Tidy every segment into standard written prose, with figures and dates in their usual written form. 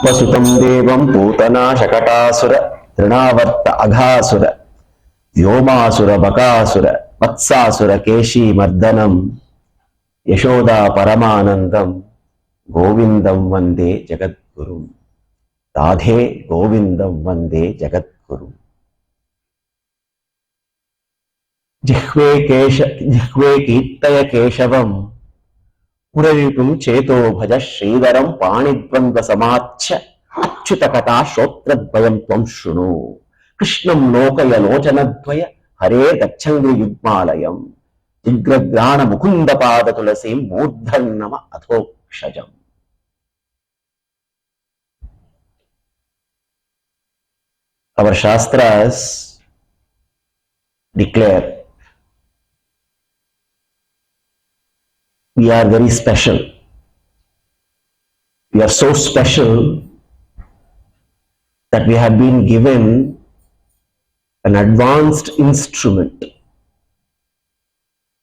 वसुतं देवं पूतना शकटासुर तृणावर्त अघासुर व्योमासुर बकासुर वत्सासुर केशी मर्दनं यशोदा परमानंदं गोविंदं वंदे जगद्गुरुं राधे गोविंदं वंदे जगद्गुरुं जिह्वे कीर्तय केशवं पुरविपुं चेतो भज श्रीधरं पाणिद्वन्द्व समाच्य अच्युतकथा श्रोत्रद्वयं त्वं शृणु कृष्णं लोकय लोचनद्वय हरे गच्छङ्ग्रि युग्मालयं जिग्रग्राण मुकुन्द पाद तुलसीं मूर्धन्नम अथोक्षजम्. Our Shastras declare we are very special. We are so special that we have been given an advanced instrument.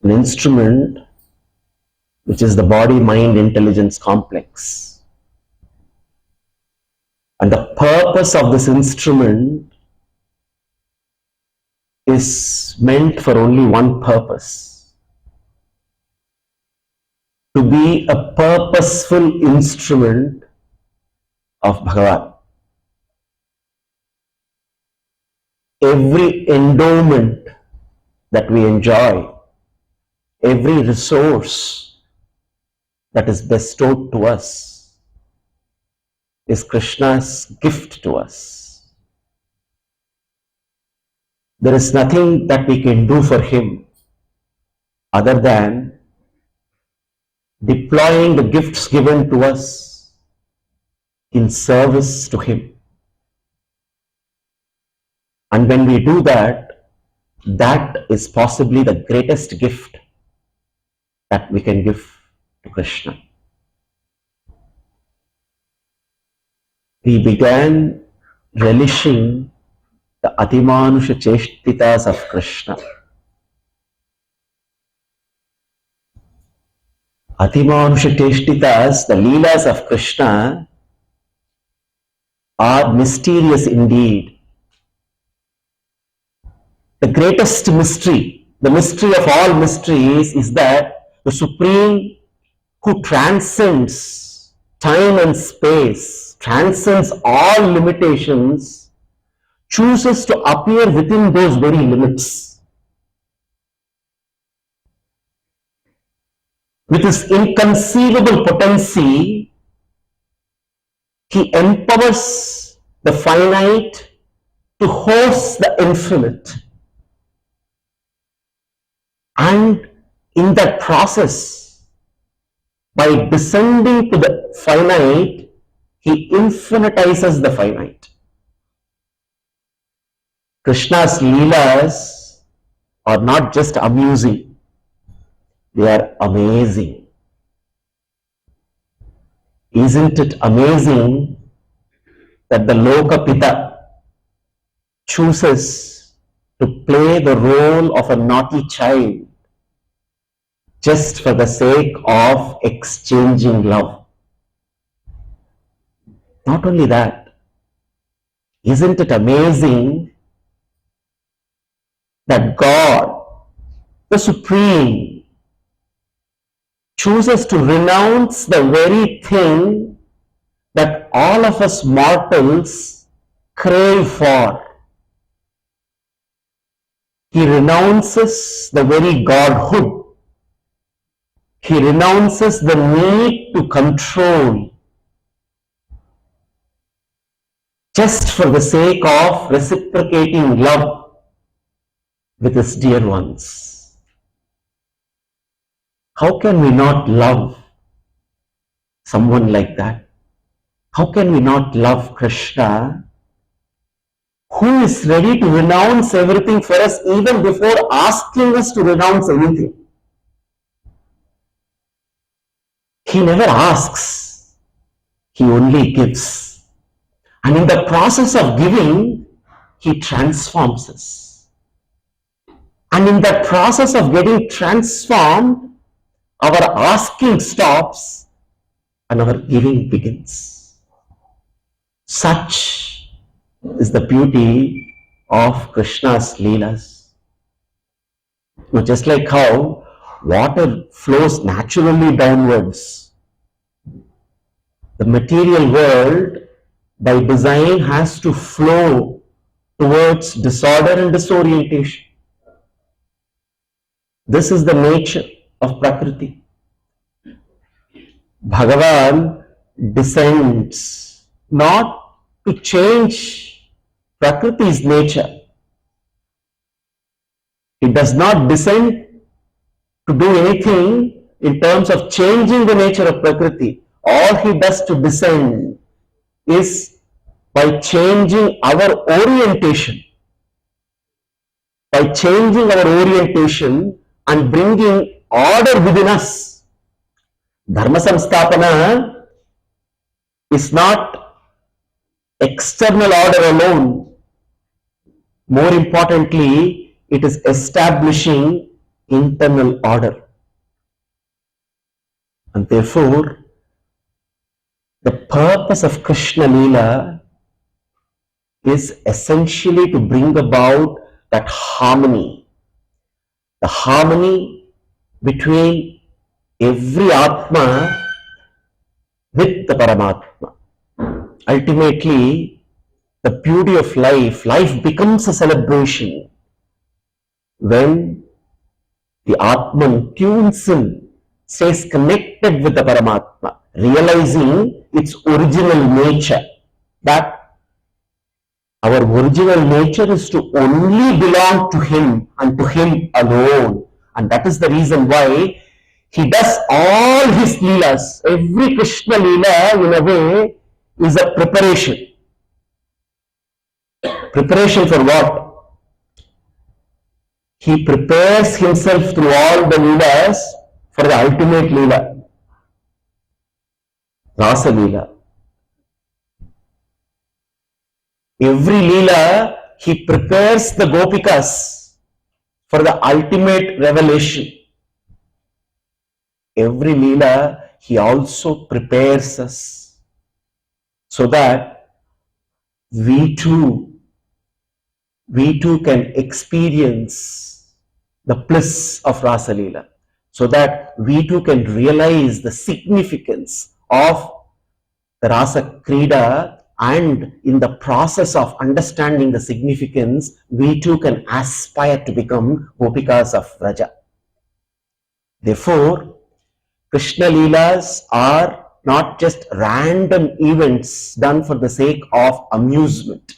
An instrument which is the body-mind-intelligence complex. And the purpose of this instrument is meant for only one purpose. To be a purposeful instrument of Bhagavan. Every endowment that we enjoy, every resource that is bestowed to us is Krishna's gift to us. There is nothing that we can do for him other than deploying the gifts given to us in service to him. And when we do that, that is possibly the greatest gift that we can give to Krishna. We began relishing the Atimanusha Cheshtitas of Krishna. Atimanusha Cheshtitas, the Leelas of Krishna, are mysterious indeed. The greatest mystery, the mystery of all mysteries, is that the Supreme, who transcends time and space, transcends all limitations, chooses to appear within those very limits. With his inconceivable potency, he empowers the finite to host the infinite. And in that process, by descending to the finite, he infinitizes the finite. Krishna's Leelas are not just amusing, they are amazing. Isn't it amazing that the Lokapita chooses to play the role of a naughty child just for the sake of exchanging love? Not only that, isn't it amazing that God, the Supreme, chooses to renounce the very thing that all of us mortals crave for? He renounces the very Godhood. He renounces the need to control just for the sake of reciprocating love with his dear ones. How can we not love someone like that? How can we not love Krishna, who is ready to renounce everything for us even before asking us to renounce anything? He never asks, he only gives. And in the process of giving, he transforms us. And in that process of getting transformed, our asking stops and our giving begins. Such is the beauty of Krishna's Leelas. Just like how water flows naturally downwards, the material world by design has to flow towards disorder and disorientation. This is the nature of Prakriti. Bhagavan descends not to change Prakriti's nature. He does not descend to do anything in terms of changing the nature of Prakriti. All he does to descend is by changing our orientation. By changing our orientation and bringing order within us. Dharma samstapana is not external order alone. More importantly, it is establishing internal order. And therefore, the purpose of Krishna Leela is essentially to bring about that harmony. The harmony between every Atma with the Paramatma. Ultimately, the beauty of life becomes a celebration when the Atman tunes in, stays connected with the Paramatma, realizing its original nature, that our original nature is to only belong to Him and to Him alone. And that is the reason why He does all His Leelas. Every Krishna Leela, in a way, is a preparation. Preparation for what? He prepares Himself through all the Leelas for the ultimate Leela, Rasa Leela. Every Leela, He prepares the Gopikas for the ultimate revelation. Every Leela, He also prepares us so that we too can experience the bliss of Rasa Leela, so that we too can realize the significance of the Rasa Krida, and in the process of understanding the significance, we too can aspire to become Gopikas of Vraja. Therefore, Krishna Leelas are not just random events done for the sake of amusement.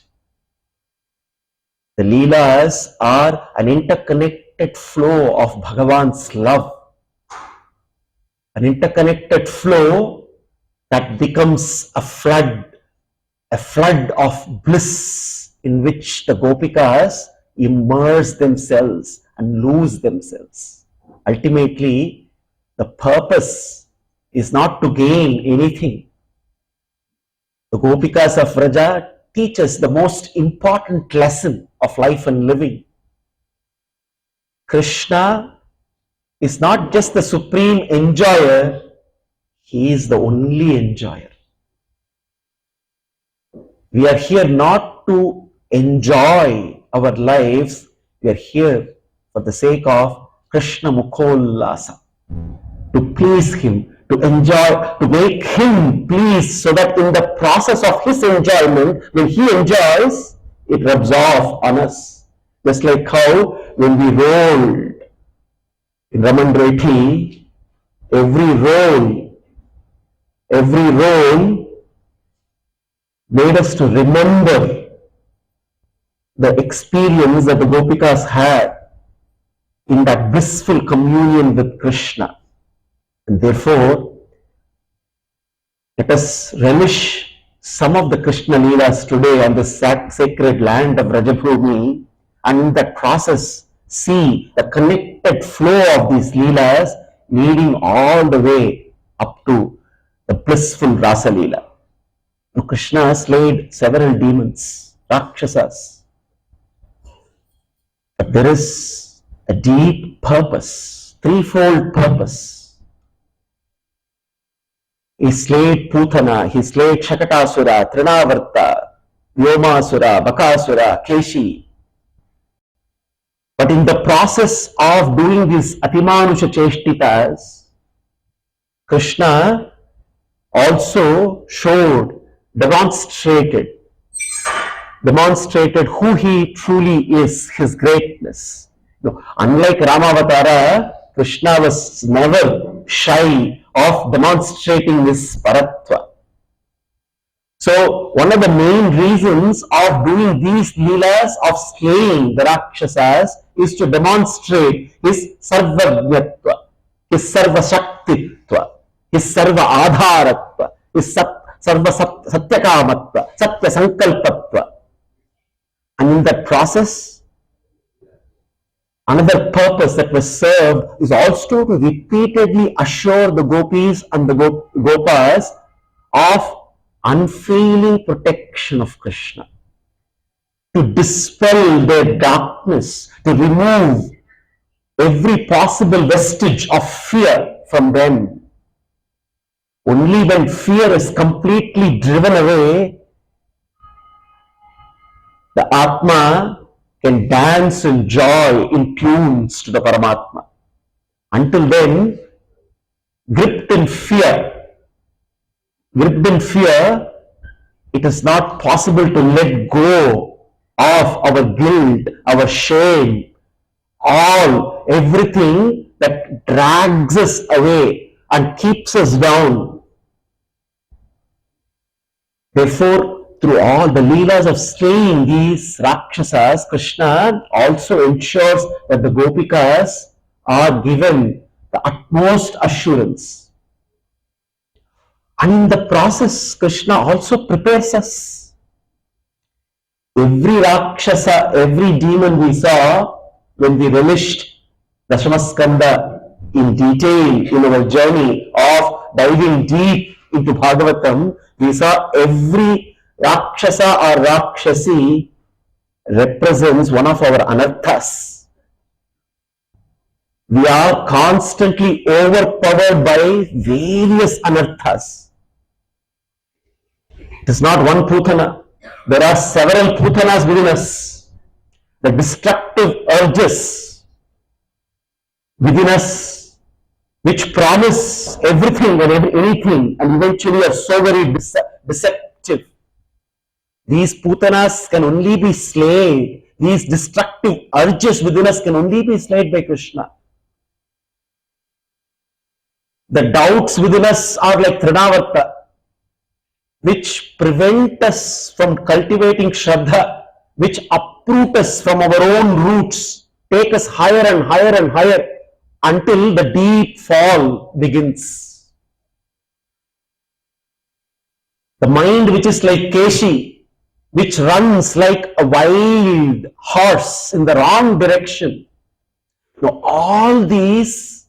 The Leelas are an interconnected flow of Bhagavan's love. An interconnected flow that becomes a flood of bliss in which the Gopikas immerse themselves and lose themselves. Ultimately, the purpose is not to gain anything. The Gopikas of Vraja teach us the most important lesson of life and living. Krishna is not just the supreme enjoyer, He is the only enjoyer. We are here not to enjoy our lives, we are here for the sake of Krishna Mukhollasa, to please Him, to enjoy, to make Him pleased, so that in the process of His enjoyment, when He enjoys, it rubs off on us. Just like how when we rolled in Raman Reti, every roll made us to remember the experience that the Gopikas had in that blissful communion with Krishna. And therefore, let us relish some of the Krishna Leelas today on the sacred land of Rajabhumi, and in that process see the connected flow of these Leelas leading all the way up to the blissful Rasa Leela. Now, Krishna slayed several demons, Rakshasas. But there is a deep purpose, threefold purpose He slayed Putana, he slayed Shakatasura, Trinavarta, Vyomasura, Bakasura, Keshi. But in the process of doing these Atimanusha Cheshtitas, Krishna also showed, demonstrated who he truly is, his greatness. Unlike Ramavatara, Krishna was never shy of demonstrating his paratva. So, one of the main reasons of doing these leelas of slaying the Rakshasas is to demonstrate his sarvajnatva, his sarvashaktitva, his sarva adharatva, his sarva satyakamatva, satya sankalpatva. And in that process, another purpose that was served is also to repeatedly assure the gopis and the gopas of unfailing protection of Krishna, to dispel their darkness, to remove every possible vestige of fear from them. Only when fear is completely driven away, the Atma can dance in joy in tunes to the Paramatma. Until then, gripped in fear, it is not possible to let go of our guilt, our shame, everything that drags us away and keeps us down. Therefore, through all the leelas of slaying these Rakshasas, Krishna also ensures that the Gopikas are given the utmost assurance. And in the process, Krishna also prepares us. Every Rakshasa, every demon we saw when we relished Dashamaskanda in detail in our journey of diving deep into Bhagavatam, we saw every Rakshasa or Rakshasi represents one of our anarthas. We are constantly overpowered by various anarthas. It is not one Putana. There are several Putanas within us. The destructive urges within us, which promise everything and anything and eventually are so very deceptive. These Putanas can only be slayed. These destructive urges within us can only be slayed by Krishna. The doubts within us are like Trinavarta, which prevent us from cultivating Shraddha, which uproot us from our own roots, take us higher and higher and higher until the deep fall begins. The mind which is like Keshi, which runs like a wild horse in the wrong direction. Now, all these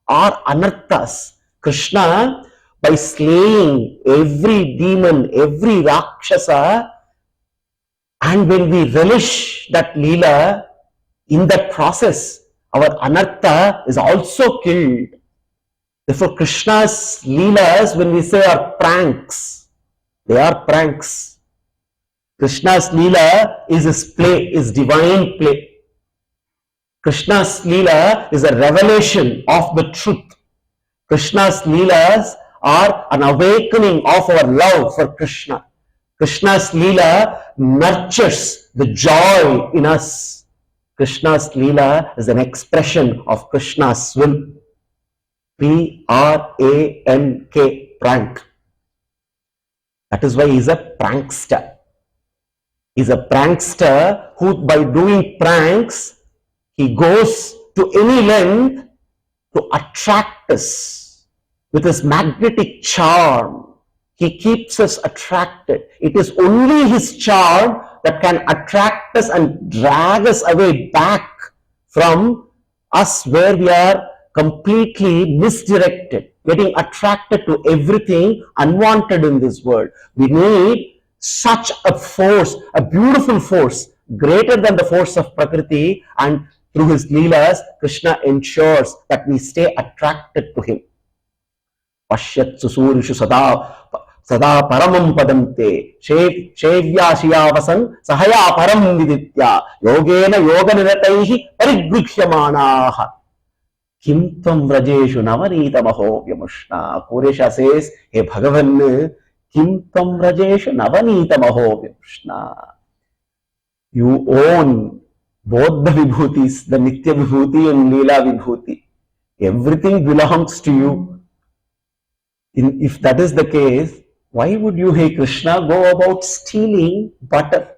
are anarthas. Krishna, by slaying every demon, every Rakshasa, and when we relish that Leela, in that process, our anartha is also killed. Therefore, Krishna's Leelas, when we say are pranks, they are pranks. Krishna's Leela is his play, is divine play. Krishna's Leela is a revelation of the truth. Krishna's Leelas are an awakening of our love for Krishna. Krishna's Leela nurtures the joy in us. Krishna's Leela is an expression of Krishna's will. P-R-A-N-K, prank. That is why he is a prankster. He is a prankster who, by doing pranks, he goes to any length to attract us with his magnetic charm. He keeps us attracted. It is only his charm that can attract us and drag us away back from us where we are completely misdirected, getting attracted to everything unwanted in this world. We need such a force, a beautiful force, greater than the force of Prakriti, and through his Leelas, Krishna ensures that we stay attracted to him. Pashyatsu surishu sada paramam padante shevyashiyavasan sahaya param viditya yogena yoga nirataihi parigrikhyamanaha kim tvam vrajeshu navanita maho vyamushna. Puresha says, hey Bhagavan, kim tvam vrajeshu navanita maho vyamushna. You own both the vibhutis, the Nitya Vibhuti and Leela Vibhuti. Everything belongs to you. If that is the case, why would you, hey Krishna, go about stealing butter?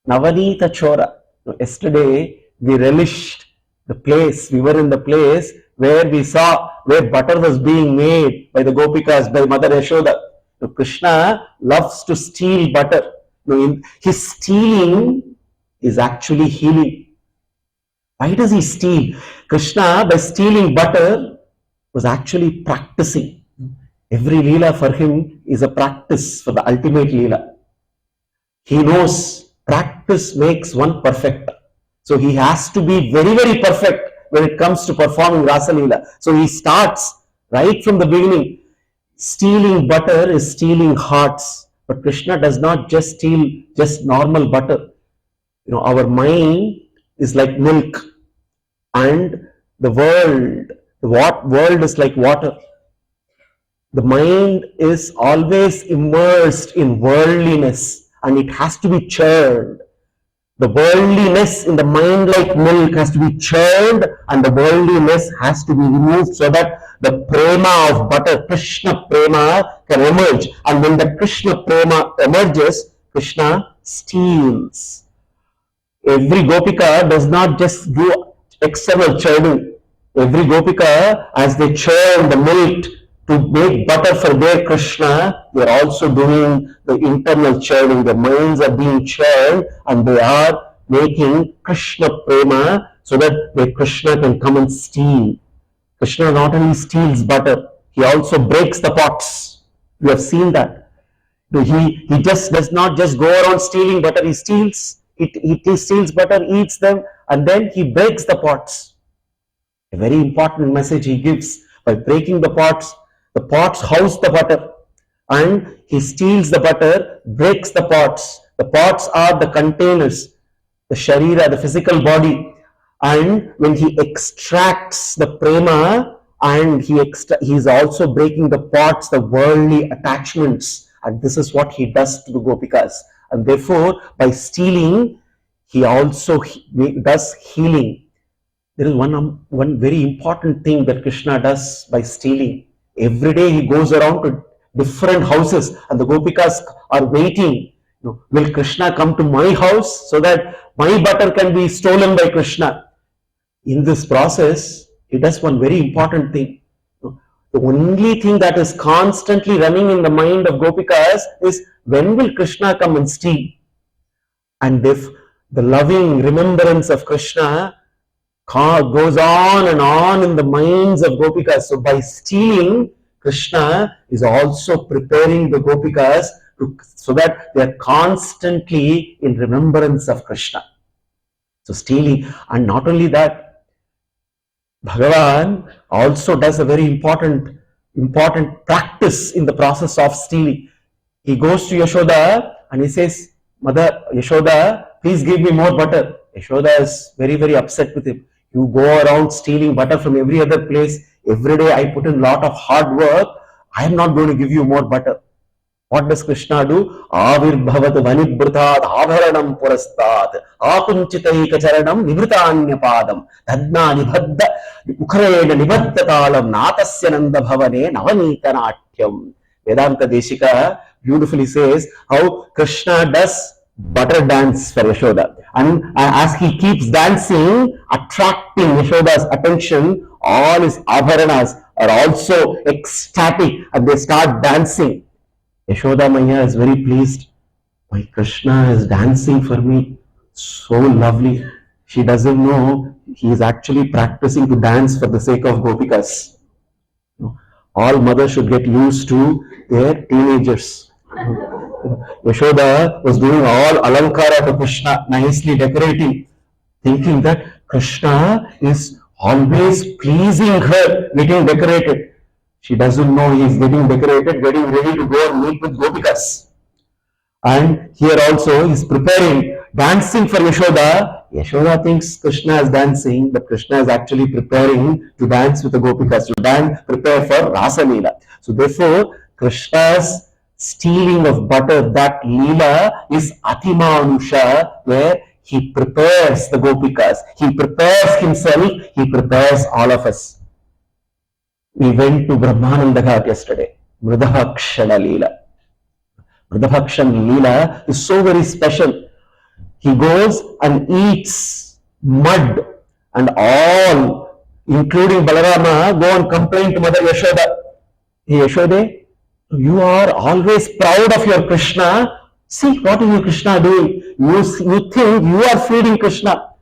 Navanita Chora. Yesterday, we relished the place, we were in the place where we saw where butter was being made by the Gopikas, by Mother Yashoda. Krishna loves to steal butter. His stealing is actually healing. Why does he steal? Krishna, by stealing butter, was actually practicing. Every Leela for him is a practice for the ultimate Leela. He knows practice makes one perfect. So he has to be very, very perfect when it comes to performing Rasa Leela. So he starts right from the beginning. Stealing butter is stealing hearts. But Krishna does not just steal just normal butter. Our mind is like milk, and the world is like water. The mind is always immersed in worldliness, and it has to be churned. The worldliness in the mind like milk has to be churned, and the worldliness has to be removed so that the prema of butter, Krishna prema, can emerge. And when the Krishna prema emerges, Krishna steals. Every Gopika does not just do external churning. Every Gopika, as they churn the milk to make butter for their Krishna, they are also doing the internal churning. Their minds are being churned, and they are making Krishna prema so that their Krishna can come and steal. Krishna not only steals butter, he also breaks the pots. We have seen that. He just does not just go around stealing butter. He steals butter, eats them, and then he breaks the pots. A very important message he gives. By breaking the pots house the butter, and he steals the butter, breaks the pots. The pots are the containers, the sharira, the physical body. And when he extracts the prema, and he is also breaking the pots, the worldly attachments. And this is what he does to the Gopikas. And therefore, by stealing, he also does healing. There is one very important thing that Krishna does by stealing. Every day he goes around to different houses, and the Gopikas are waiting. Will Krishna come to my house so that my butter can be stolen by Krishna? In this process, he does one very important thing. The only thing that is constantly running in the mind of Gopikas is, when will Krishna come and steal? And if the loving remembrance of Krishna goes on and on in the minds of Gopikas. So by stealing, Krishna is also preparing the Gopikas so that they are constantly in remembrance of Krishna. So stealing, and not only that, Bhagavan also does a very important practice in the process of stealing. He goes to Yashoda and he says, Mother Yashoda, please give me more butter. Yashoda is very, very upset with him. You go around stealing butter from every other place. Every day I put in a lot of hard work. I am not going to give you more butter. What does Krishna do? Avirbhavat vanibhrutad avaranam purastat akunchitaika charanam nivritanyapadam dadna nibhadda ukharena nibhaddatalam natasya nanda bhavane navanita natyam. Vedanta Deshika beautifully says how Krishna does butter dance for Yashoda. And as he keeps dancing, attracting Yashoda's attention, all his abharanas are also ecstatic and they start dancing. Yashoda Maya is very pleased. My Krishna is dancing for me. So lovely. She doesn't know he is actually practicing to dance for the sake of Gopikas. All mothers should get used to their teenagers. Yashoda was doing all alankara to Krishna, nicely decorating, thinking that Krishna is always pleasing her, getting decorated. She doesn't know he is getting decorated, getting ready to go and meet with Gopikas. And here also he is preparing, dancing for Yashoda. Yashoda thinks Krishna is dancing, but Krishna is actually preparing to dance with the Gopikas, to prepare for Rasa Leela. So therefore, Krishna's stealing of butter, that Leela is Atimanusha, where he prepares the Gopikas, he prepares himself, he prepares all of us. We went to Brahmananda Ghat yesterday, Mridabhakshana Leela. Mridabhakshana Leela is so very special. He goes and eats mud, and all, including Balarama, go and complain to Mother Yashoda. Hey Yashode, you are always proud of your Krishna. See, what is your Krishna doing? You think you are feeding Krishna.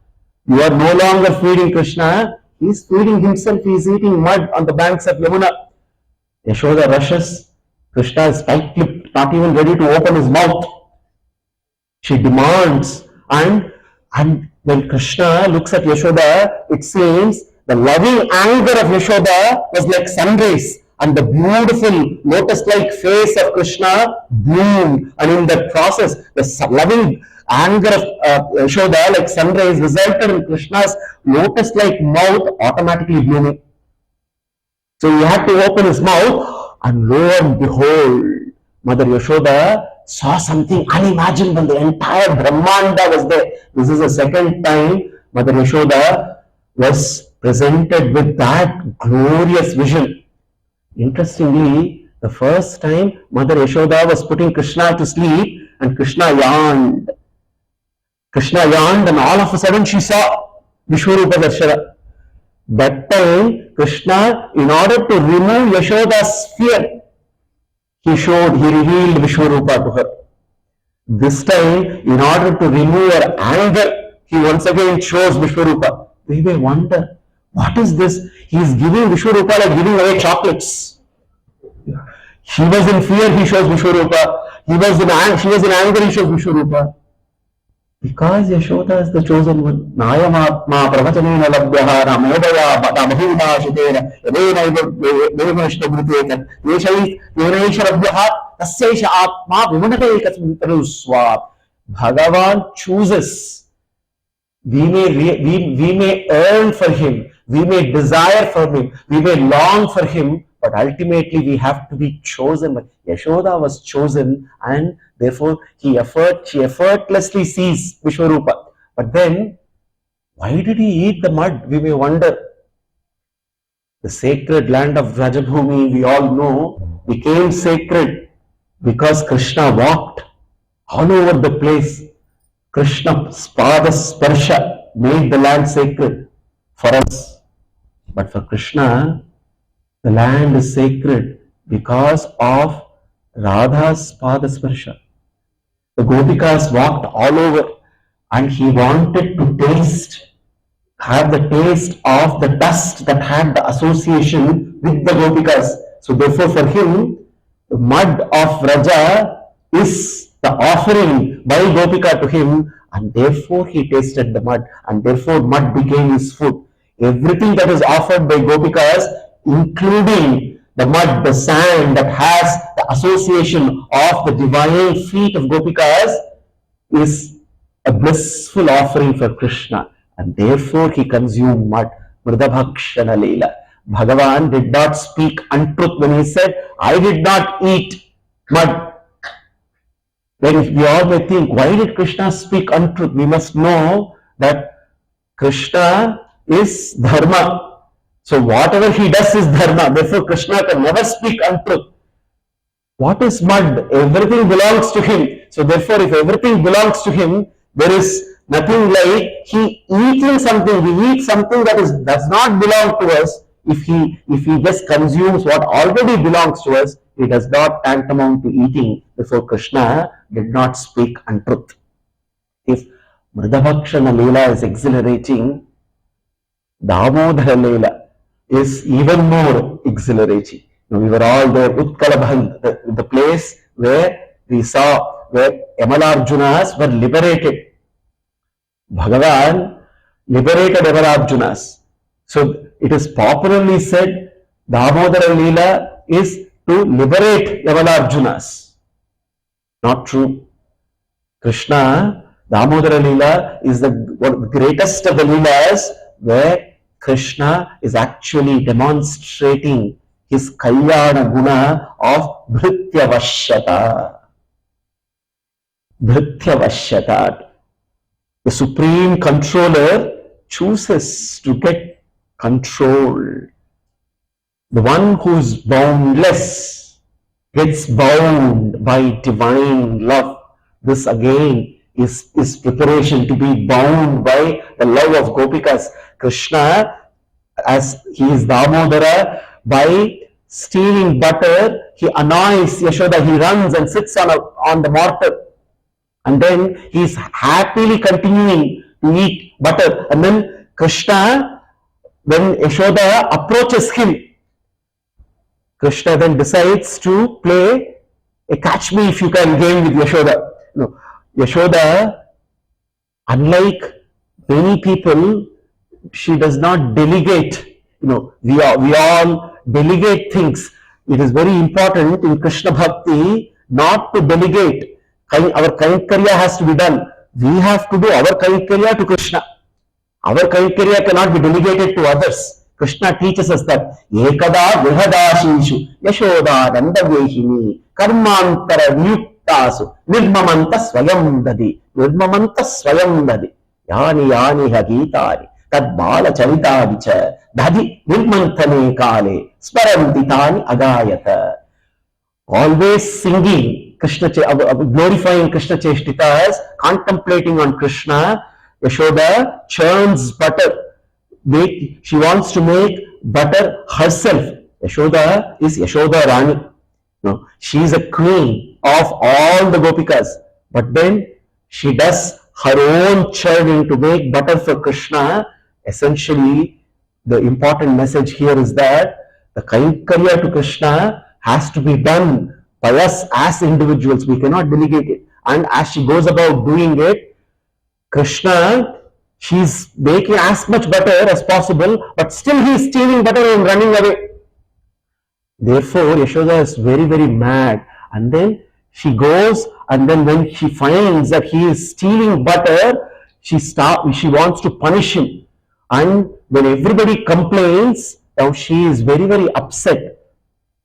You are no longer feeding Krishna. He is feeding himself. He is eating mud on the banks of Yamuna. Yashoda rushes. Krishna is tight-lipped, not even ready to open his mouth. She demands, and when Krishna looks at Yashoda, it seems the loving anger of Yashoda was like sunrays, and the beautiful lotus-like face of Krishna bloomed, and in that process, the loving anger of Yashoda, like sunrays, resulted in Krishna's lotus-like mouth automatically blooming. So he had to open his mouth, and lo and behold, Mother Yashoda saw something unimaginable. The entire Brahmanda was there. This is the second time Mother Yashoda was presented with that glorious vision. Interestingly, the first time Mother Yashoda was putting Krishna to sleep, and Krishna yawned. Krishna yawned, and all of a sudden she saw Vishwarupa Darshana. That time, Krishna, in order to remove Yashoda's fear, he revealed Vishwarupa to her. This time, in order to remove her anger, he once again shows Vishwarupa. We may wonder, what is this? He is giving Vishwarupa like giving away chocolates. She was in fear, he shows Vishwarupa. She was in anger, he shows Vishwarupa. Because Yashoda is the chosen one. Nayamatma pravachanena labhyaha ramodaya bhagavata Saptaham yadena ishtabhrutekat yenaisha labhyaha tasyaisha atma vimanate kasmitaru swab. Bhagavan chooses. We may earn for him, we may desire for him, we may long for him, but ultimately we have to be chosen. Yashoda was chosen, and therefore she effortlessly sees Vishwarupa. But then, why did he eat the mud? We may wonder. The sacred land of Rajabhumi, we all know, became sacred because Krishna walked all over the place. Krishna's pada sparsha made the land sacred for us. But for Krishna, the land is sacred because of Radha's pada sparsha. The Gopikas walked all over, and he wanted to have the taste of the dust that had the association with the Gopikas. So therefore for him, the mud of Raja is the offering by Gopika to him, and therefore he tasted the mud, and therefore mud became his food. Everything that is offered by Gopikas, including the mud, the sand that has the association of the divine feet of Gopikas, is a blissful offering for Krishna, and therefore he consumed mud. Mridabhakshana Leela. Bhagavan did not speak untruth when he said, I did not eat mud. Then we all may think, why did Krishna speak untruth? We must know that Krishna is dharma. So whatever he does is dharma. Therefore Krishna can never speak untruth. What is mud? Everything belongs to him. So therefore if everything belongs to him, there is nothing like he eating something. We eat something that does not belong to us. If he just consumes what already belongs to us, it does not tantamount to eating. Therefore Krishna did not speak untruth. If Mridabhakshana Leela is exhilarating, Damodara Leela is even more exhilarating. We were all there, Utkalabhand, the place where we saw where Yamalarjunas were liberated. Bhagavan liberated Yamalarjunas. So it is popularly said, Damodara Leela is to liberate Yavadarjunas. Not true. Krishna, Damodara Leela is the greatest of the Leelas where Krishna is actually demonstrating his Kalyana Guna of Bhrityavashyata. Bhrityavashyata. The Supreme Controller chooses to get control. The one who is boundless gets bound by divine love. This again is preparation to be bound by the love of Gopikas. Krishna, as he is Damodara, by stealing butter, he annoys Yashoda. He runs and sits on the mortar. And then he is happily continuing to eat butter. And then Krishna, when Yashoda approaches him, Krishna then decides to play a catch me if you can game with Yashoda. No, Yashoda, unlike many people, she does not delegate. We all delegate things. It is very important in Krishna Bhakti not to delegate. Our Kaikarya has to be done. We have to do our Kaikarya to Krishna. Our Kaikarya cannot be delegated to others. Krishna teaches us that Ekada Vrihadashishu Yashoda Nandavehini Karmantara Vyuktasu Nirmamanta Swayam Dadi Yani Yani Hagitari Tad Bala Charitadicha Dadi Nirmantane Kale Sparantitani Agayata. Always singing Krishna, glorifying Krishna Cheshtitas, contemplating on Krishna. Yashoda churns butter. She wants to make butter herself. Yashoda is Yashoda Rani. No, she is a queen of all the Gopikas. But then she does her own churning to make butter for Krishna. Essentially, the important message here is that the Kaikarya to Krishna has to be done by us as individuals. We cannot delegate it. And as she goes about doing it, Krishna, she's making as much butter as possible, but still he is stealing butter and running away. Therefore, Yashoda is very, very mad. And then she goes, and then when she finds that he is stealing butter, she wants to punish him. And when everybody complains, now she is very, very upset.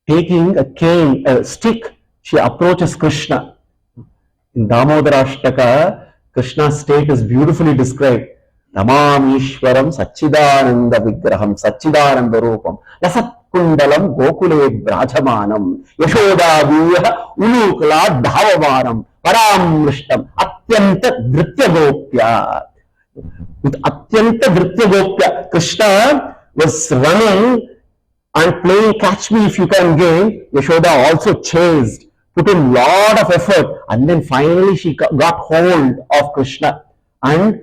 Taking a cane, a stick, she approaches Krishna. In Damodara Ashtaka, Krishna's state is beautifully described. Namam Ishwaram Satchidananda Vigraham Satchidananda Rupam Lasat Kundalam Gokule Brajamanam Yashoda Vyuha Ulukala Dhavavanam Paramrishtam Atyanta Dhritya Gopya. With Atyanta Dhritya Gopya, Krishna was running and playing catch me if you can game. Yashoda also chased, put in lot of effort, and then finally she got hold of Krishna. And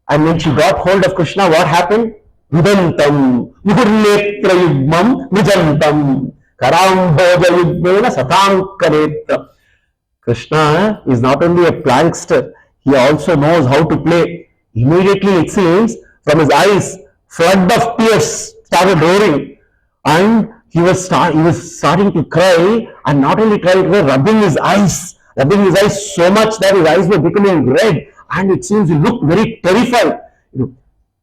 when she got hold of Krishna, what happened? Vidantam, Muhurnetra Yugmam, Nijantam, Karamboja Yugmena Satankaretra. Krishna is not only a prankster, he also knows how to play. Immediately it seems, from his eyes, flood of tears started roaring. And he was starting to cry, and not only crying, rubbing his eyes so much that his eyes were becoming red, and it seems he looked very terrified.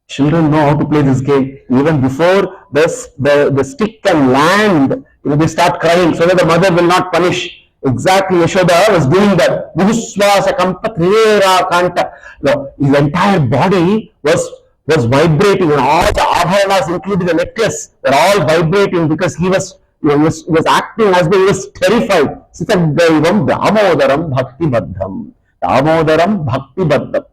Children know how to play this game. Even before the stick can land, they start crying so that the mother will not punish. Exactly, Yashoda was doing that. His entire body was vibrating, and all the abharanas, including the necklace, were all vibrating because he was acting as though he was terrified. Sitadaivam Damodaram Bhakti Baddham. Damodaram Bhakti Baddham.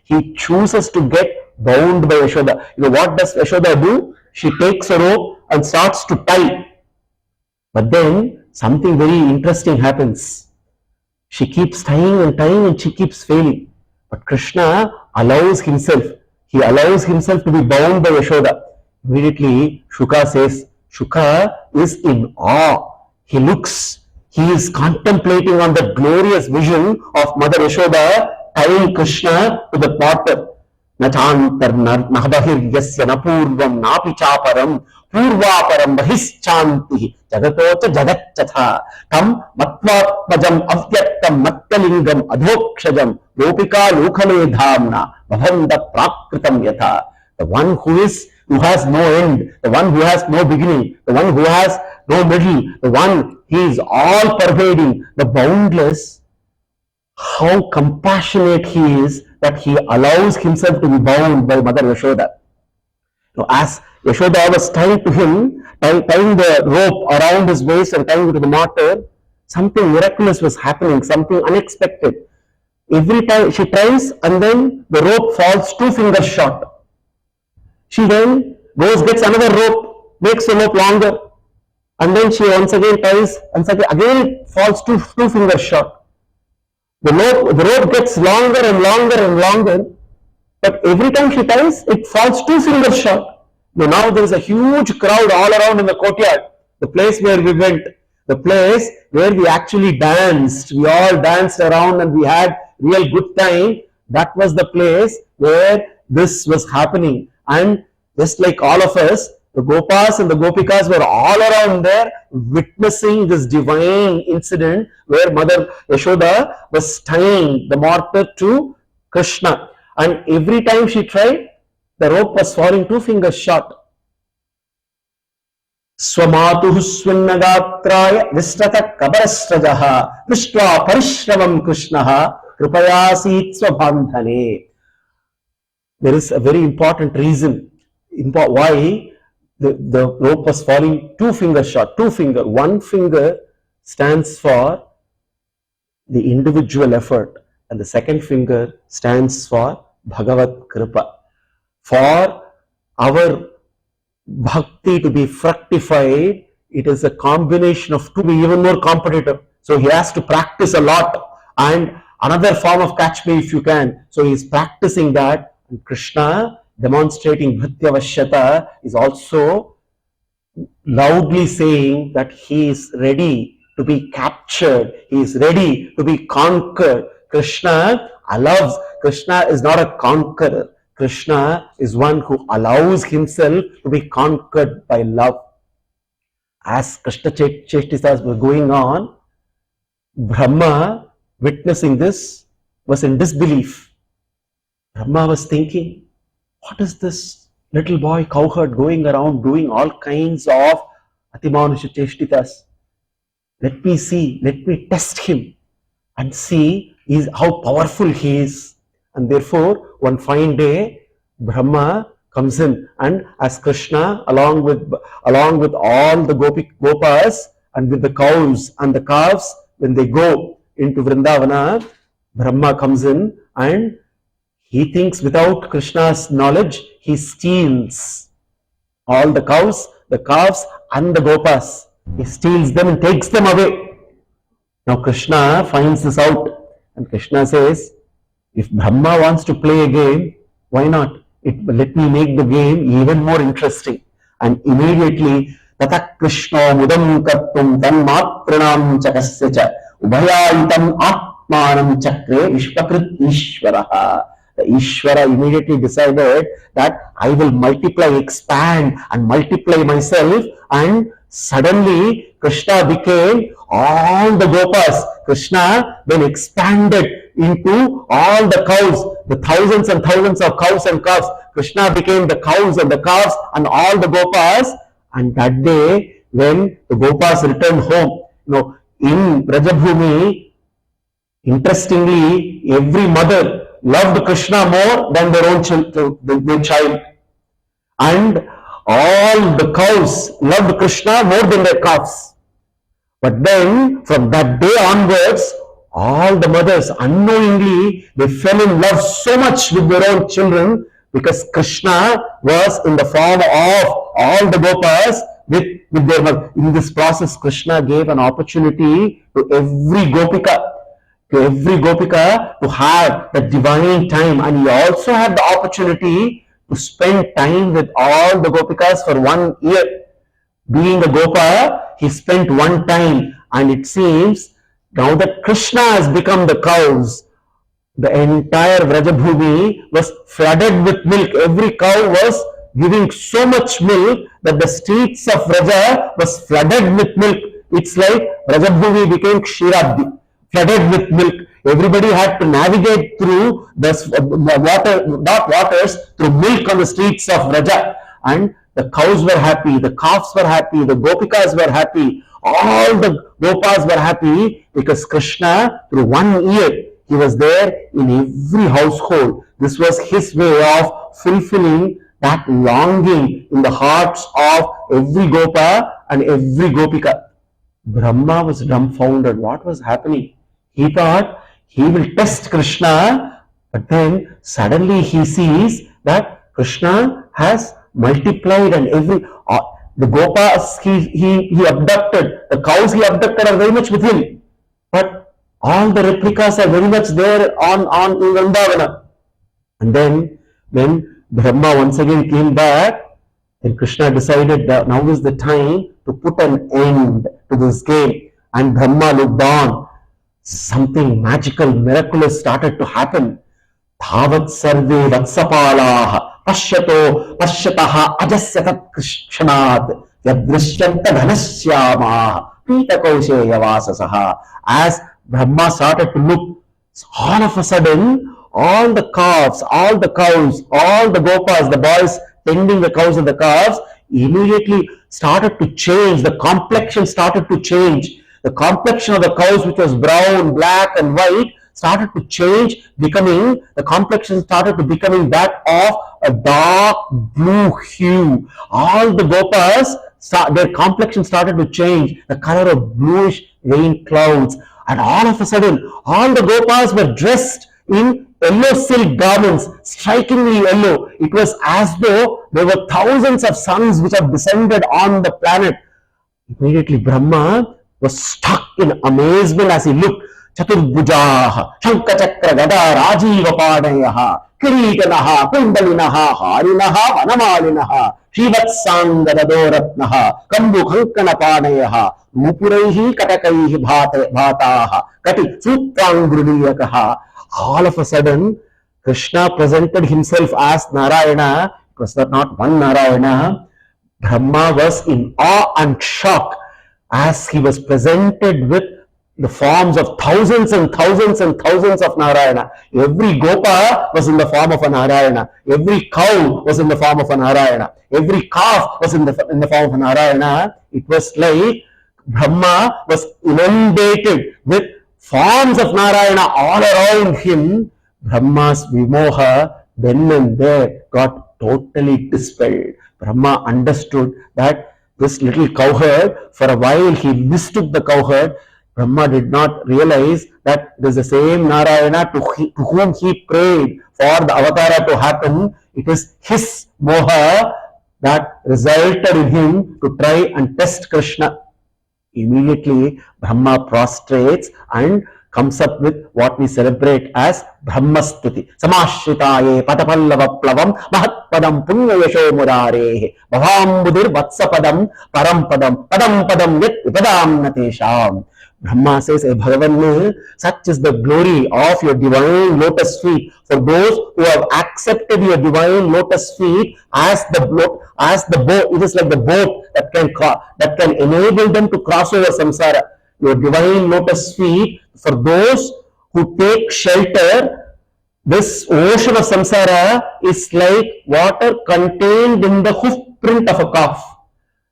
He chooses to get bound by Yashoda. What does Yashoda do? She takes a rope and starts to tie. But then something very interesting happens. She keeps tying and she keeps failing. But Krishna allows himself. He allows himself to be bound by Yashoda. Immediately, Shuka says, Shuka is in awe. He is contemplating on the glorious vision of Mother Yashoda tying Krishna to the potter. Nachantar Nahbahir Yasya Napurvam Napi Chaparam पूर्वापरम बहिश्चान्ति जगतोच जगच्चथा तम मत्वात्मजम अव्यक्तम मत्कलिंगम अधोक्षजम गोपिका लोकले धामना भवंत प्राकृतम यथा. The one who has no end, the one who has no beginning, the one who has no middle, the one, he is all pervading, the boundless. How compassionate he is that he allows himself to be bound by Mother Yashoda. Now, as Yashoda was tying to him, tying the rope around his waist and tying it to the mortar, something miraculous was happening, something unexpected. Every time she tries and then the rope falls 2 fingers short. She then goes, gets another rope, makes the rope longer, and then she once again ties and again it falls 2 fingers short. The rope gets longer and longer and longer, but every time she ties, it falls 2 fingers short. Now there is a huge crowd all around in the courtyard, the place where we went, the place where we actually danced. We all danced around and we had real good time. That was the place where this was happening. And just like all of us, the Gopas and the Gopikas were all around there witnessing this divine incident where Mother Yashoda was tying the mortar to Krishna. And every time she tried, the rope was falling 2 fingers short. Swamatuhu swannagatraya vishrata kabarasrajaha prishtva parishravam krishnaha kripayasit swabandhane. There is a very important reason why the rope was falling 2 fingers short. 2 fingers. 1 finger stands for the individual effort and the second finger stands for Bhagavat Kripa. For our bhakti to be fructified, it is a combination of two, to be even more competitive. So he has to practice a lot, and another form of catch me if you can. So he is practicing that, and Krishna, demonstrating Bhrityavashyata, is also loudly saying that he is ready to be captured, he is ready to be conquered. Krishna allows, Krishna is not a conqueror. Krishna is one who allows himself to be conquered by love. As Krishna Cheshtisas were going on, Brahma, witnessing this, was in disbelief. Brahma was thinking, what is this little boy cowherd going around doing all kinds of Atimanusha Cheshtitas? Let me see, let me test him and see how powerful he is. And therefore, one fine day, Brahma comes in, and as Krishna, along with all the Gopas and with the cows and the calves, when they go into Vrindavana, Brahma comes in and he thinks without Krishna's knowledge, he steals all the cows, the calves and the Gopas. He steals them and takes them away. Now Krishna finds this out, and Krishna says, if Brahma wants to play a game, why not? Let me make the game even more interesting. And immediately, Tata Krishna mudam kartum tanmatranam chakasya ubhayayitam atmanam chakre vishvakrit ishvaraha. The Ishvara immediately decided that I will multiply, expand and multiply myself, and suddenly Krishna became all the Gopas. Krishna then expanded into all the cows, the thousands and thousands of cows and calves. Krishna became the cows and the calves and all the Gopas. And that day, when the Gopas returned home, in Brajabhumi, interestingly, every mother loved Krishna more than their own child. And all the cows loved Krishna more than their calves. But then, from that day onwards, all the mothers unknowingly, they fell in love so much with their own children, because Krishna was in the form of all the Gopas with their mother. In this process, Krishna gave an opportunity to every Gopika to have the divine time, and he also had the opportunity to spend time with all the Gopikas for 1 year. Being a Gopa, he spent one time, and it seems now that Krishna has become the cows, the entire Vrajabhumi was flooded with milk. Every cow was giving so much milk that the streets of Vraja was flooded with milk. It's like Vrajabhumi became Kshirabdi, flooded with milk. Everybody had to navigate through the waters through milk on the streets of Vraja. And the cows were happy, the calves were happy, the gopikas were happy, all the gopas were happy because Krishna, through 1 year, he was there in every household. This was his way of fulfilling that longing in the hearts of every gopa and every gopika. Brahma was dumbfounded. What was happening? He thought he will test Krishna, but then suddenly he sees that Krishna has multiplied and the gopas he abducted, the cows he abducted are very much with him, but all the replicas are very much there on Nandavana. And then when Brahma once again came back, then Krishna decided that now is the time to put an end to this game. And Brahma looked on. Something magical, miraculous started to happen. Dhavat sarve vatsapalaha pashyataha ajasyatat krishnad yadrishyanta dhanashyamaha pitakausheya vasasaha. As Brahma started to look, all of a sudden, all the calves, all the cows, all the gopas, the boys tending the cows and the calves, immediately started to change. The complexion started to change. The complexion of the cows, which was brown, black, and white, started to change, the complexion started to becoming that of a dark blue hue. All the gopas, their complexion started to change, the color of bluish rain clouds. And all of a sudden, all the gopas were dressed in yellow silk garments, strikingly yellow. It was as though there were thousands of suns which have descended on the planet. Immediately, Brahma was stuck in amazement as he looked. Chaturbhujaha, Shankachakra Gada Rajiva Padayaha, Kiritanaha, Kundalinaha, Harinaha, Vanamalinaha, Shivatsangadadhoratnaha, Kambu Kankana Padayaha, Mupuraihi Katakaihi Bhataha, Kati Sutranguriyakaha. All of a sudden, Krishna presented himself as Narayana. It was not one Narayana. Brahma was in awe and shock as he was presented with the forms of thousands and thousands and thousands of Narayana. Every gopa was in the form of a Narayana. Every cow was in the form of a Narayana. Every calf was in the form of a Narayana. It was like Brahma was inundated with forms of Narayana all around him. Brahma's vimoha then and there got totally dispelled. Brahma understood that this little cowherd, for a while he mistook the cowherd. Brahma did not realize that it is the same Narayana to whom he prayed for the avatara to happen. It is his moha that resulted in him to try and test Krishna. Immediately, Brahma prostrates and comes up with what we celebrate as Brahmastuti. Samashritaye patapallava plavam mahatpadam punyayasho murarehe bhavam vatsapadam parampadam padam padam yat vipadam natesham. Brahma says, Bhagavan, such is the glory of your divine lotus feet. For those who have accepted your divine lotus feet as the boat, it is like the boat that can enable them to cross over samsara. Your divine lotus feet, for those who take shelter, this ocean of samsara is like water contained in the hoof print of a calf.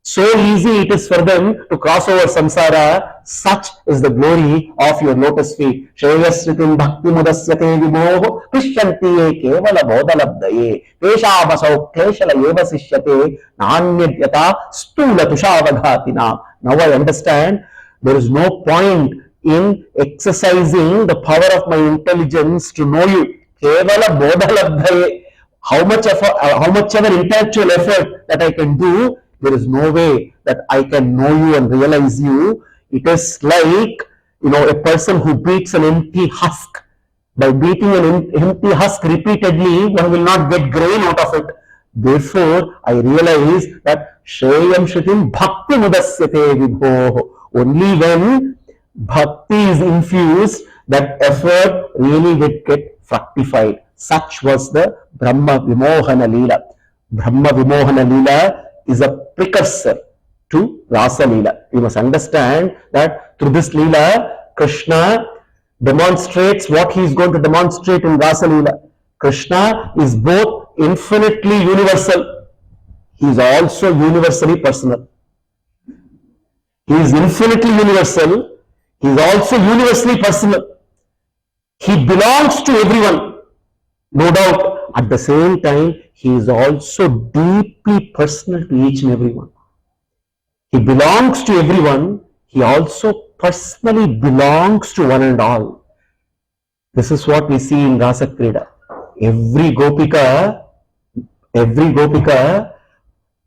So easy it is for them to cross over samsara. Such is the glory of your lotus feet. Shreyasritim bhakti mudasyate vimoho krishyantiye kevala bodhalabdaye peshavasau kleshala eva sishyate nanyadyata stula tushavadhatina. Now I understand there is no point in exercising the power of my intelligence to know you. Kevala bodhalabdaye. How much of an intellectual effort that I can do, there is no way that I can know you and realize you. It is like, a person who beats an empty husk. By beating an empty husk repeatedly, one will not get grain out of it. Therefore, I realize that Shreyam Shritim Bhakti Mudasyate Vibhoho. Only when Bhakti is infused, that effort really will get fructified. Such was the Brahma Vimohana Leela. Brahma Vimohana Leela is a precursor to Rasa Leela. You must understand that through this Leela, Krishna demonstrates what he is going to demonstrate in Rasa Leela. Krishna is both infinitely universal, he is also universally personal. He is infinitely universal, he is also universally personal. He belongs to everyone, no doubt. At the same time, he is also deeply personal to each and everyone. He belongs to everyone, he also personally belongs to one and all. This is what we see in Rasa Krida. Every Gopika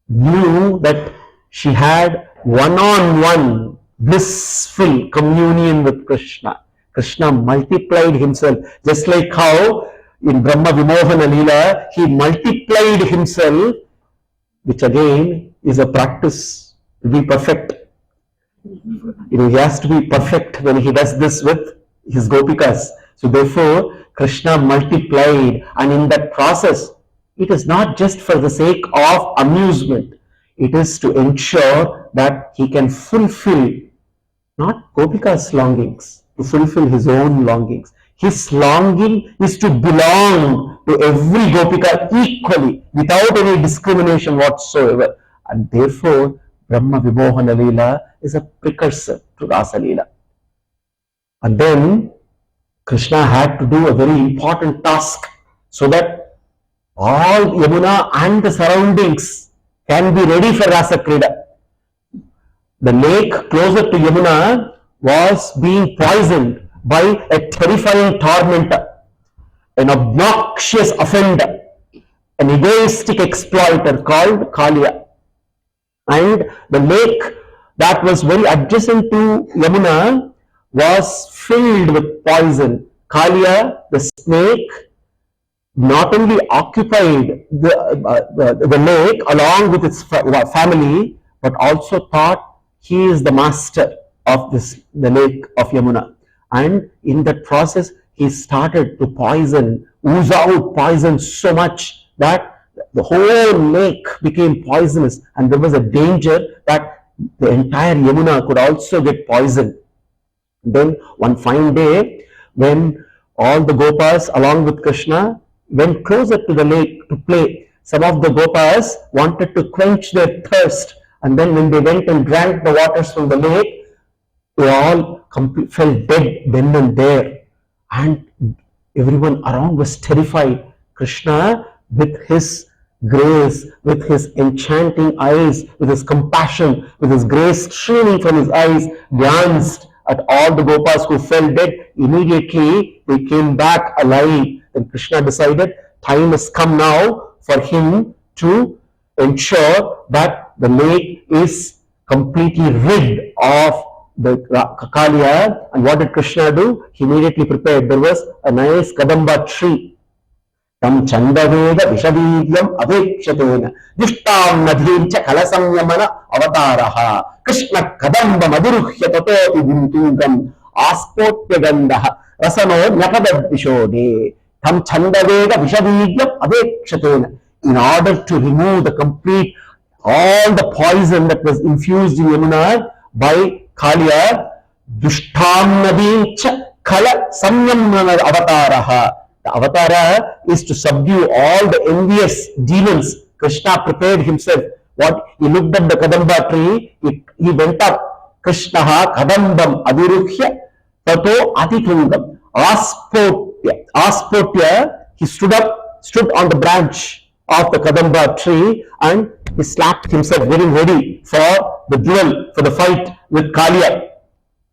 knew that she had one-on-one blissful communion with Krishna. Krishna multiplied himself, just like how in Brahma Vimohana Leela, he multiplied himself, which again is a practice to be perfect. He has to be perfect when he does this with his Gopikas. So therefore, Krishna multiplied, and in that process, it is not just for the sake of amusement. It is to ensure that he can fulfill not Gopika's longings, to fulfill his own longings. His longing is to belong to every Gopika equally, without any discrimination whatsoever. And therefore, Brahma Vimohana Leela is a precursor to Rasa Leela. And then Krishna had to do a very important task so that all Yamuna and the surroundings can be ready for Rasa Krida. The lake closer to Yamuna was being poisoned by a terrifying tormentor, an obnoxious offender, an egoistic exploiter called Kaliya. And the lake that was very adjacent to Yamuna was filled with poison. Kaliya, the snake, not only occupied the lake along with its family, but also thought he is the master of the lake of Yamuna. And in that process, he started to ooze out poison so much that the whole lake became poisonous, and there was a danger that the entire Yamuna could also get poisoned. Then one fine day, when all the Gopas along with Krishna went closer to the lake to play, some of the Gopas wanted to quench their thirst, and then when they went and drank the waters from the lake, they all fell dead then and there, and everyone around was terrified. Krishna, with his grace, with his enchanting eyes, with his compassion, with his grace streaming from his eyes, glanced at all the Gopas who fell dead. Immediately they came back alive. Then Krishna decided time has come now for him to ensure that the lake is completely rid of the Kaliya. And what did Krishna do? He immediately prepared. There was a nice Kadamba tree. Tam Chandaveda Vishavidyam Avekshate Dishtam Nadhincha Kalasamyamana Avataraha Krishna Kadamba Maduruhya Tatoti Vintungam Aspotya Gandaha Rasano Napada Vishode Tam Chandaveda Vishavidyam Avekshate. In order to remove the complete, all the poison that was infused in Yamuna by Kaliya, Dushtam Nadhincha Kala Samyamana Avataraha. The avatara is to subdue all the envious demons. Krishna prepared himself. What? He looked at the Kadamba tree, he went up. Krishnaha Kadambam Aviruhya Tato Atitungam. Aspotya, he stood on the branch of the Kadamba tree, and he slapped himself, getting ready for the duel, for the fight with Kaliya.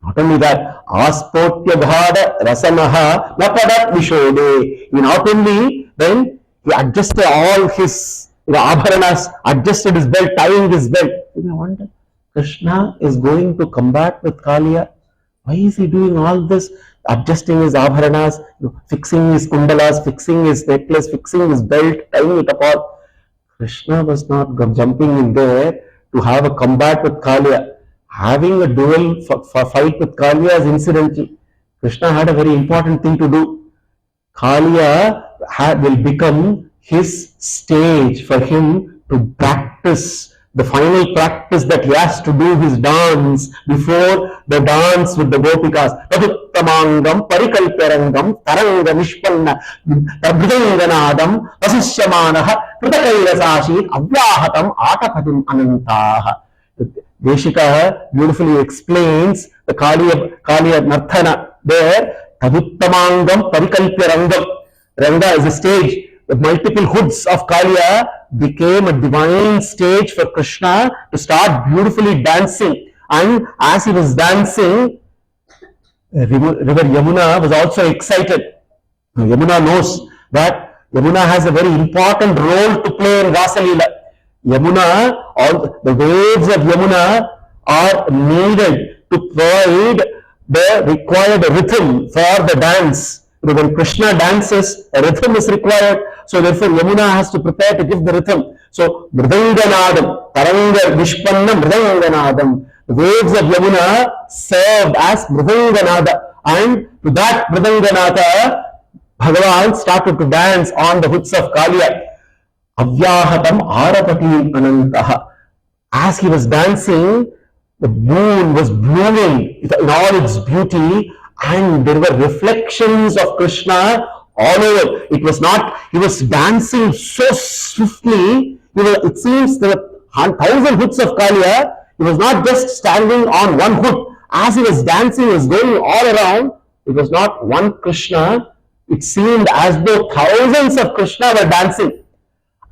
Not only that, Aspotya Ghada Rasanaha Napadat Vishode. Not only then, he adjusted all his abharanas, adjusted his belt, tying his belt. You wonder, Krishna is going to combat with Kaliya. Why is he doing all this? Adjusting his abharanas, fixing his kundalas, fixing his necklace, fixing his belt, tying it up all. Krishna was not jumping in there to have a combat with Kaliya. Having a duel for fight with Kaliya is incidental. Krishna had a very important thing to do. Kaliya will become his stage for him to practice the final practice that he has to do his dance before the dance with the gopikas. Taduttamangam parikalpyarangam taranga nishpanna tabhridanganadam vasishyamanaha kritakairasashi avyahatam atapatim anantaha. Deshika beautifully explains the Kaliya Narthana there. Taduttamangam parikalpyarangam. Ranga is a stage. The multiple hoods of Kaliya became a divine stage for Krishna to start beautifully dancing. And as he was dancing, river Yamuna was also excited. Yamuna knows that Yamuna has a very important role to play in Rasalila. Yamuna, all the waves of Yamuna are needed to provide the required rhythm for the dance. When Krishna dances, a rhythm is required. So therefore Yamuna has to prepare to give the rhythm. So Mridanganadam, Taranga Vishpanna Mridanganadam. The waves of Yamuna served as Mridanganada. And to that Mridanganada, Bhagavan started to dance on the hoods of Kaliya. Avyahatam Arapati Anantaha. As he was dancing, the moon was blooming in all its beauty, and there were reflections of Krishna all over. It was not, he was dancing so swiftly, it seems there were 1,000 hoods of Kaliya. He was not just standing on one hood. As he was dancing, he was going all around. It was not one Krishna. It seemed as though thousands of Krishna were dancing.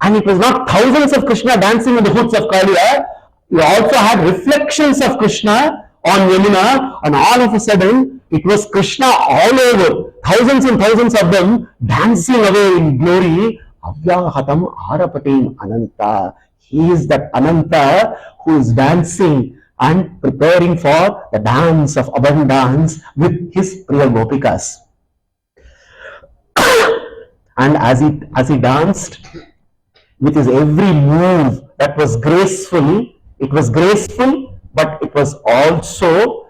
And it was not thousands of Krishna dancing on the hoods of Kaliya. You also had reflections of Krishna on Yamuna, and all of a sudden it was Krishna all over, thousands and thousands of them dancing away in glory. Avyahatam Arapatim Ananta. He is that Ananta who is dancing and preparing for the dance of abundance with his Priya Gopikas. And as he danced, with his every move that was graceful, it was graceful, but it also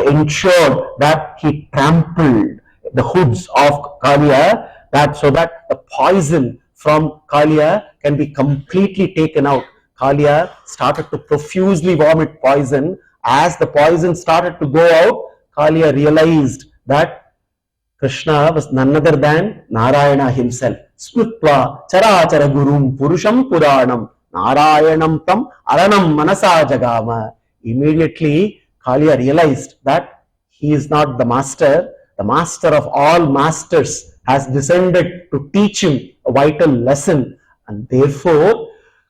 ensured that he trampled the hoods of Kaliya, so that the poison from Kaliya can be completely taken out. Kaliya started to profusely vomit poison. As the poison started to go out, Kaliya realized that Krishna was none other than Narayana himself. Smritva charachara gurum purusham puranam Narayanam tam aranam manasa jagama. Immediately Kaliya realized that he is not the master of all masters has descended to teach him a vital lesson, and therefore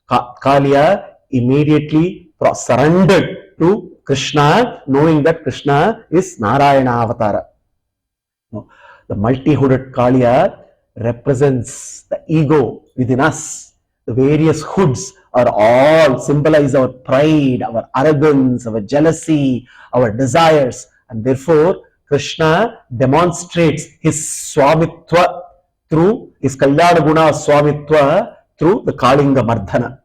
Kaliya immediately surrendered to Krishna, knowing that Krishna is Narayana Avatara. The multi-hooded Kaliya represents the ego within us. The various hoods are all symbolize our pride, our arrogance, our jealousy, our desires, and therefore Krishna demonstrates his Swamitva through his Kalyana Guna Swamitva through the Kalinga Mardhana.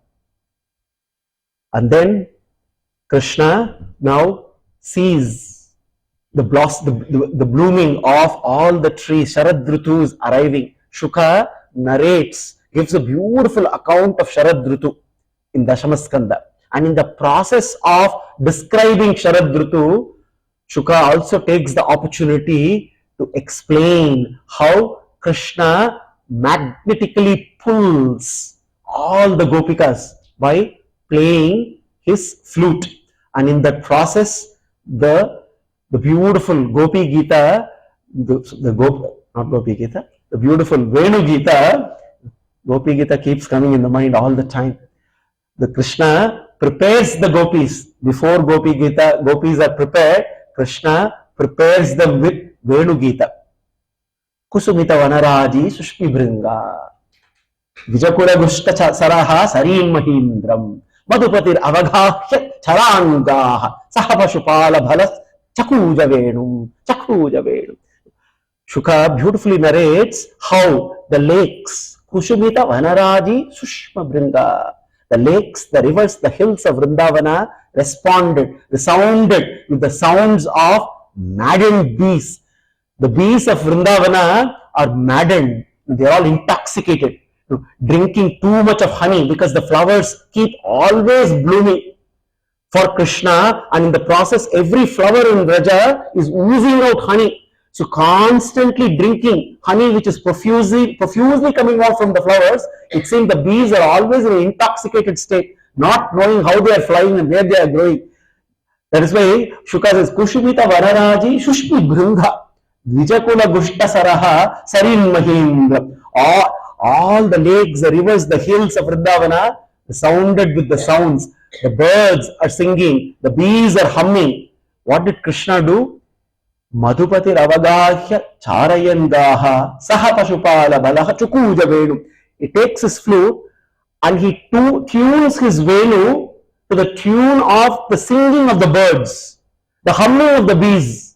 And then Krishna now sees the blooming of all the trees. Sharad Ritu is arriving. Shuka narrates, gives a beautiful account of Sharad Ritu in Dashamaskanda. And in the process of describing Sharad Ritu, Shuka also takes the opportunity to explain how Krishna magnetically pulls all the gopikas by playing his flute. And in that process, the beautiful Gopi Gita, the beautiful Venu Gita, Gopi Gita keeps coming in the mind all the time. The Krishna prepares the gopis. Before gopis are prepared, Krishna prepares them with Venu Gita. Kusumita Vanaraji Sushmi Bringa Vijakura Gushta Saraha Sarin Mahindram Madhupatir Avagahya Charangaha Sahapashupala Bhalas Chakuja Venu. Shuka beautifully narrates how the lakes, Kushumita Vanaraji Sushma Bringa, the lakes, the rivers, the hills of Vrindavana resounded with the sounds of maddened bees. The bees of Vrindavana are maddened, they are all intoxicated. drinking too much of honey, because the flowers keep always blooming for Krishna, and in the process every flower in Vraja is oozing out honey. So constantly drinking honey which is profusely coming out from the flowers, it seems the bees are always in an intoxicated state, not knowing how they are flying and where they are going. That is why Shuka says, Kushubita Vararaji Shushmi Bhrindha Vijakula Gushta Saraha Sarin Mahindra. All the lakes, the rivers, the hills of Vrindavana sounded with the sounds. The birds are singing, the bees are humming. What did Krishna do? Madhupati Ravagahya Charayangaha Saha Pashupala Balaha Chukuja Venu. He takes his flute and he tunes his Venu to the tune of the singing of the birds, the humming of the bees.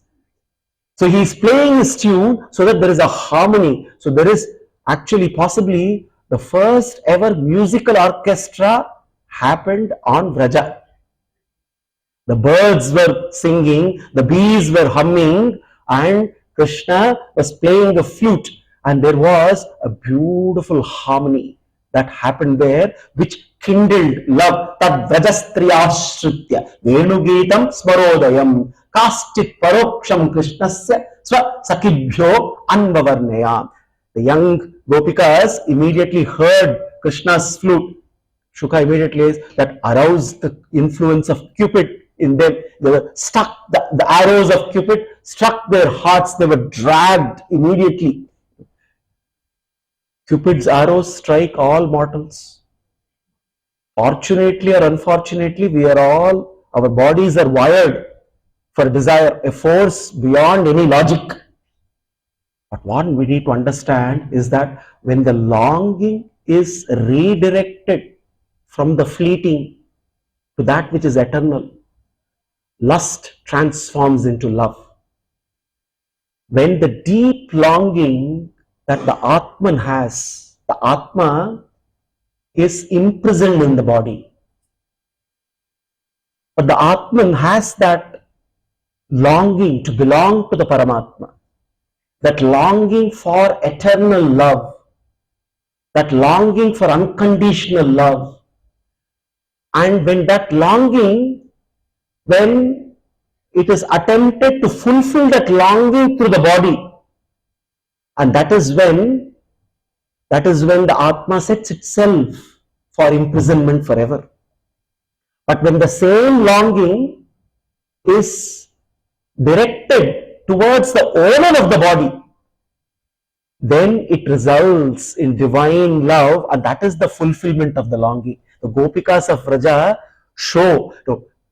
So he is playing his tune so that there is a harmony. So there is actually possibly the first ever musical orchestra happened on Vraja. The birds were singing, the bees were humming, and Krishna was playing the flute, and there was a beautiful harmony that happened there, which kindled love. Tad Vrajastriyashritya Venugeetam Smarodayam Kaschit Paroksham Krishnasya Swa Sakibhyo Anvavarnaya. The young Gopikas immediately heard Krishna's flute. Shuka immediately says that aroused the influence of Cupid in them. They were stuck, the arrows of Cupid struck their hearts, they were dragged immediately. Cupid's arrows strike all mortals. Fortunately or unfortunately, our bodies are wired for desire, a force beyond any logic. But what we need to understand is that when the longing is redirected from the fleeting to that which is eternal, lust transforms into love. When the deep longing that the Atman has, the Atma is imprisoned in the body. But the Atman has that longing to belong to the Paramatma, that longing for eternal love, that longing for unconditional love. And when that longing, when it is attempted to fulfill that longing through the body, and that is when the Atma sets itself for imprisonment forever. But when the same longing is directed towards the owner of the body, then it results in divine love, and that is the fulfillment of the longing. The Gopikas of Vraja show,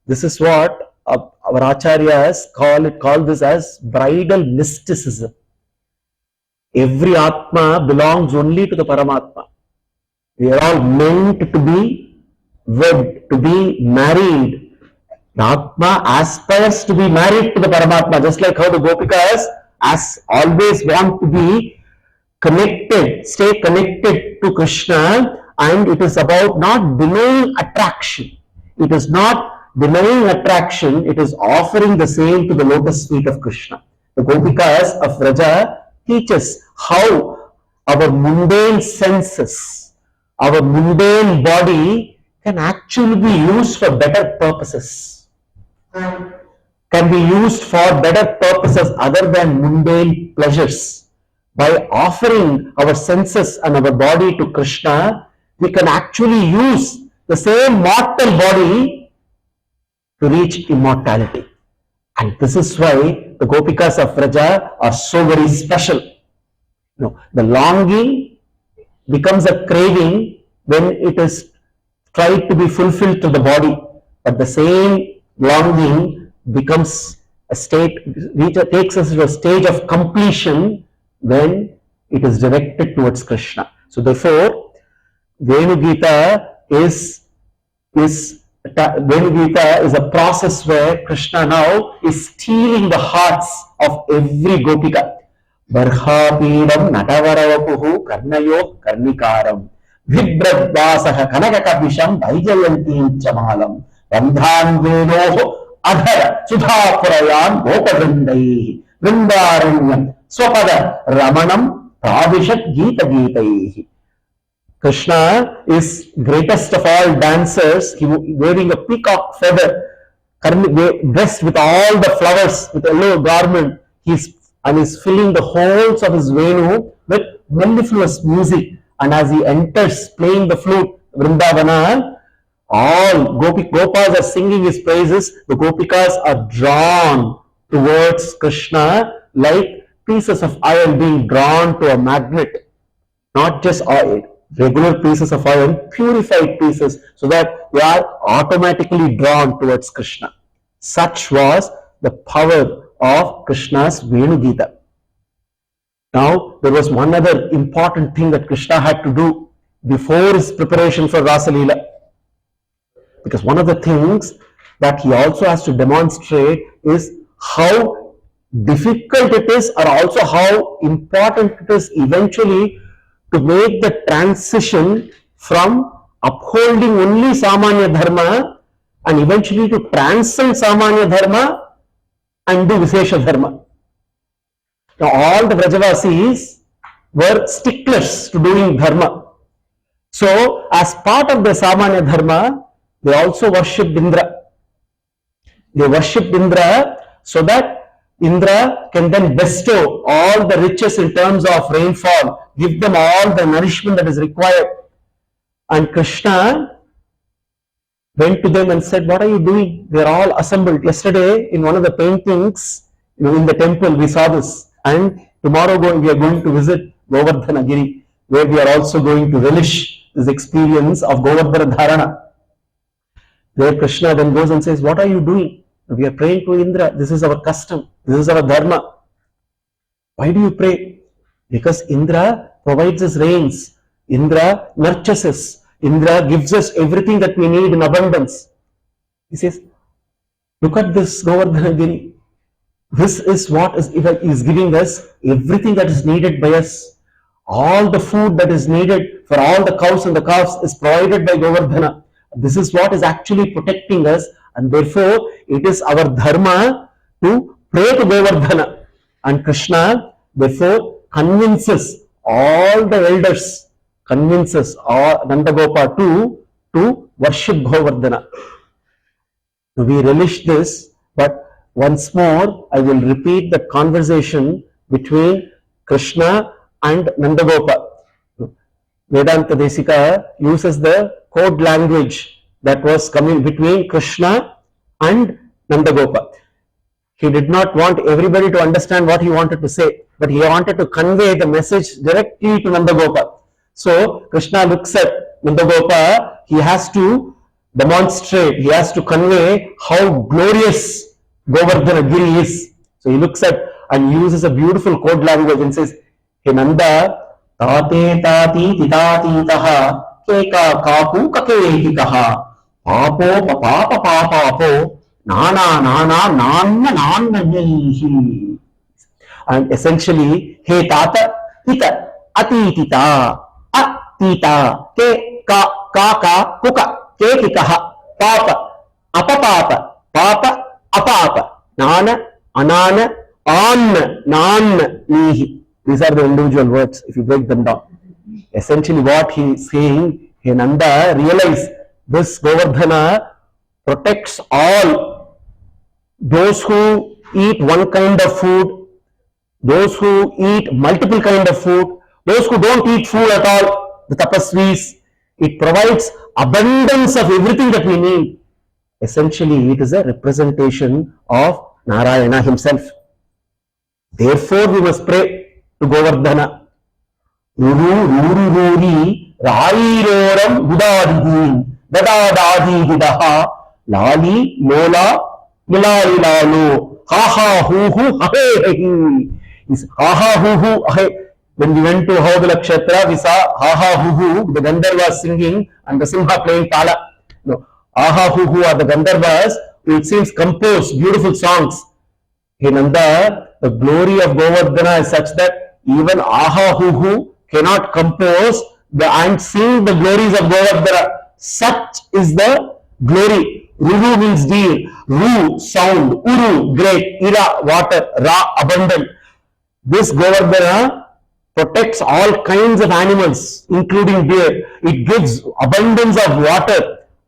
this is what our Acharyas call this as bridal mysticism. Every Atma belongs only to the Paramatma. We are all meant to be wed, to be married. The Atma aspires to be married to the Paramatma, just like how the Gopikas always want to be connected, stay connected to Krishna, and it is about not denying attraction. It is not denying attraction, it is offering the same to the lotus feet of Krishna. The Gopikas of Vraja teach us how our mundane senses, our mundane body can actually be used for better purposes. Can be used for better purposes other than mundane pleasures. By offering our senses and our body to Krishna, we can actually use the same mortal body to reach immortality. And this is why the Gopikas of Vraja are so very special. The longing becomes a craving when it is tried to be fulfilled to the body, but the same longing becomes a state, takes us to a stage of completion when it is directed towards Krishna. So therefore, Venugita is a process where Krishna now is stealing the hearts of every Gopika. Barhapidam Natavarapuhu Karnayo Karnikaram Vibradvasaha Kanakakabisham Vaijayantim Chamalam Vandhan Venoho Adhara Sudhapurayan Gopavrindaihi Vrindaranyam Swapada Ramanam Pravishat Gita Gitaihi. Krishna is greatest of all dancers. He wearing a peacock feather, dressed with all the flowers, with a yellow garment. He's filling the holes of his Venu with mellifluous music. And as he enters playing the flute, Vrindavana, all Gopas are singing his praises. The Gopikas are drawn towards Krishna like pieces of iron being drawn to a magnet. Not just regular pieces of iron, purified pieces, so that they are automatically drawn towards Krishna. Such was the power of Krishna's Venu Gita. Now, there was one other important thing that Krishna had to do before his preparation for Rasa Leela. Because one of the things that he also has to demonstrate is how difficult it is, or also how important it is eventually to make the transition from upholding only Samanya Dharma and eventually to transcend Samanya Dharma and do Vishesha Dharma. Now, all the Vrajavasis were sticklers to doing Dharma. So, as part of the Samanya Dharma, they also worshipped Indra. They worshipped Indra so that Indra can then bestow all the riches in terms of rainfall, give them all the nourishment that is required. And Krishna went to them and said, what are you doing? They are all assembled. Yesterday, in one of the paintings, in the temple, we saw this. And tomorrow we are going to visit Govardhanagiri, where we are also going to relish this experience of Govardhana Dharana. There Krishna then goes and says, what are you doing? We are praying to Indra. This is our custom. This is our dharma. Why do you pray? Because Indra provides us rains. Indra nurtures us. Indra gives us everything that we need in abundance. He says, look at this Govardhanagiri. This is what is giving us everything that is needed by us. All the food that is needed for all the cows and the calves is provided by Govardhana. This is what is actually protecting us, and therefore it is our dharma to pray to Govardhana. And Krishna therefore convinces all the elders, convinces all Nandagopa to worship Govardhana. So we relish this, but once more I will repeat the conversation between Krishna and Nandagopa. Vedanta Desika uses the code language that was coming between Krishna and Nandagopa. He did not want everybody to understand what he wanted to say, but he wanted to convey the message directly to Nandagopa. So Krishna looks at Nandagopa, he has to demonstrate, he has to convey how glorious Govardhana Giri is. So he looks at and uses a beautiful code language and says, Hey Nanda, tate tati titati taha keka kapu kaketi kaha papo papa papo nana nana nanna nanna nihi. And essentially, Hey Tata Tita Atitita Atita Ke Ka Kaka Kuka Ke Kikaha Papa Apapapa Papa Apapa Nana Anana An Nan Nihi. These are the individual words if you break them down. Essentially what he is saying, Hey Nanda, realize this Govardhana protects all. Those who eat one kind of food, those who eat multiple kind of food, those who don't eat food at all, the tapasvis, it provides abundance of everything that we need. Essentially, it is a representation of Narayana himself. Therefore, we must pray to Govardhana. Ruru Ruru Ruri Rairoram Gudadidin Dadadadi Hidaha Lali Lola Milali Lalu Ha Ha Hu Hu Hahe Hahe. Ha Ha Hu Hu Hahe. When we went to Hau Bilau we saw Ha Ha Hu Hu, the Gandharvas singing and the Simha playing Tala. No, Ha Ha Hu Hu are the Gandharvas, it seems composed beautiful songs. Hey Nanda, the glory of Govardhana is such that even Aha Hu Hu cannot compose and sing the glories of Govardhana. Such is the glory. Ruru means deer, Ru sound, Uru great, Ira water, Ra abundant. This Govardhana protects all kinds of animals, including deer. It gives abundance of water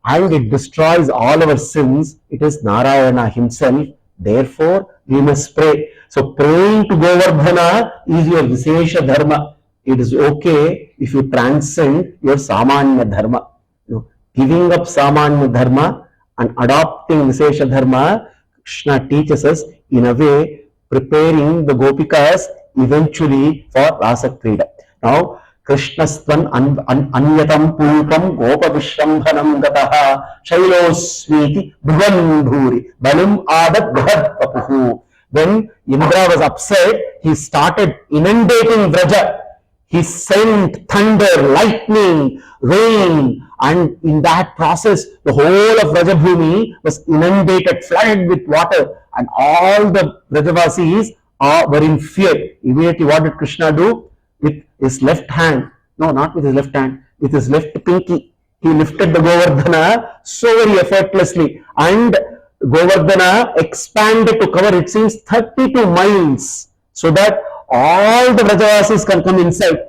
and it destroys all our sins. It is Narayana himself. Therefore, we must pray. So, praying to Govardhana is your Vishesha Dharma. It is okay if you transcend your Samanya Dharma. Giving up Samanya Dharma and adopting Vishesha Dharma, Krishna teaches us in a way preparing the Gopikas eventually for Rasa Krida. Now, Krishnastvan Anyatam Pulpam Gopa Vishambhanam Gataha Shailosmiti Bhuvandhuri Balum Adat Bhad Papuhu. When Indra was upset, he started inundating Vraja. He sent thunder, lightning, rain, and in that process, the whole of Vrajabhumi was inundated, flooded with water, and all the Vrajavasis were in fear. Immediately, what did Krishna do? With his left hand, no, not with his left hand, with his left pinky, he lifted the Govardhana so very effortlessly, and Govardhana expanded to cover, it seems, 32 miles, so that all the Vrajavasis can come inside.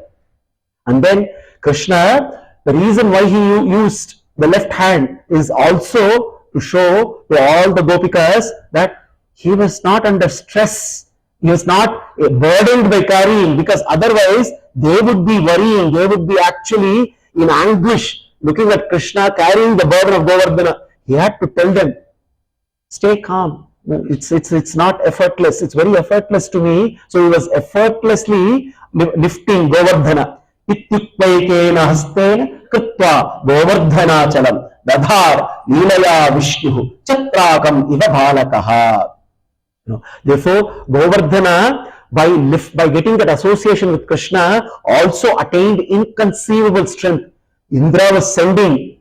And then Krishna, the reason why he used the left hand is also to show to all the Gopikas that he was not under stress. He was not burdened by carrying, because otherwise they would be worrying, they would be actually in anguish looking at Krishna carrying the burden of Govardhana. He had to tell them, stay calm. It's not effortless. It's very effortless to me. So he was effortlessly lifting Govardhana. Ityukvaikena hastena krutva Govardhanachalam dadhar leelaya Vishnu chatrakam iva balakaha. Therefore, Govardhana, by getting that association with Krishna, also attained inconceivable strength. Indra was sending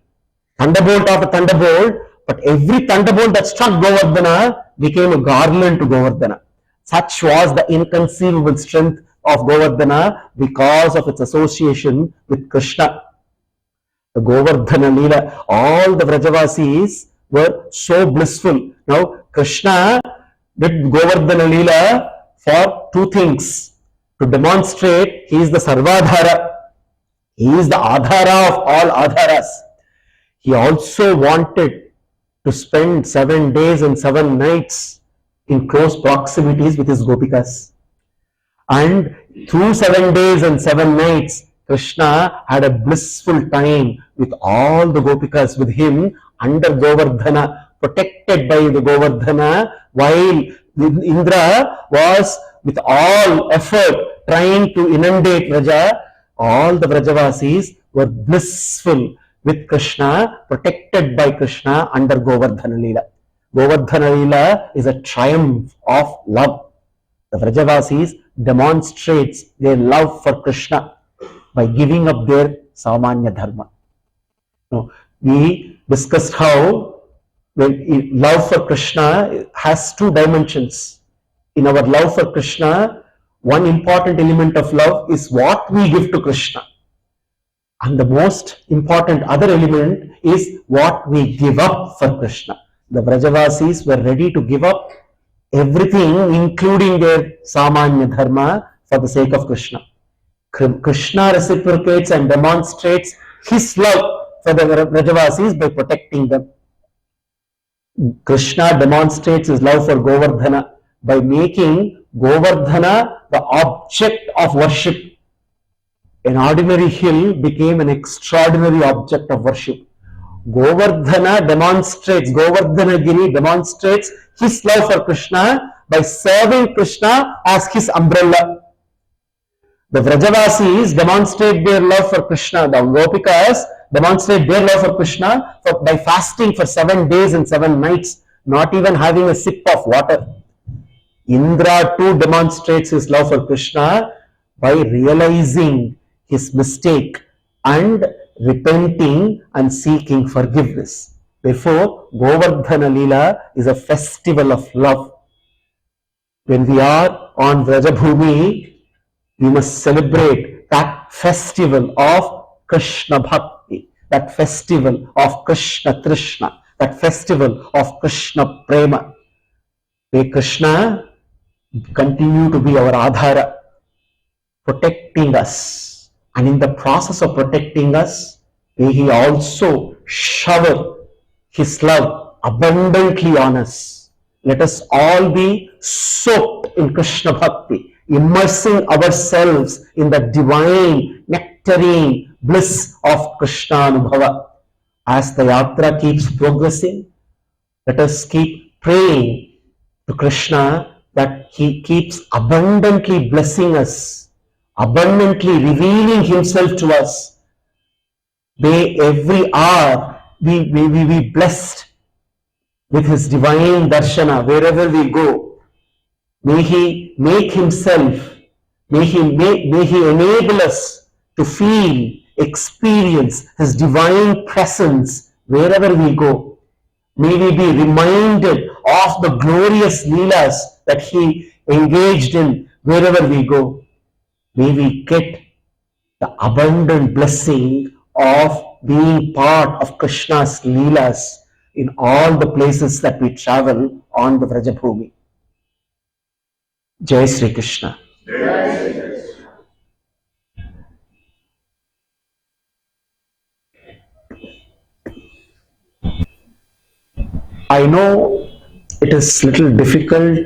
thunderbolt after thunderbolt, but every thunderbolt that struck Govardhana became a garland to Govardhana. Such was the inconceivable strength of Govardhana because of its association with Krishna. The Govardhana Leela, all the Vrajavasis were so blissful. Now, Krishna did Govardhana Leela for two things. To demonstrate he is the Sarvadhara, he is the Adhara of all Adharas. He also wanted to spend 7 days and 7 nights in close proximities with his Gopikas. And through 7 days and 7 nights, Krishna had a blissful time with all the Gopikas with him under Govardhana, protected by the Govardhana, while Indra was with all effort trying to inundate Vraja. All the Vrajavasis were blissful with Krishna, protected by Krishna under Govardhana Leela. Govardhana Leela is a triumph of love. The Vrajavasis demonstrates their love for Krishna by giving up their Samanya Dharma. Now, we discussed how when love for Krishna has two dimensions. In our love for Krishna, one important element of love is what we give to Krishna. And the most important other element is what we give up for Krishna. The Vrajavasis were ready to give up everything, including their Samanya Dharma, for the sake of Krishna. Krishna reciprocates and demonstrates his love for the Vrajavasis by protecting them. Krishna demonstrates his love for Govardhana by making Govardhana the object of worship. An ordinary hill became an extraordinary object of worship. Govardhanagiri demonstrates his love for Krishna by serving Krishna as his umbrella. The Vrajavasis demonstrate their love for Krishna. The Gopikas demonstrate their love for Krishna by fasting for 7 days and 7 nights, not even having a sip of water. Indra too demonstrates his love for Krishna by realizing his mistake and repenting and seeking forgiveness. Therefore, Govardhana Leela is a festival of love. When we are on Vrajabhumi, we must celebrate that festival of Krishna Bhakti, that festival of Krishna Trishna, that festival of Krishna Prema. May Krishna continue to be our Adhara. protecting us. And in the process of protecting us, may He also shower His love abundantly on us. Let us all be soaked in Krishna Bhakti, immersing ourselves in the divine nectarine bliss of Krishna Anubhava. As the Yatra keeps progressing, let us keep praying to Krishna that He keeps abundantly blessing us, abundantly revealing Himself to us. May every hour be blessed with His divine darshana wherever we go. May He make Himself, may He enable us to feel, experience His divine presence wherever we go. May we be reminded of the glorious leelas that He engaged in wherever we go. May we get the abundant blessing of being part of Krishna's leelas in all the places that we travel on the Vrajabhumi. Jai Sri Krishna. Jai Sri Krishna. I know it is little difficult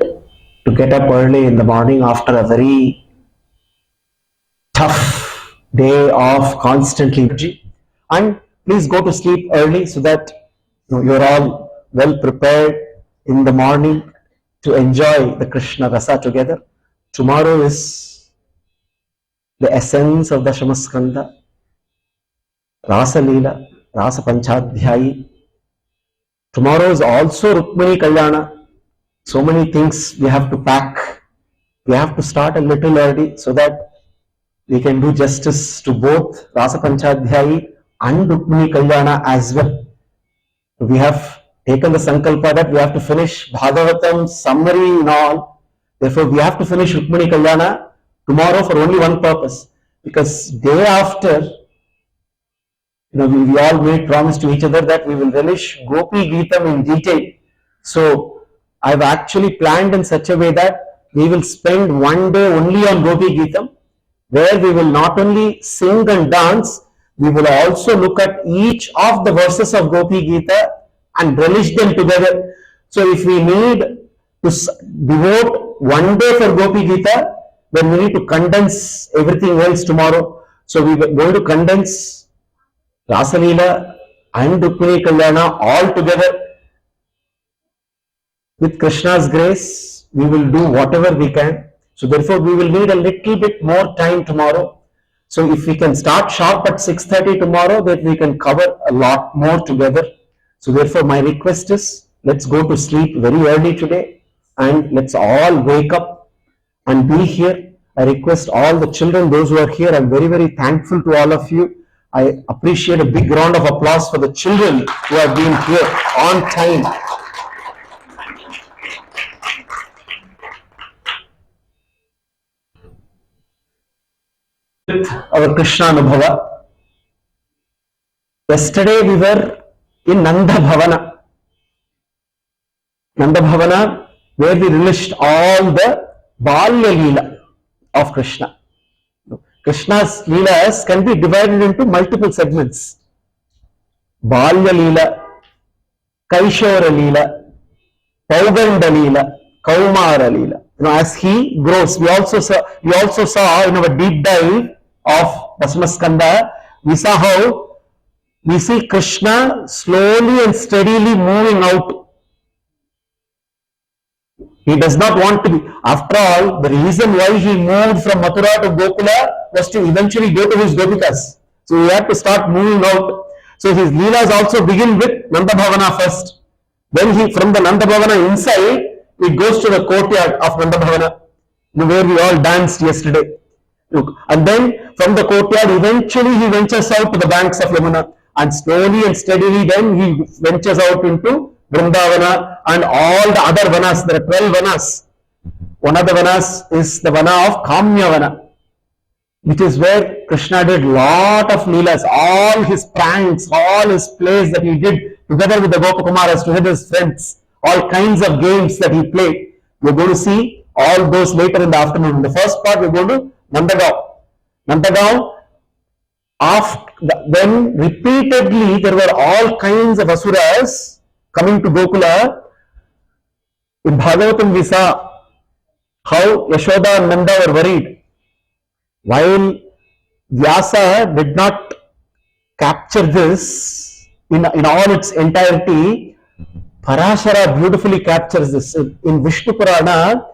to get up early in the morning after a very tough day of constantly energy, and please go to sleep early so that you're all well prepared in the morning to enjoy the Krishna Rasa together. Tomorrow is the essence of the Dashamaskanda, Rasa Leela, Rasa Panchadhyayi. Tomorrow is also Rukmini Kalyana. So many things we have to pack. We have to start a little early so that we can do justice to both Rasa Panchadhyayi and Rukmini Kalyana as well. We have taken the sankalpa that we have to finish Bhagavatam summary and all. Therefore, we have to finish Rukmini Kalyana tomorrow for only one purpose. Because day after, we all made promise to each other that we will relish Gopi Geetam in detail. So, I've actually planned in such a way that we will spend one day only on Gopi Geetam, where we will not only sing and dance, we will also look at each of the verses of Gopi Gita and relish them together. So if we need to devote one day for Gopi Gita, then we need to condense everything else tomorrow. So we are going to condense Rasa Leela and Rukmini Kalyana all together. With Krishna's grace, we will do whatever we can. So therefore, we will need a little bit more time tomorrow. So if we can start sharp at 6:30 tomorrow, then we can cover a lot more together. So therefore, my request is, let's go to sleep very early today and let's all wake up and be here. I request all the children, those who are here, I'm very, very thankful to all of you. I appreciate a big round of applause for the children who have been here on time. With our Krishna Anubhava. Yesterday we were in Nandabhavana. Nandabhavana, where we relished all the Balya Leela of Krishna. Krishna's Leelas can be divided into multiple segments. Balya Leela, Kaishora Leela, Pauganda Leela, Kaumara Leela. As he grows, we also saw in our deep dive of Dashamaskanda, we saw how we see Krishna slowly and steadily moving out. He does not want to be. After all, the reason why he moved from Mathura to Gokula was to eventually go to his Gopikas. So he had to start moving out. So his Leelas also begin with Nandabhavana first. Then from the Nandabhavana inside, it goes to the courtyard of Nandabhavana, where we all danced yesterday. And then from the courtyard, eventually he ventures out to the banks of Yamuna. And slowly and steadily then he ventures out into Vrindavana and all the other vanas. There are 12 vanas. One of the vanas is the vana of Kamyavana, which is where Krishna did lot of leelas, all his pranks, all his plays that he did together with the Gopakumaras, together with his friends, all kinds of games that he played. We're going to see all those later in the afternoon. In the first part, we're going to Nandagaon. Nandagaon, when repeatedly there were all kinds of asuras coming to Gokula, in Bhagavatam we saw how Yasodha and Nanda were worried. While Vyasa did not capture this in all its entirety, Parashara beautifully captures this. In Vishnu Purana,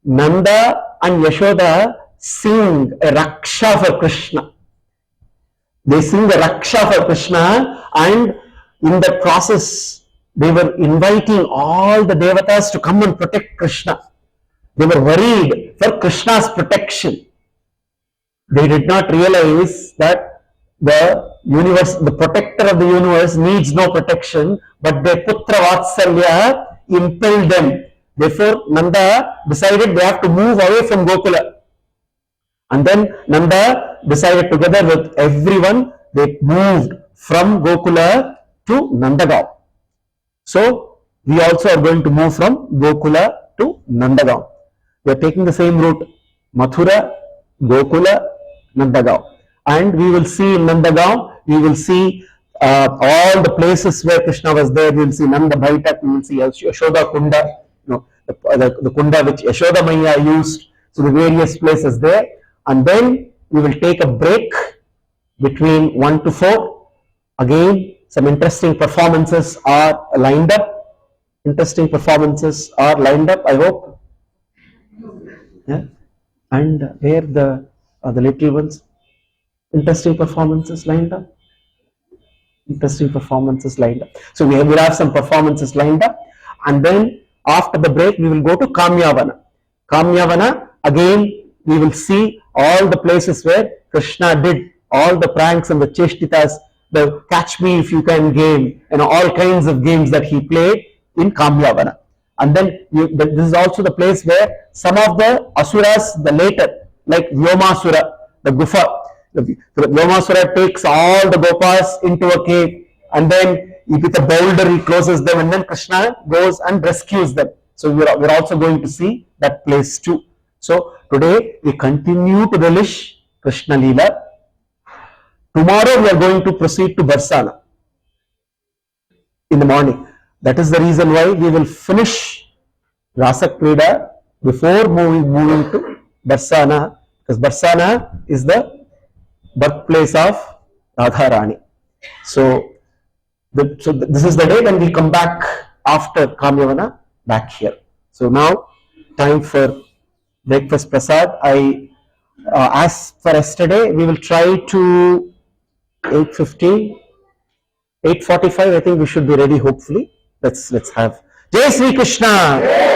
Nanda and Yashoda sing a Raksha for Krishna. They sing a Raksha for Krishna, and in that process, they were inviting all the devatas to come and protect Krishna. They were worried for Krishna's protection. They did not realize that the universe, the protector of the universe, needs no protection, but their Putra Vatsalya impelled them. Therefore, Nanda decided they have to move away from Gokula. And then Nanda decided together with everyone, they moved from Gokula to Nandagaon. So, we also are going to move from Gokula to Nandagaon. We are taking the same route, Mathura, Gokula, Nandagaon. And we will see in Nandagaon, we will see all the places where Krishna was there. We will see Nandabaitek, we will see Yasodha Kund, the Kunda which Yashoda Maya used, so the various places there. And then we will take a break between 1 to 4. Again, some interesting performances are lined up. Interesting performances are lined up, I hope. Yeah. And where the little ones? Interesting performances lined up. Interesting performances lined up. So we will have some performances lined up, and then after the break we will go to Kamyavan. Kamyavana, again we will see all the places where Krishna did all the pranks and the cheshtitas, the catch me if you can game, and all kinds of games that he played in Kamyavana. And then this is also the place where some of the asuras, the later, like Vyomasura, the Gufa, the Vyomasura takes all the gopas into a cave, and then with a boulder he closes them, and then Krishna goes and rescues them. So we're also going to see that place too. So today we continue to relish Krishna Leela. Tomorrow we are going to proceed to Barsana in the morning. That is the reason why we will finish Rasa Krida before moving to Barsana, because Barsana is the birthplace of Radharani. So this is the day when we come back after Kamyavana back here. So now time for breakfast prasad. As for yesterday, we will try to 8:15, 8:45. I think we should be ready. Hopefully, let's have Jai Sri Krishna.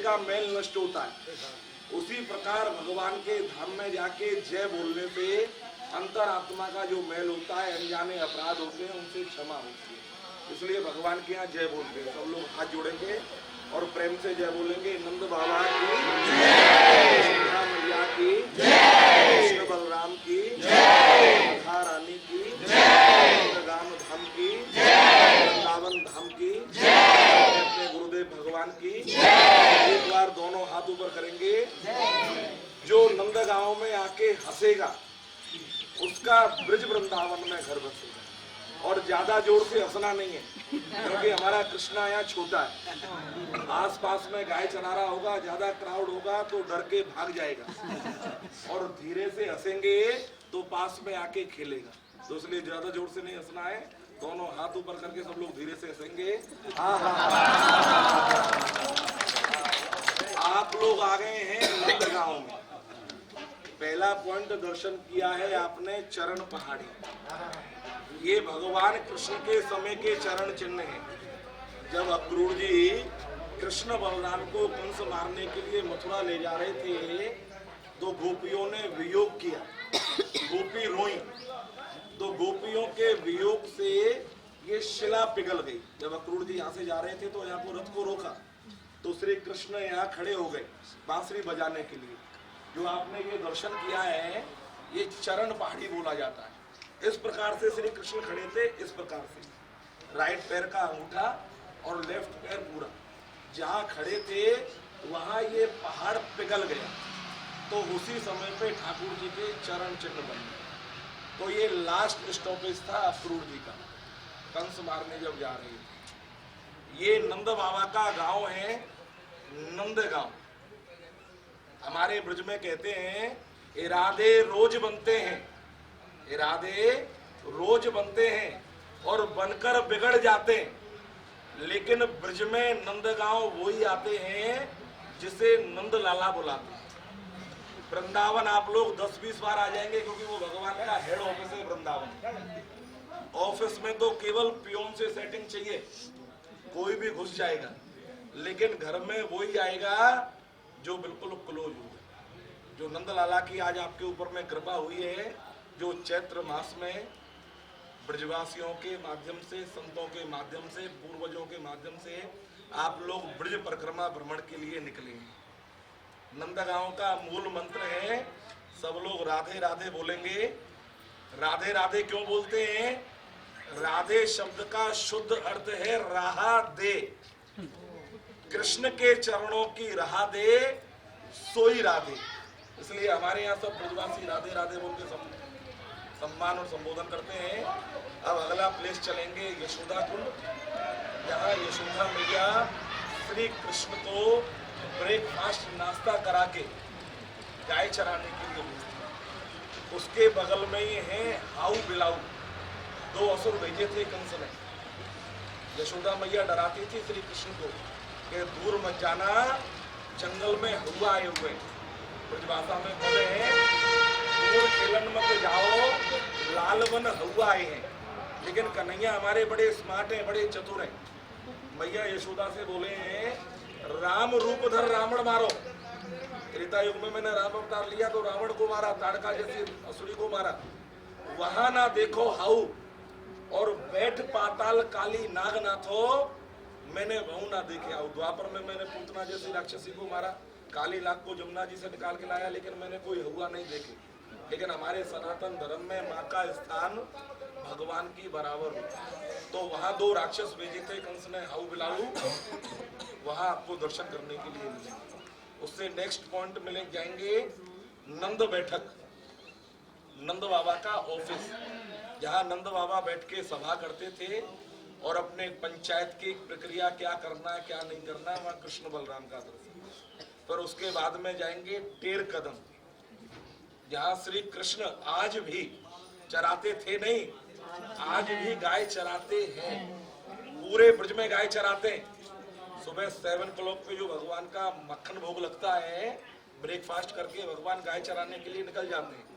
का मैल नष्ट होता है। उसी प्रकार भगवान के धाम में जाके जय बोलने से अंतरात्मा का जो मैल होता है, अनजाने अपराध होते हैं, उनसे क्षमा होती है। इसलिए भगवान के यहाँ जय बोलते हैं। सब लोग हाथ जोड़ेंगे और प्रेम से जय बोलेंगे। नंद बाबा की जय, यशोदा मैया की जय, कृष्ण बलराम की जय, राधा रानी की जय, नंदगांव धाम की जय, वृंदावन धाम की जय, अपने गुरुदेव भगवान की जय। एक बार दोनों हाथ ऊपर करेंगे। जो नंदगांव में आके हंसेगा उसका ब्रज वृंदावन में घर बसेगा। और ज्यादा जोर से हंसना नहीं है, क्योंकि हमारा कृष्णा यहाँ छोटा है। आसपास में गाय चरा रहा होगा, ज्यादा क्राउड होगा तो डर के भाग जाएगा। और धीरे से हंसेंगे तो पास में आके खेलेगा। तो इसलिए ज्यादा जोर से नहीं हंसना है। दोनों हाथ ऊपर करके सब लोग धीरे से हंसेंगे। आप लोग आ गए हैं नंदगांव में। पहला पॉइंट दर्शन किया है आपने चरण पहाड़ी। ये भगवान कृष्ण के समय के चरण चिन्ह हैं। जब अक्रूर जी कृष्ण बलराम को कंस मारने के लिए मथुरा ले जा रहे थे तो गोपियों ने वियोग किया, गोपी रोई। तो गोपियों के वियोग से ये शिला पिघल गई। जब अक्रूर जी यहाँ से जा रहे थे तो यहाँ को रथ को रोका तो श्री कृष्ण यहाँ खड़े हो गए बांसुरी बजाने के लिए। जो आपने ये दर्शन किया है ये चरण पहाड़ी बोला जाता है। इस प्रकार से श्री कृष्ण खड़े थे, इस प्रकार से राइट पैर का अंगूठा और लेफ्ट पैर पूरा। जहाँ खड़े थे वहाँ ये पहाड़ पिघल गया तो उसी समय पे ठाकुर जी के चरण चिन्ह बन गए। तो ये लास्ट स्टॉपेज था अक्रूर जी का, कंस मारने जब जा रहे थे। ये नंद बाबा का गांव है नंदगांव। हमारे ब्रज में कहते हैं इरादे रोज बनते हैं, इरादे रोज बनते हैं और बनकर बिगड़ जाते हैं। लेकिन ब्रज में नंदगांव वही आते हैं जिसे नंद लाला बुलाते हैं। वृंदावन आप लोग 10-20 बार आ जाएंगे क्योंकि वो भगवान का हेड ऑफिस है वृंदावन। ऑफिस में तो केवल पियोन से सेटिंग चाहिए, कोई भी घुस जाएगा। लेकिन घर में वही आएगा जो बिल्कुल क्लोज हो। जो नंद लाला की आज आपके ऊपर में कृपा हुई है, जो चैत्र मास में ब्रजवासियों के माध्यम से, संतों के माध्यम से, पूर्वजों के माध्यम से आप लोग ब्रज परिक्रमा भ्रमण के लिए निकले हैं। नंदगांव का मूल मंत्र है, सब लोग राधे राधे बोलेंगे। राधे राधे क्यों बोलते हैं? राधे शब्द का शुद्ध अर्थ है राहा दे। कृष्ण के चरणों की राह दे सोई राधे। इसलिए हमारे यहाँ सब ब्रजवासी राधे राधे बोल के सम्मान और संबोधन करते हैं। अब अगला प्लेस चलेंगे यशोदा कुंड। यहाँ यशोदा मैया श्री कृष्ण को ब्रेकफास्ट नाश्ता करा के गाय चराने के लिए भेजती। उसके बगल में ही है हाउ बिलाऊ। 2 असुर भेजे थे कंस ने। यशोदा मैया डराती थी श्री कृष्ण को कि दूर मत जाना, जंगल में हुआ आए हुए। ब्रजभाषा में बोले हैं दूर खेलन मत जाओ, लाल वन हुआ आए हैं। लेकिन कन्हैया हमारे बड़े स्मार्ट हैं, बड़े चतुर हैं। मैया यशोदा से बोले हैं राम रूप धर रावण मारो। त्रेता युग में मैंने राम अवतार लिया तो रावण को मारा, ताड़का जैसी असुरी को मारा। वहां ना देखो हाउ और बैठ पाताल काली नागनाथो, मैंने वहु ना देखे आओ। द्वापर में मैंने पूतना जैसी राक्षसी को मारा, काली नाग को जमुना जी से निकाल के लाया, लेकिन मैंने कोई हुआ नहीं देखे। लेकिन हमारे सनातन धर्म में माँ का स्थान भगवान की बराबर होता है। तो वहाँ 2 राक्षस भेजे थे कंस ने, हाउ बिलाऊ। वहाँ आपको दर्शन करने के लिए मिलेंगे। उससे नेक्स्ट पॉइंट मिले जाएंगे नंद बैठक, नंद बाबा का ऑफिस। जहाँ नंद बाबा बैठ के सभा करते थे और अपने पंचायत की प्रक्रिया क्या करना है क्या नहीं करना है, वहाँ कृष्ण बलराम का दर्शन। पर उसके बाद में जाएंगे तेरकदम, जहाँ श्री कृष्ण आज भी चराते थे, नहीं आज भी गाय चराते हैं। पूरे ब्रज में गाय चराते हैं। सुबह 7 o'clock पे जो भगवान का मक्खन भोग लगता है, ब्रेकफास्ट करके भगवान गाय चराने के लिए निकल जाते हैं।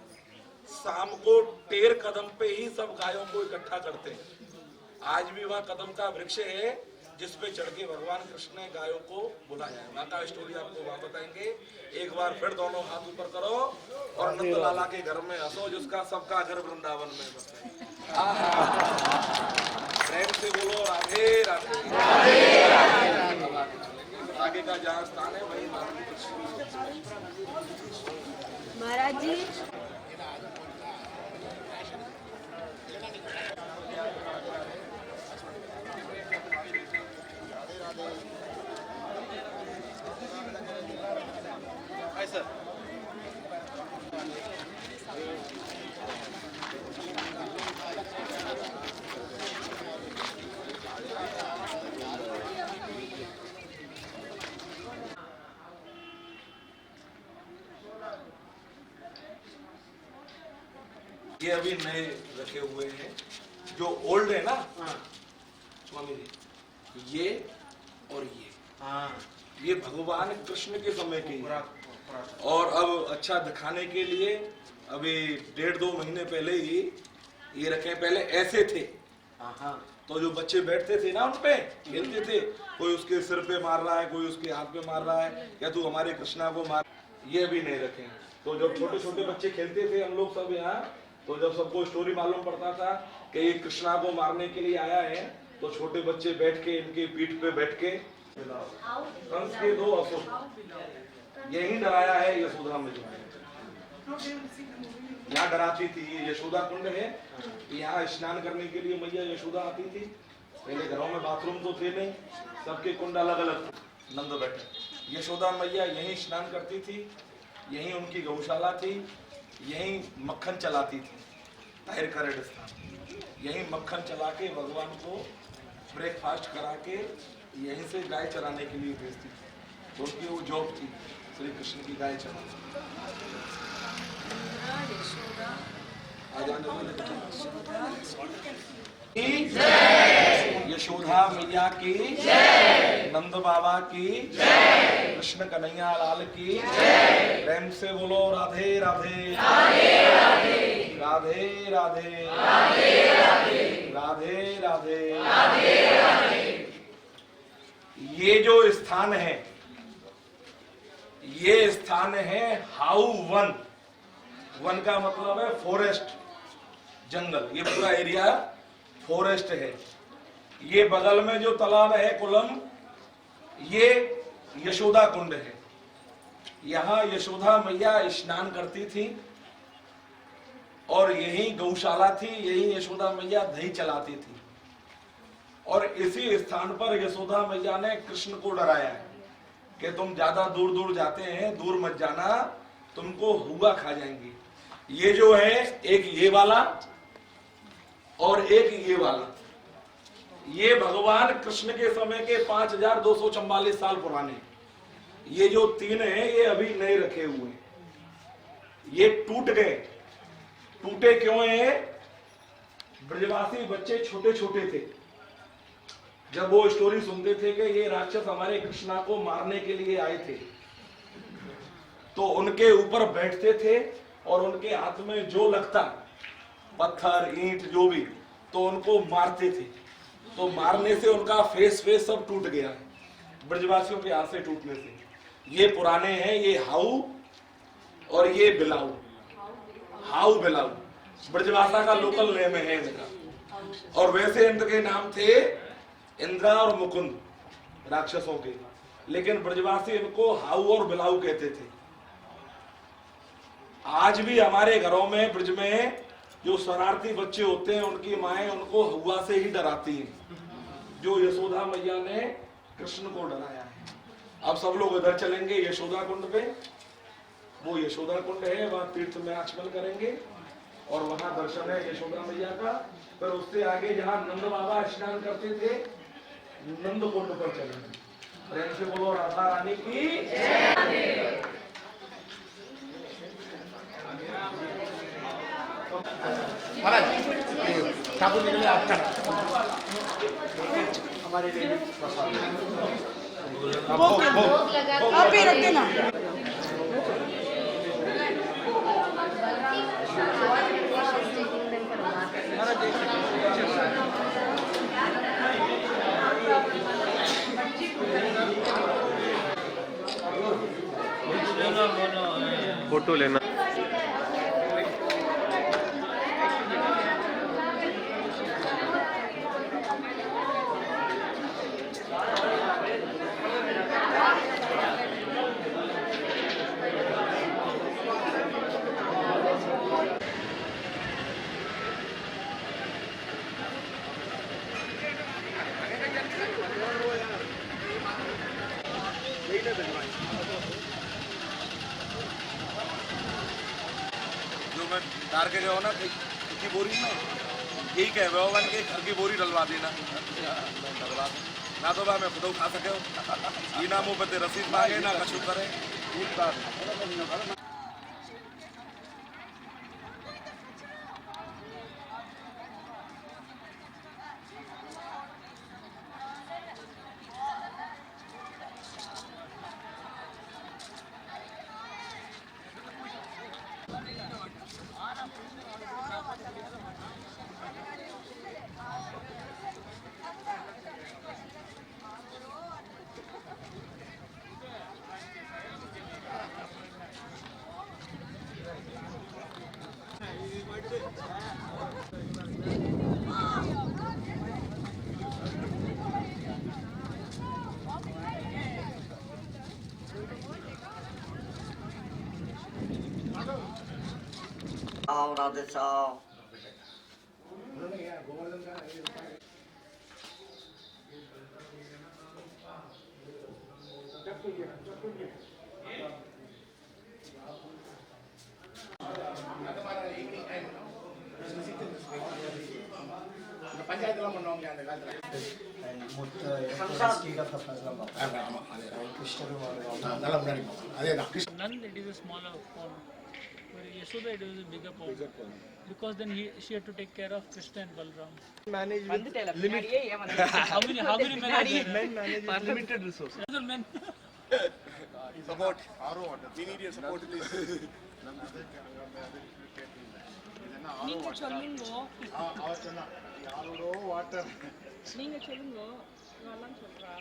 शाम को तेरकदम पे ही सब गायों को इकट्ठा करते हैं। आज भी वहाँ कदम का वृक्ष है, जिस पे चढ़ के भगवान कृष्ण ने गायों को बुलाया है। वहाँ का स्टोरी आपको वहाँ बताएंगे। एक बार फिर दोनों हाथ ऊपर करो और नंद लाला के घर में हंसो, जिसका सबका घर वृंदावन में बसे। प्रेम से बोलो राधे राधे। आगे का जहाँ स्थान है वही महाराज जी। सर ये अभी नए रखे हुए हैं, जो ओल्ड है ना स्वामी जी, ये और ये भगवान कृष्ण के समय के ही। और अब अच्छा दिखाने के लिए अभी 1.5-2 महीने पहले ही ये रखे। पहले ऐसे थे, तो जो बच्चे बैठते थे ना उनपे खेलते थे, कोई उसके सिर पे मार रहा है, कोई उसके हाथ पे मार रहा है, या तू हमारे कृष्णा को मार। ये भी नहीं रखे। तो जब छोटे छोटे बच्चे खेलते थे हम लोग सब यहाँ, तो जब सबको स्टोरी मालूम पड़ता था कि ये कृष्णा को मारने के लिए आया है, तो छोटे बच्चे बैठ के इनके पीठ पे बैठ के कंस के 2 असुर यही डराया है यशोदा में। यहाँ डराती थी। ये यशोदा कुंड है, यहाँ स्नान करने के लिए मैया यशोदा आती थी। पहले घरों में बाथरूम तो थे नहीं, सबके कुंड अलग अलग थे। नंदबाइटेक यशोदा मैया यहीं स्नान करती थी, यहीं उनकी गौशाला थी, यहीं मक्खन चलाती थी। ताहिर का रेड स्थान, यहीं मक्खन चला के भगवान को ब्रेकफास्ट करा के यहीं से गाय चराने के लिए भेजती थी। तो उनकी वो जॉब थी श्री कृष्ण की गाय चराना। यशोदा मैया की, नंद बाबा की, कृष्ण कन्हैया लाल की। प्रेम से बोलो राधे राधे राधे राधे राधे राधे। ये जो स्थान है, ये स्थान है हाउ वन। वन का मतलब है फॉरेस्ट, जंगल। ये पूरा एरिया फॉरेस्ट है। ये बगल में जो तालाब है कुलम, ये यशोदा कुंड है। यहाँ यशोदा मैया स्नान करती थी और यही गौशाला थी, यही यशोदा मैया दही चलाती थी। और इसी स्थान पर यशोदा मैया ने कृष्ण को डराया है कि तुम ज्यादा दूर दूर जाते हैं, दूर मत जाना, तुमको हुआ खा जाएंगे। ये जो है, एक ये वाला और एक ये वाला, ये भगवान कृष्ण के समय के 5244 साल पुराने। ये जो 3 हैं ये अभी नए रखे हुए हैं। ये टूट गए। टूटे क्यों हैं? ब्रजवासी बच्चे छोटे छोटे थे, जब वो स्टोरी सुनते थे कि ये राक्षस हमारे कृष्णा को मारने के लिए आए थे, तो उनके ऊपर बैठते थे और उनके हाथ में जो लगता, पत्थर ईंट जो भी, तो उनको मारते थे। तो मारने से उनका फेस सब टूट गया है, ब्रजवासियों के हाथ से टूटने से। ये पुराने हैं, ये हाउ और ये बिलाऊ। हाउ बिलाऊ ब्रजवासा का लोकल नेम है इनका। और वैसे इनके नाम थे इंद्रा और मुकुंद, राक्षसों के, लेकिन ब्रजवासी इनको हाउ और बिलाऊ कहते थे। आज भी हमारे घरों में, ब्रज में जो शरारती बच्चे होते हैं, उनकी माएं उनको हुआ से ही डराती हैं, जो यशोदा मैया ने कृष्ण को डराया है। अब सब लोग इधर चलेंगे यशोदा कुंड पे। वो यशोदा कुंड है, वहां तीर्थ में आचमन करेंगे और वहां दर्शन है यशोदा मैया का। फिर उससे आगे जहां नंद बाबा स्नान करते थे, नंद कुंड पर चलेंगे। प्रेम से बोलो राधा रानी की। महाराज ठाकुर जी के लिए आपका हमारे लिए आप ही रख देना। फोटो लेना। जो मैं डार के गया ना घर की बोरी में, यही कह भगवान के घर की बोरी डलवा देना, ना तो मैं खुद उठा सके हो, ये ना मुँह पे रसीद मांगे ना कछु करे। राधे साहब panchayat menong yang dekat. Dalam dari ada nak. Nand, it is a smaller pond. For Yasodha, it was a bigger pond. Because then she had to take care of Krishna and Balram. Manage with limit. How many men are there? Men manage with limited resources. Other men. Support. We need your support, please. நீங்க சொல்லுங்க Water. நீங்க சொல்லுங்க இதெல்லாம் சொல்றா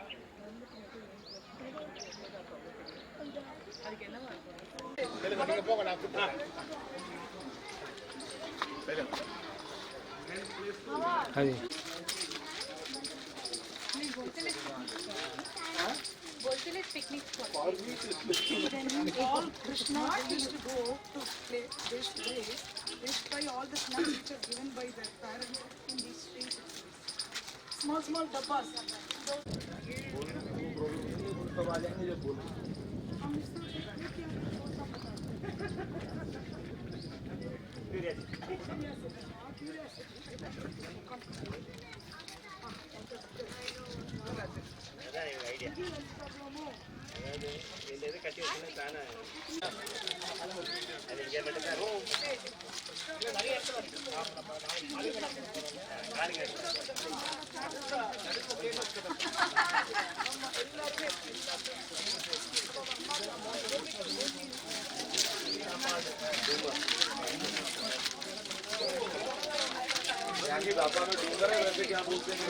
அதுக்கு என்ன நீங்க போங்க நான் கூப்பிடுறேன். Bhojanthali picnic spot. All Krishna used to go to play this place. They used to buy all the snacks which are given by their parents in these streets. Small dabbas. यहाँ बाबा में डूंगर है, वैसे क्या बोलते हैं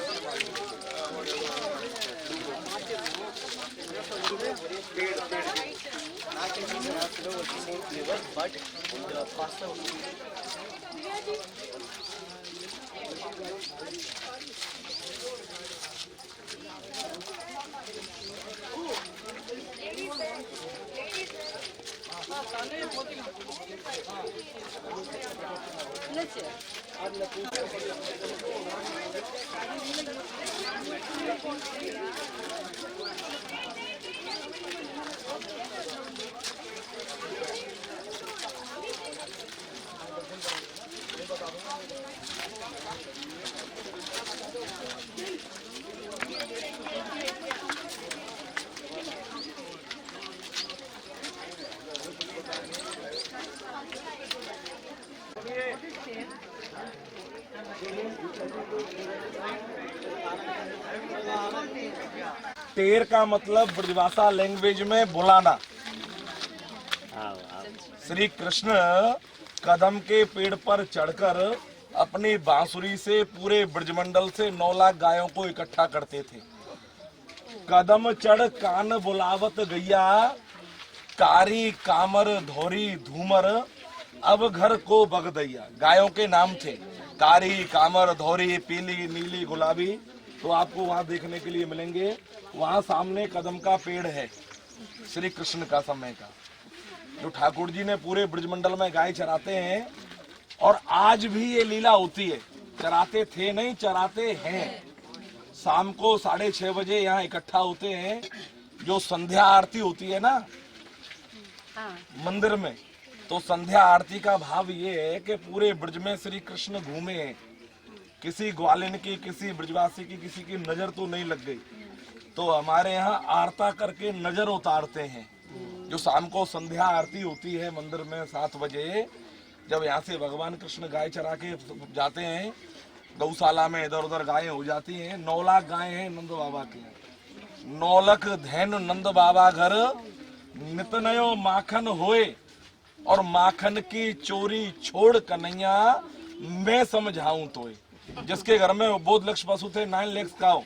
टेर का मतलब ब्रजभाषा लैंग्वेज में बुलाना। श्री कृष्ण कदम के पेड़ पर चढ़कर अपनी बांसुरी से पूरे ब्रजमंडल से 9 लाख गायों को इकट्ठा करते थे। कदम चढ़ कान बुलावत गैया, कारी कामर धोरी धूमर अब घर को बगदैया, गायों के नाम थे। कारी कामर धोरी पीली नीली गुलाबी, तो आपको वहां देखने के लिए मिलेंगे। वहां सामने कदम का पेड़ है, श्री कृष्ण का समय का, जो ठाकुर जी ने पूरे ब्रजमंडल में गाय चराते हैं। और आज भी ये लीला होती है, चराते थे नहीं चराते हैं। शाम को 6:30 बजे यहाँ इकट्ठा होते हैं। जो संध्या आरती होती है ना मंदिर में, तो संध्या आरती का भाव ये है कि पूरे ब्रज में श्री कृष्ण घूमे, किसी ग्वालिन की, किसी ब्रजवासी की, किसी की नजर तो नहीं लग गई। तो हमारे यहाँ आरता करके नजर उतारते हैं। जो शाम को संध्या आरती होती है मंदिर में 7 बजे, जब यहाँ से भगवान कृष्ण गाय चरा के जाते हैं, गौशाला में इधर उधर गायें हो जाती हैं। 9 लाख गायें हैं नंद बाबा की। 9 लाख धैन नंद बाबा घर, नित नयो माखन होए, और माखन की चोरी छोड़ कन्हैया मैं समझाऊं तोए। जिसके घर में बोध लक्ष्य पशु थे 9 लाख काऊ,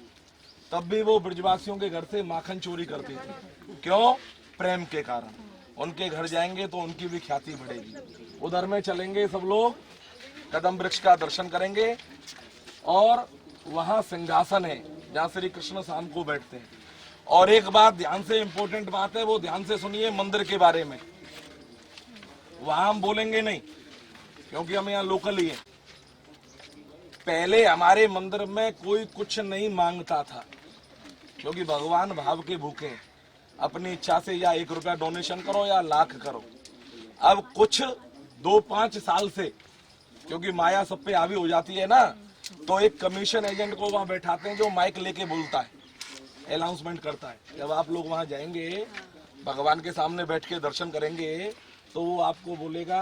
तब भी वो ब्रजवासियों के घर से माखन चोरी करती थी। क्यों? प्रेम के कारण। उनके घर जाएंगे तो उनकी भी ख्याति बढ़ेगी। उधर में चलेंगे सब लोग, कदम वृक्ष का दर्शन करेंगे, और वहां सिंहासन है जहाँ श्री कृष्ण शाम को बैठते हैं। और एक बात ध्यान से, इंपॉर्टेंट बात है, वो ध्यान से सुनिए मंदिर के बारे में। वहां हम बोलेंगे नहीं, क्योंकि हम यहाँ लोकल ही है। पहले हमारे मंदिर में कोई कुछ नहीं मांगता था, क्योंकि भगवान भाव के भूखे हैं। अपनी इच्छा से या 1 रुपया डोनेशन करो या लाख करो। अब कुछ 2-5 साल से, क्योंकि माया सब पे हावी हो जाती है ना, तो एक कमीशन एजेंट को वहां बैठाते हैं जो माइक लेके बोलता है, अनाउंसमेंट करता है। जब आप लोग वहां जाएंगे, भगवान के सामने बैठ के दर्शन करेंगे, तो वो आपको बोलेगा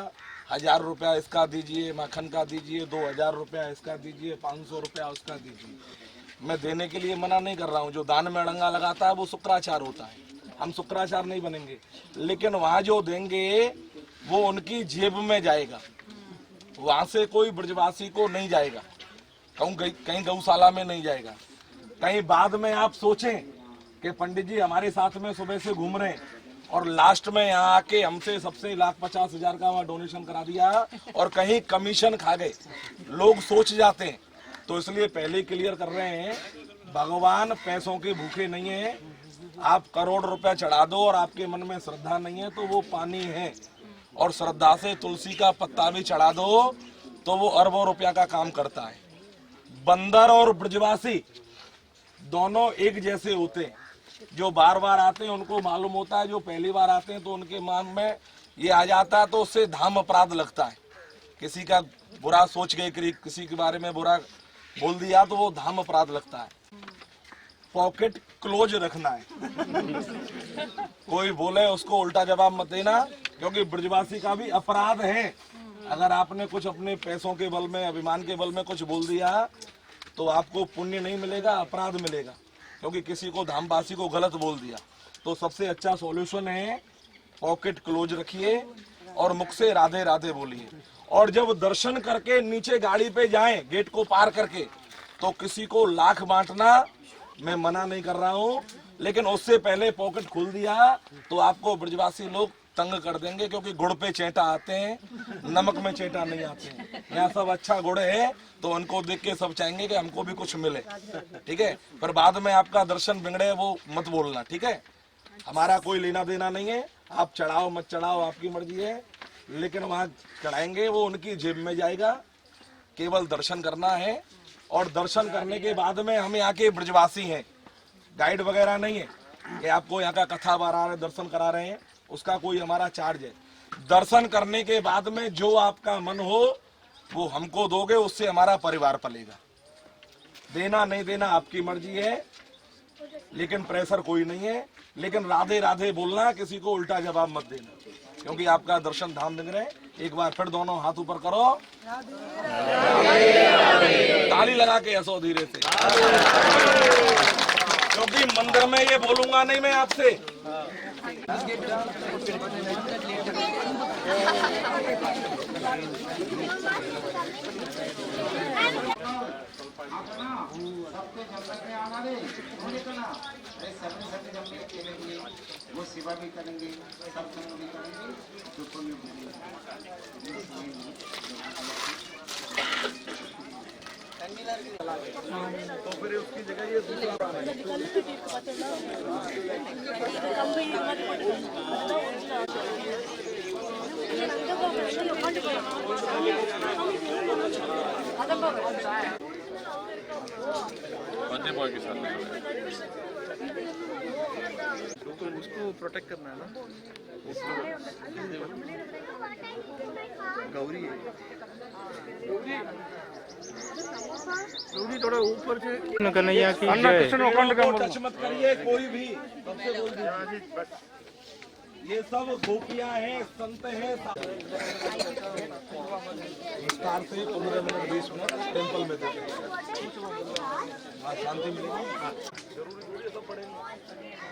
1000 रुपया इसका दीजिए, माखन का दीजिए, 2000 रुपया इसका दीजिए, 500 रुपया उसका दीजिए। मैं देने के लिए मना नहीं कर रहा हूँ। जो दान में अड़ंगा लगाता है वो शुक्राचार होता है, हम शुक्राचार नहीं बनेंगे। लेकिन वहां जो देंगे वो उनकी जेब में जाएगा, वहां से कोई ब्रजवासी को नहीं जाएगा, कहीं गौशाला में नहीं जाएगा। कहीं बाद में आप सोचें कि पंडित जी हमारे साथ में सुबह से घूम रहे हैं और लास्ट में यहाँ आके हमसे सबसे 1,50,000 का वहाँ डोनेशन करा दिया और कहीं कमीशन खा गए, लोग सोच जाते हैं। तो इसलिए पहले क्लियर कर रहे हैं, भगवान पैसों के भूखे नहीं है। आप करोड़ रुपया चढ़ा दो और आपके मन में श्रद्धा नहीं है तो वो पानी है, और श्रद्धा से तुलसी का पत्ता भी चढ़ा दो तो वो अरबों रुपया का काम करता है। बंदर और ब्रजवासी दोनों एक जैसे होते हैं। जो बार बार आते हैं उनको मालूम होता है, जो पहली बार आते हैं तो उनके मन में ये आ जाता है, तो उससे धाम अपराध लगता है। किसी का बुरा सोच गए, किसी के बारे में बुरा बोल दिया तो वो धाम अपराध लगता है। पॉकेट क्लोज रखना है। कोई बोले उसको उल्टा जवाब मत देना, क्योंकि ब्रजवासी का भी अपराध है। अगर आपने कुछ अपने पैसों के बल में, अभिमान के बल में कुछ बोल दिया तो आपको पुण्य नहीं मिलेगा, अपराध मिलेगा, क्योंकि किसी को धामवासी को गलत बोल दिया। तो सबसे अच्छा सॉल्यूशन है पॉकेट क्लोज रखिए और मुख से राधे राधे बोलिए। और जब दर्शन करके नीचे गाड़ी पे जाएं, गेट को पार करके, तो किसी को लाख बांटना मैं मना नहीं कर रहा हूँ, लेकिन उससे पहले पॉकेट खोल दिया तो आपको ब्रजवासी लोग तंग कर देंगे, क्योंकि गुड़ पे चेंटा आते हैं, नमक में चेंटा नहीं आते हैं। यहाँ सब अच्छा गुड़ है तो उनको देख के सब चाहेंगे कि हमको भी कुछ मिले, ठीक है। पर बाद में आपका दर्शन बिगड़े वो मत बोलना, ठीक है। हमारा कोई लेना देना नहीं है, आप चढ़ाओ मत चढ़ाओ आपकी मर्जी है, लेकिन वहाँ चढ़ाएंगे वो उनकी जेब में जाएगा। केवल दर्शन करना है, और दर्शन करने के बाद में हम यहाँ के ब्रजवासी हैं, गाइड वगैरह नहीं है कि आपको यहाँ का कथा बता रहे, दर्शन करा रहे हैं, उसका कोई हमारा चार्ज है। दर्शन करने के बाद में जो आपका मन हो वो हमको दोगे, उससे हमारा परिवार पलेगा। देना नहीं देना आपकी मर्जी है, लेकिन प्रेशर कोई नहीं है। लेकिन राधे राधे बोलना, किसी को उल्टा जवाब मत देना, क्योंकि आपका दर्शन धाम दिख रहे हैं। एक बार फिर दोनों हाथ ऊपर करो, ताली लगा के हंसो धीरे से, क्योंकि मंदिर में ये बोलूंगा नहीं मैं आपसे। सबके जंगल में आना रे, उन्हें करना, अरे 7 जंगल केले वो शिवा सेवा भी करेंगे, सत्संग भी करेंगे, जो पुण्य तो फिर उसकी जगह ये दूसरा तो उसको प्रोटेक्ट करना है ना, गौरी है, गौरी थोड़ा ऊपर से कन्हैया की कृष्ण अखंड को टच मत करिए कोई भी, सबसे बोल दीजिए ये सब गोपियां हैं, संत हैं। विस्तार से 15 मिनट 20 मिनट टेम्पल में देते हैं, शांति मिलेगी। जरूरी थोड़ी सब पढ़ेंगे,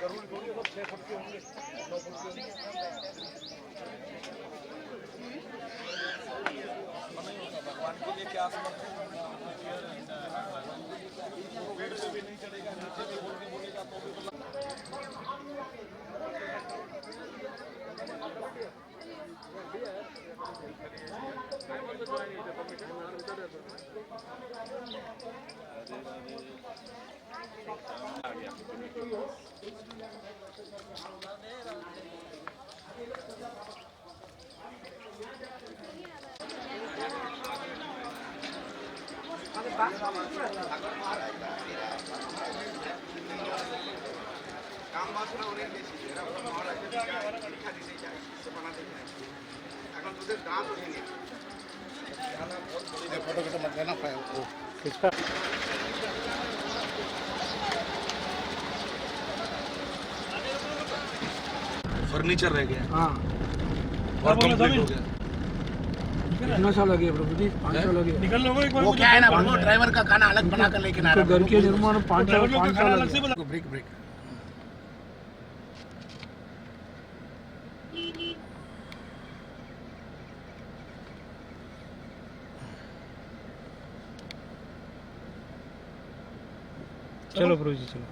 जरूरी थोड़ी सब 6 फुट के होंगे, 9 फुट के होंगे। भगवान के लिए क्या पेड़ पे भी नहीं चढ़ेगा, नीचे भी बोल के बोलेगा तो भी फोटो तो मत लेना पाए वो किसका फर्नीचर रह गया। हाँ और कंप्लीट हो गया। कितना साल लगे प्रभु जी? 5 साल लगे। निकल लो एक बार। वो क्या है ना, वो ड्राइवर का खाना अलग बना कर लेके आ रहा है। घर के निर्माण 5 साल लगे। ब्रेक ब्रेक चलो प्रभु जी चलो।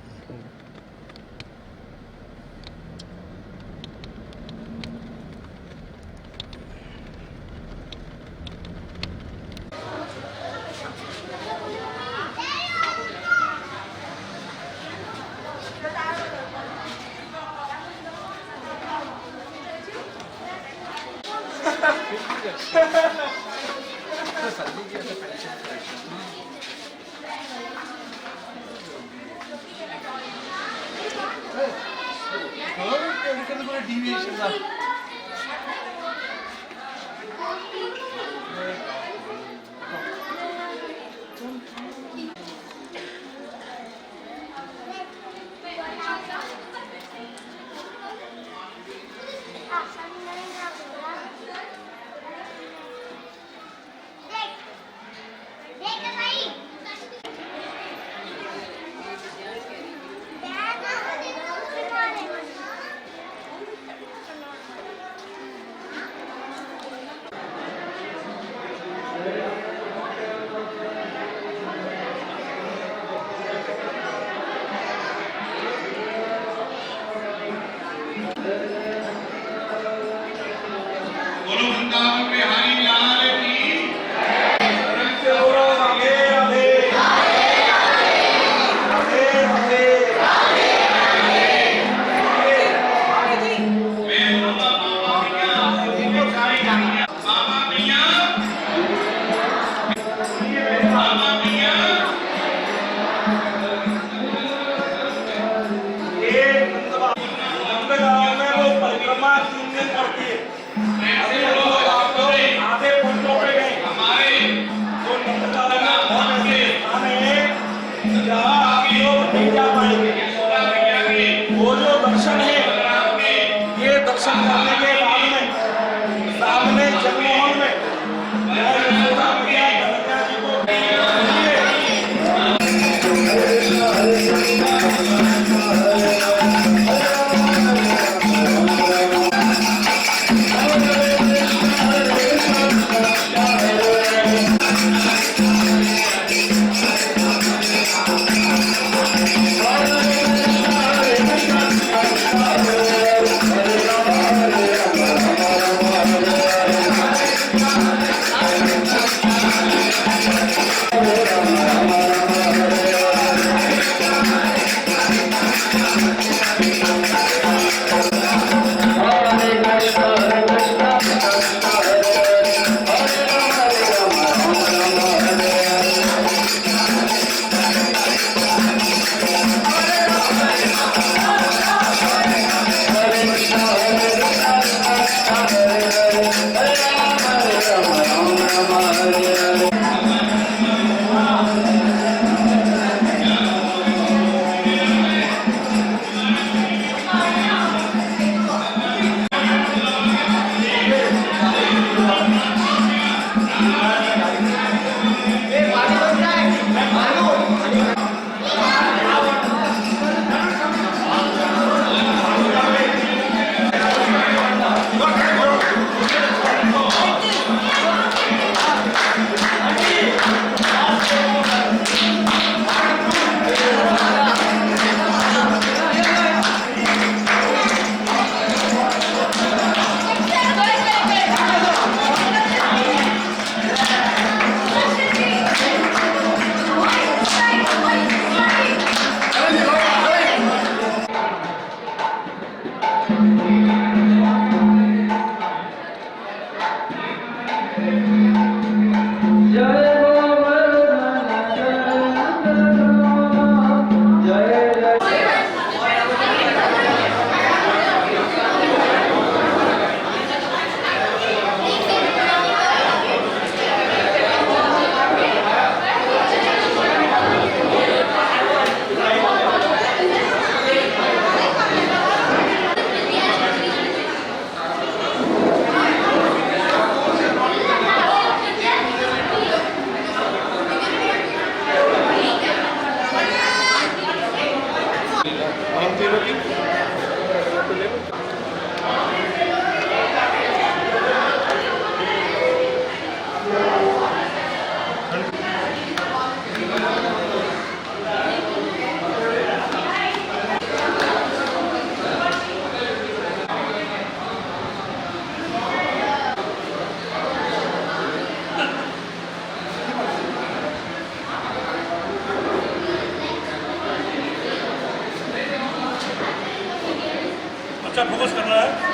अच्छा फोकस करना है।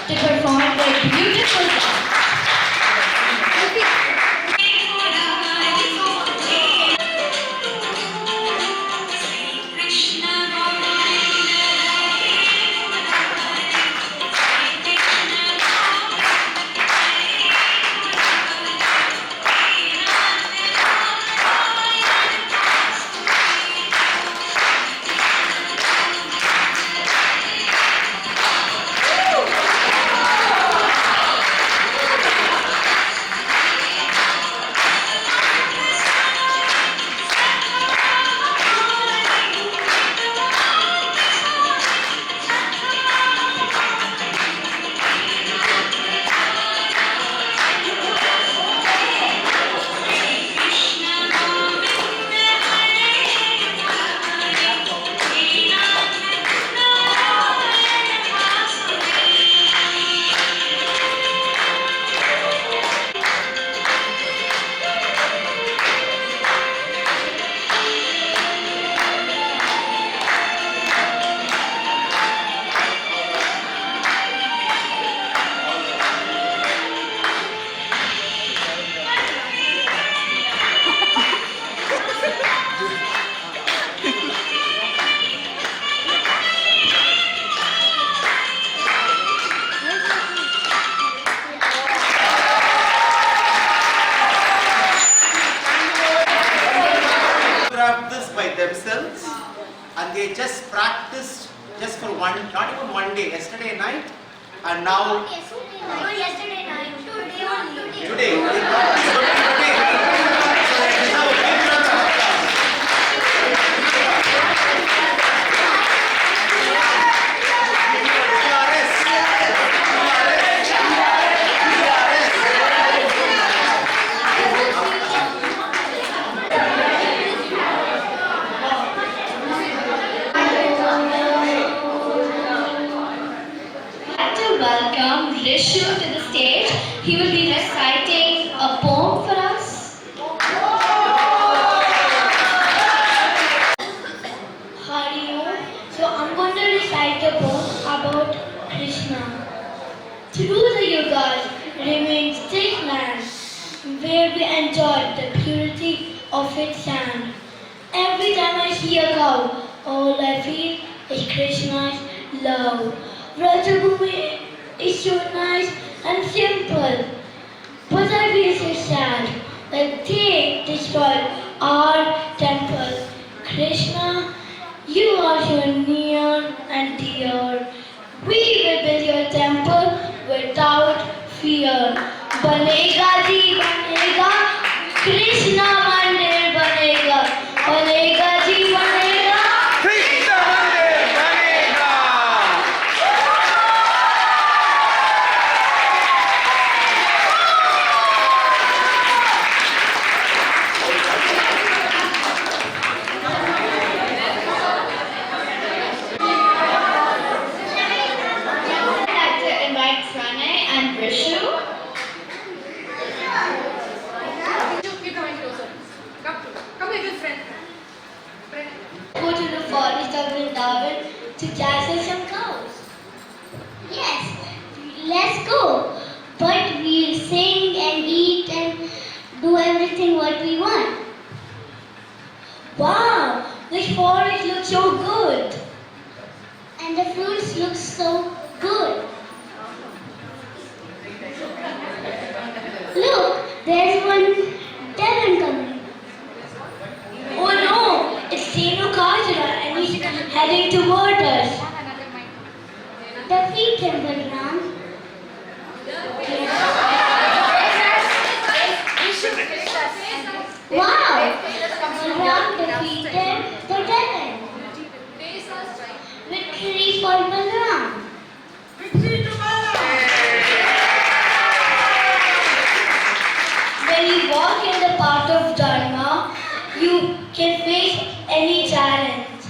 To perform their beautiful dance. Monday, yesterday night, and now No, yesterday night. Today only. today. To welcome Rishu to the stage, he will be reciting a poem for us. Hari Om. So I'm going to recite a poem about Krishna. Through the yugas remains thick land, where we enjoy the purity of its sand. Every time I see a cow, all I feel is Krishna's love. Vrajabhumi is so nice and simple, but I feel so sad that they destroyed our temple. Krishna, you are so near and dear. We will build your temple without fear. Banega ji banega, Krishna mandir banega. Banega ji banega. Krishna मंदिर बनेगा। I'd like to invite Pranay and Rishu. Come here, good friend. Go to the forest of Vrindavan to gather some cows. Yes, let's go. But we'll sing and eat and do everything what we want. Wow, this forest looks so good. And the fruits look so good. Look, there's one demon coming. Oh no, it's Senukajara and he's heading toward us. Defeat him, Balram. Wow, Balram defeated the demon. Victory for Balram. When you walk in the path of Dharma, you can face any challenge.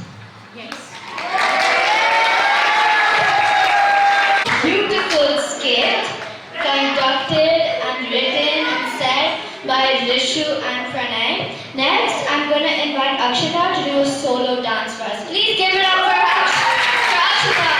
Beautiful skit conducted and written and said by Rishu and Pranay. Next, I'm going to invite Akshita to do a solo dance for us. Please give it up for Akshita.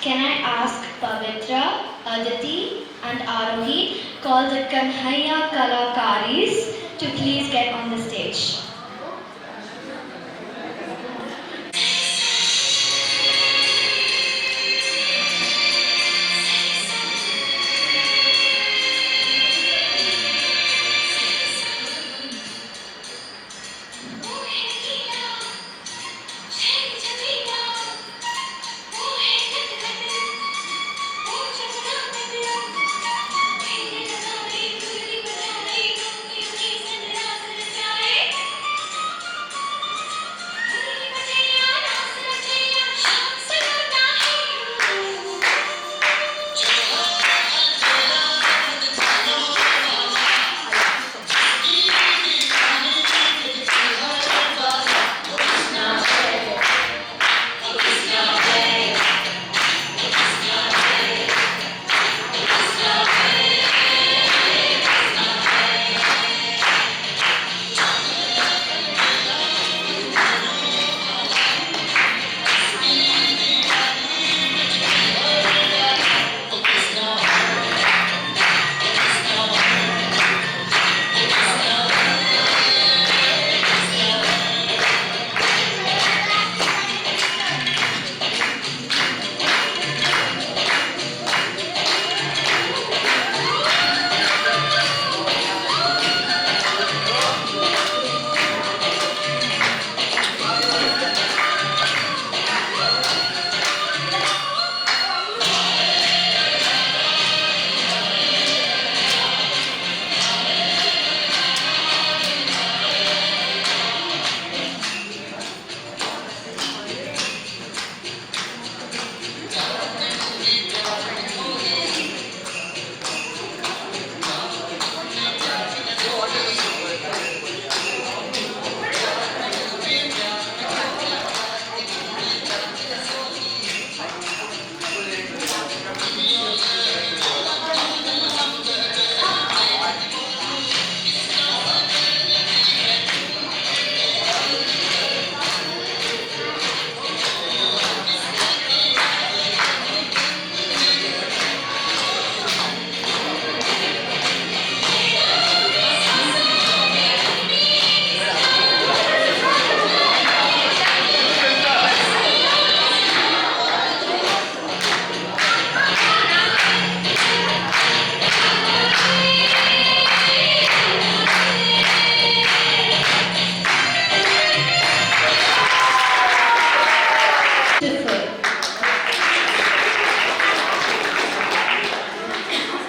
can I ask Pavitra, Aditi and Arohi, called the Kanhaiya Kalakaris, to please get on the stage.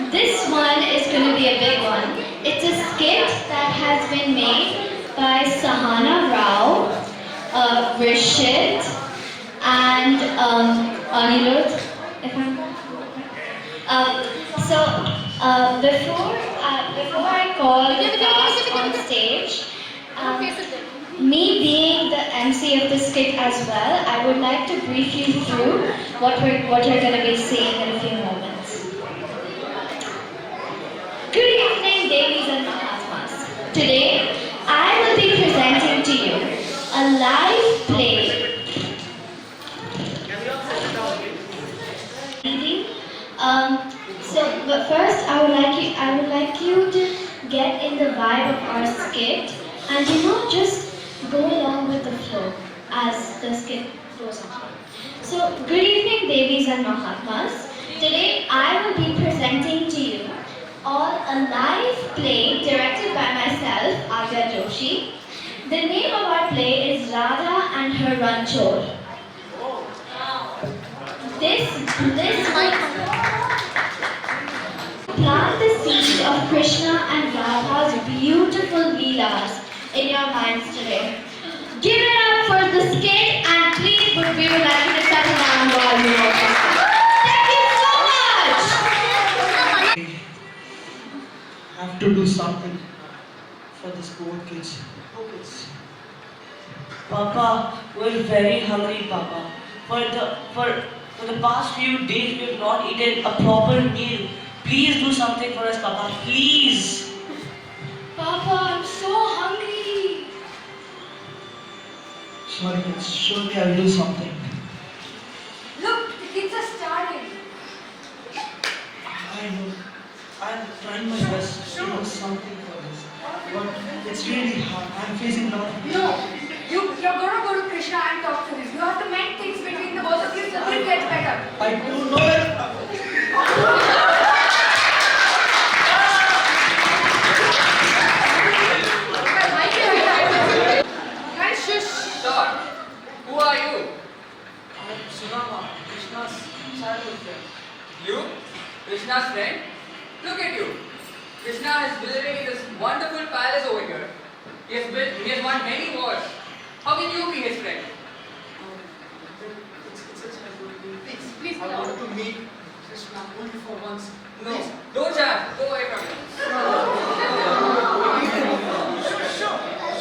This one is going to be a big one. It's a skit that has been made by Sahana Rao, Rishit, and Anirudh. Before I call the cast on stage, me being the MC of the skit as well, I would like to brief you through what you're going to be seeing in a few moments. Good evening, Devis and Mahatmas. Today, I will be presenting to you a live play. But first, I would like you to get in the vibe of our skit, and just go along with the flow as the skit goes on. So, good evening, Devis and Mahatmas. Today, I will be presenting to you all a live play directed by myself, Agya Joshi. The name of our play is Radha and Her Ranchor. This plant the seed of Krishna and Radha's beautiful leelas in your minds today. Give it up for the skit, and please, we would like you to settle down while we walk. Thank you so much! Have to do something for these poor kids. Papa, we're very hungry, Papa. For the past few days, we have not eaten a proper meal. Please do something for us, Papa. Please. Papa, I'm so hungry. Sorry, kids. Surely I will do something. Look, the kids are starving. know. I'm trying my best to do something for this. But it's really hard. I'm facing a lot of No, you're gonna go to Krishna and talk to him. You have to make things between the both of you so things get better. I don't know it. Guys, shush. Sir, who are you? I'm Sudama, Krishna's childhood friend. You? Krishna's friend? Look at you. Krishna is building this wonderful palace over here. He has won many wars. How can you be his friend? It's such a good thing. Please, I want to meet Krishna only for once. No, don't chance. Go away from him.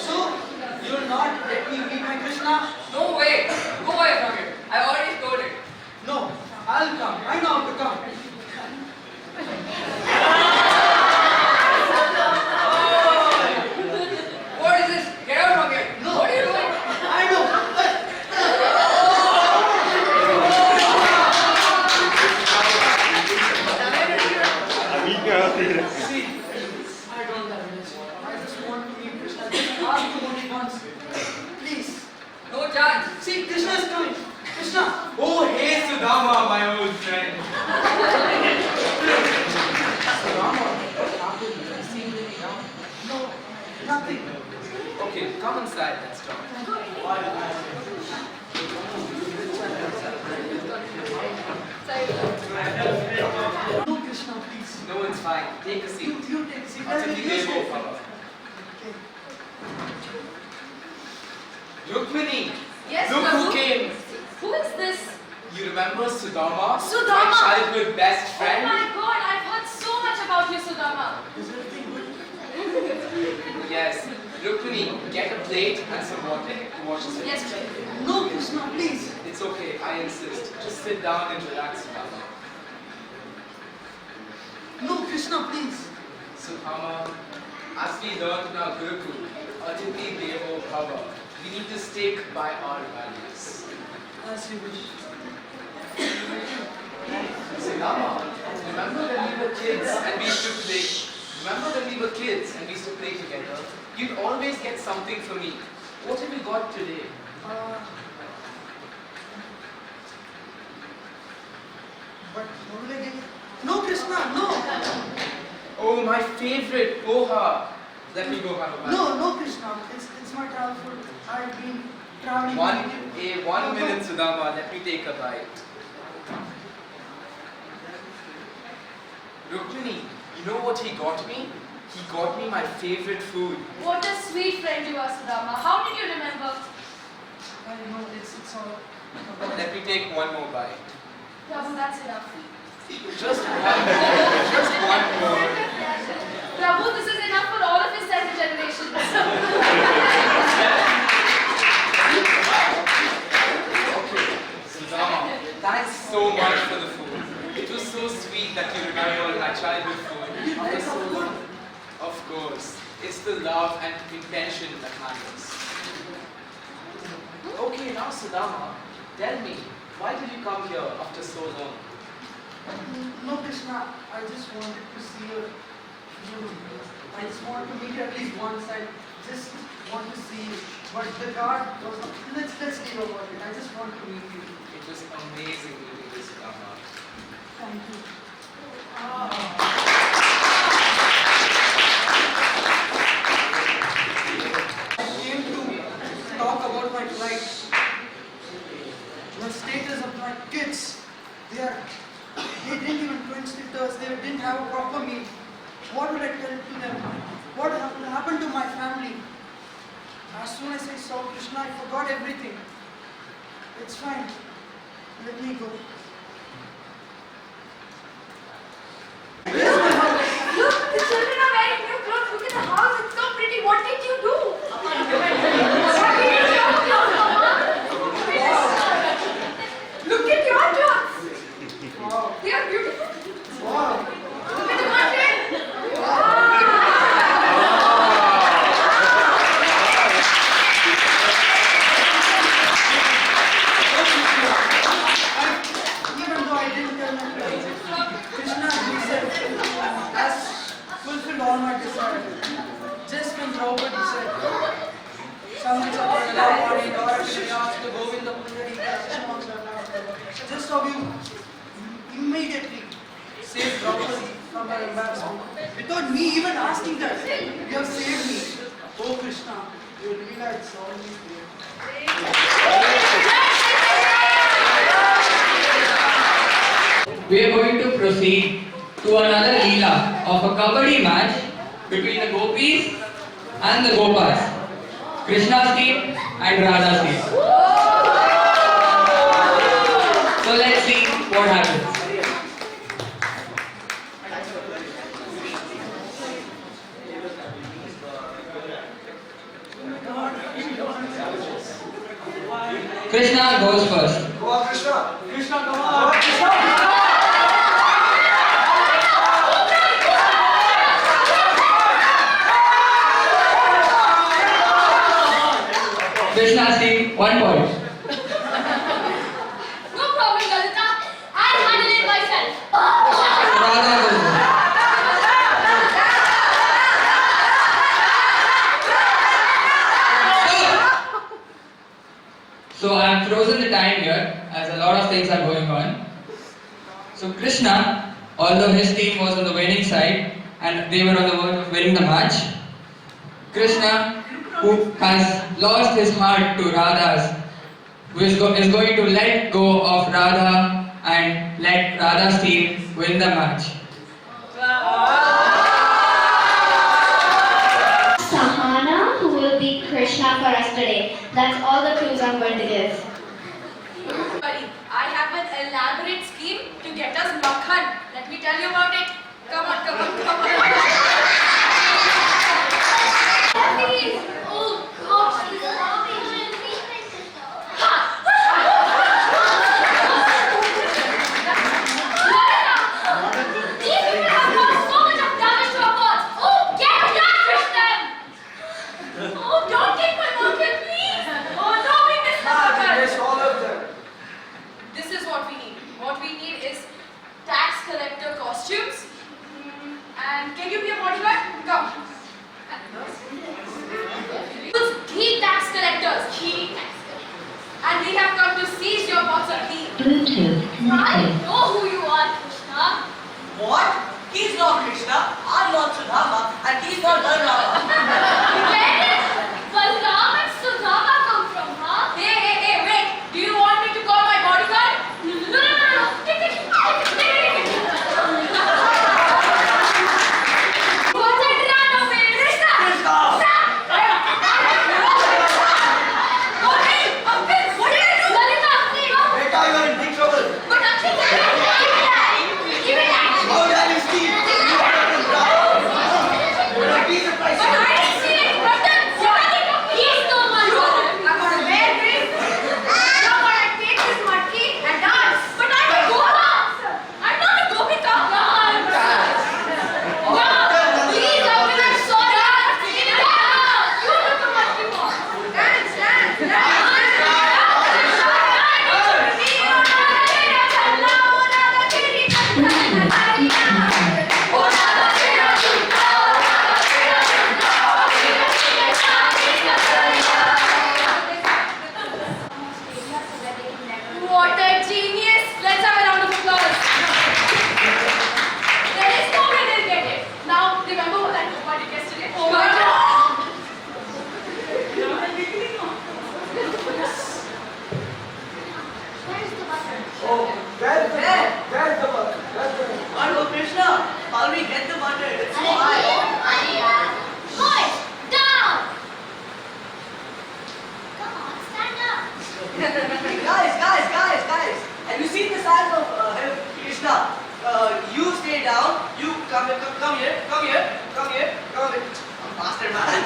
So, you'll not let me meet my Krishna? No way. Go away from him. I already told it. No, I'll come. I know how to come. What is this? Get out from here. No. What are you doing? I know. See, I don't have much. I just want to meet Krishna. Just ask him only once. Please. No chance. See, Krishna is coming. Krishna. Oh, hey Sudama, my old friend. Rama, what happened? You seem really down. No, nothing. Okay, come inside. Let's talk. No, Krishna, please. No, it's fine. Take a seat. You take a seat. I'll take the table for her. Rukmini, Yes, look Prabhu. who came. Who is this? You remember Sudama? Sudama. My childhood best Oh friend? my God, I've heard so much about you, Sudama. Is everything good? Yes. Rukmini, get a plate and some water to wash his face. Yes, please. No, Krishna, please. It's okay, I insist. Just sit down and relax, Sudama. No, Krishna, please. Sudama, as we learned in our Gurukul, Atiti Devo Bhava, we need to stick by our values. As you wish. Sudama, remember when we were kids and we used to play? Remember when we were kids and we used to play together? You'd always get something for me. What have you got today? But what will I get? No, Krishna, no. Oh, my favorite, poha. Let me go have a bite. No, Krishna. It's my travel food. I've been traveling. One minute, Sudama. Let me take a bite. Rukmini, you know what he got me? He got me my favorite food. What a sweet friend you are, Sudama. How did you remember? I know it's all. Let me take one more bite. Prabhu, that's enough. Just one more. Just one more. Prabhu, this is enough for all of his 7 generations. Okay, Sudama, thanks so much for the food. It was so sweet that you remembered my childhood food after so long. Of course, it's the love and intention that matters. Okay, now Sudama, tell me, why did you come here after so long? No, Krishna. I just wanted to see you. I just want to meet you at least once. I just want to see you. But the guard was not. Let's leave about it. I just want to meet you. It was amazing meeting you, Sudama. Thank you. I came to talk about my plight. The status of my kids. They didn't even quench the thirst. They didn't have a proper meal. What would I tell to them? What will happen to my family? As soon as I saw Krishna, I forgot everything. It's fine. Let me go. Look, the children are wearing new clothes. Look at the house. It's so pretty. What did you do? What did you do, Mama? Look at your clothes. Wow. They are beautiful. Wow. Look at the content. Wow. Draupadi said, just how you immediately saved Draupadi from her embarrassment. Without me even asking that, you have saved me. Oh Krishna, you really saw me there. We are going to proceed to another Leela of a Kabaddi match between the Gopis and the Gopas, Krishna's team and Radha's team. So let's see what happens. Krishna goes first. Go on, Krishna. Krishna, come on. Krishna. Krishna's team, 1 point. No problem, Lalita. I'll handle it myself. Radha goes first. So I have frozen the time here as a lot of things are going on. So Krishna, although his team was on the winning side and they were on the verge of winning the match, Krishna, who has lost his heart to Radha's, who is going to let go of Radha and let Radha's team win the match. Sahana, who will be Krishna for us today. That's all the clues I'm going to give. I have an elaborate scheme to get us Makhan. Let me tell you about it. Come on, come on, come on. Oh gosh, she's laughing. These people have done so much of damage to our gods. Oh, get that, Krishna! Oh, don't take my monkey, please. Oh, no, we missed the monkey. All of them. This is what we need. What we need is tax collector costumes. And can you be a bodyguard? Come. Key tax collectors. Key tax collectors. And we have come to seize your Bhojanthali. I know who you are, Krishna. What? He's not Krishna, I'm not Sudhama, and he's not Balrama. Where did Balram and Sudhama come from, huh? Hey, wait. Do you want me to call my bodyguard? No. What I ran away, Krishna! Uncle, what did I do? Lalita, no! Beta, you are in big trouble. But Uncle, give it back! How dare you steal? You are in trouble. Be surprised. But I didn't see it. Brother, He stole my brother! I'm gonna wear this. Now I take this mudkey and dance. But I'm a Gopa. I'm not a Gopika. No, please, Uncle, I'm sorry! You look a monkey more! Dance. What a genius! Let's have a round of applause. There is no way they'll get it. Now, remember what I did yesterday? Oh my God! Where's the bus? What, oh Krishna? How do we get the butter? It's so high. Boys, down! Come on, stand up! Guys. Have you seen the signs of Krishna? You stay down. You come here. I'm faster, man.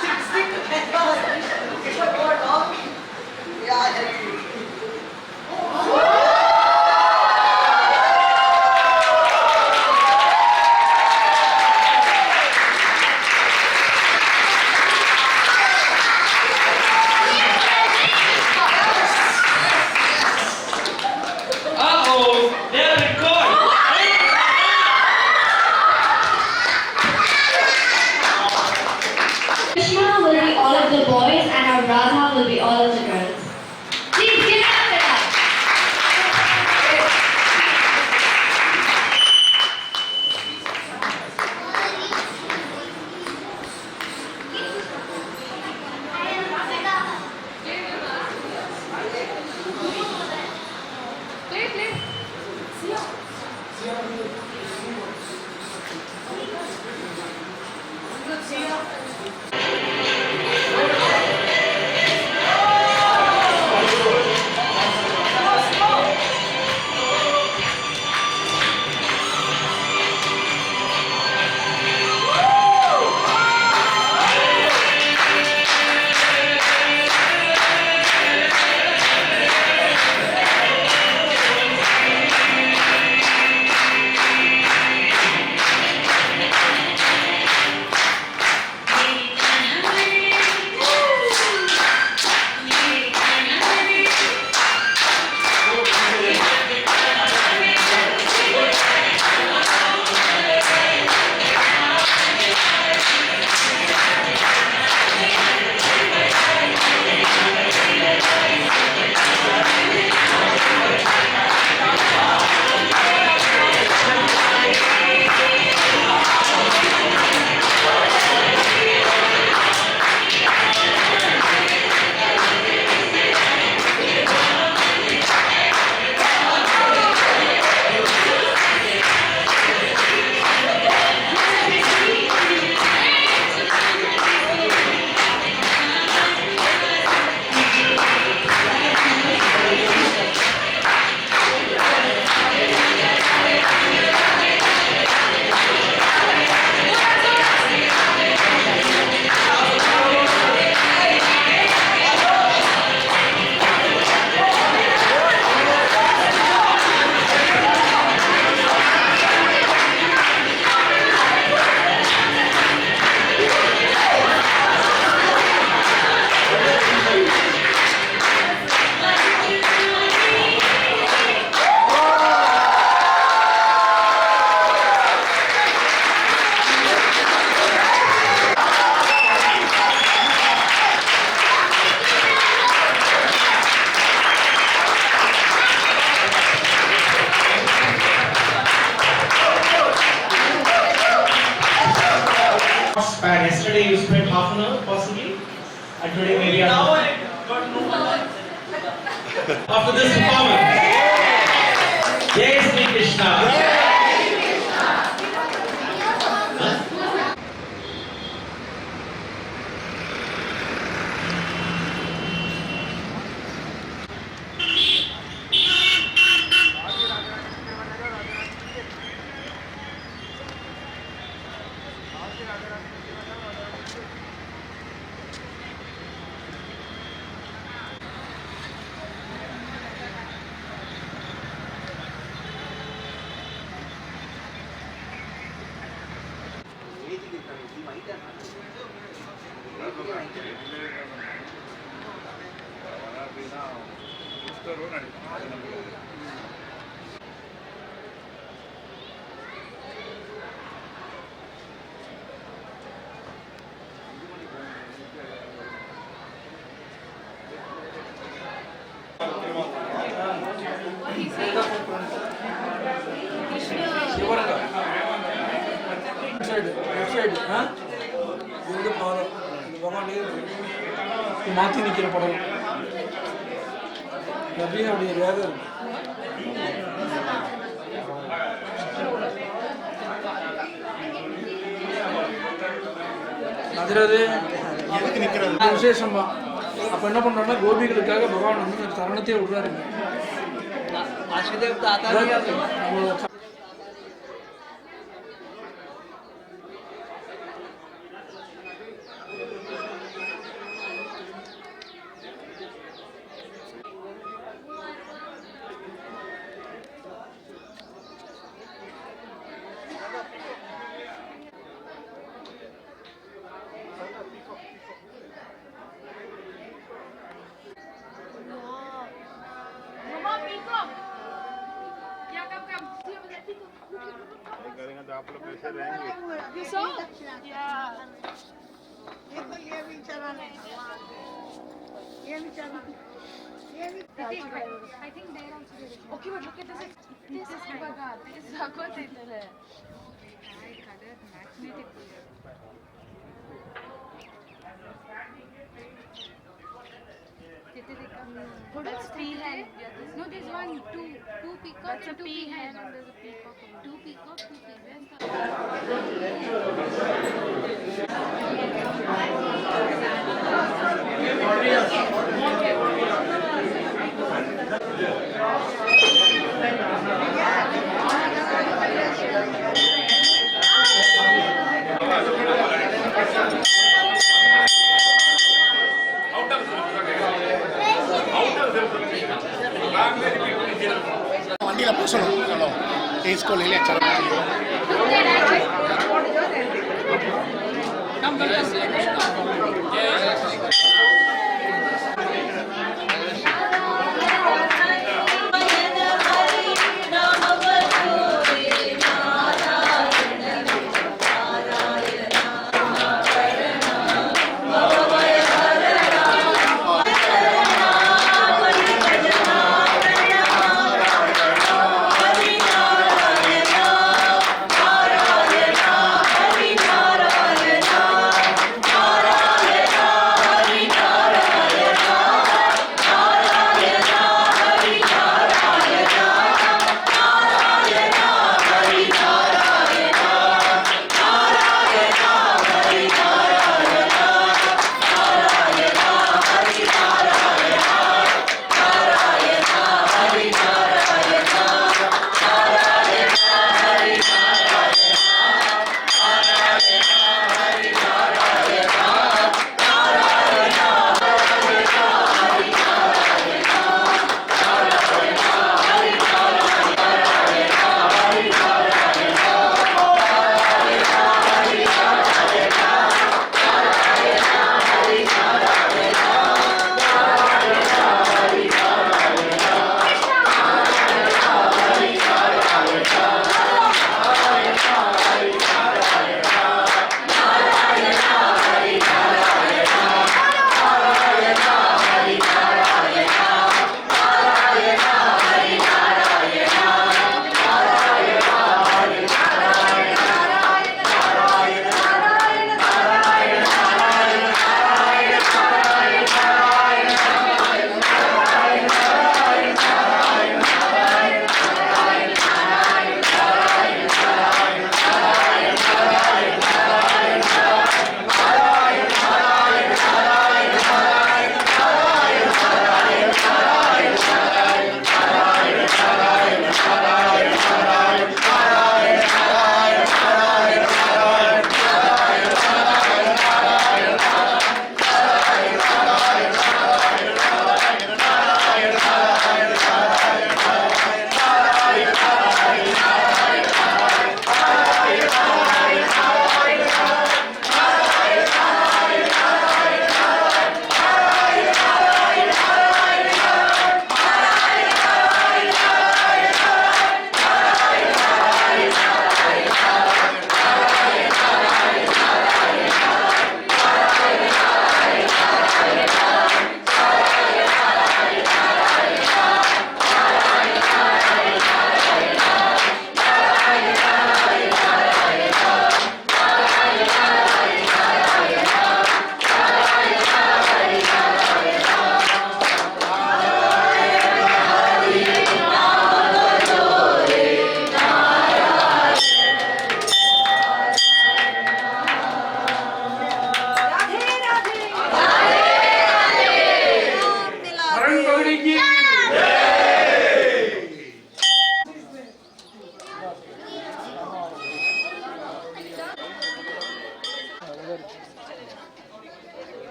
Stick to that. Krishna, go on top. Yeah, I'll help you. spare. Yesterday you spent half an hour possibly, and today maybe Now hour. I got no one. After this performance, Jai Sri Krishna. மாற்றி நிற்கிற படம் அப்படியே அப்படி வேக இருக்கு அதிரது விசேஷமா அப்ப என்ன பண்றாங்கன்னா கோபிகளுக்காக பகவான் வந்து இந்த தருணத்தையே விடுறாரு करेंगे तो आप लोग कैसे रहेंगे? You saw? Yeah. ये तो ये भी चला नहीं ये भी चला I think they are also very okay, but look at this. This is Bhagavad. This is Bhagavata. Color magnetic. That's peahen. No, there's one, two peacock. That's a peahen. There's a peacock. Two peacock, two வண்டியில பேசணும் டேஸ்கோ இல்லையா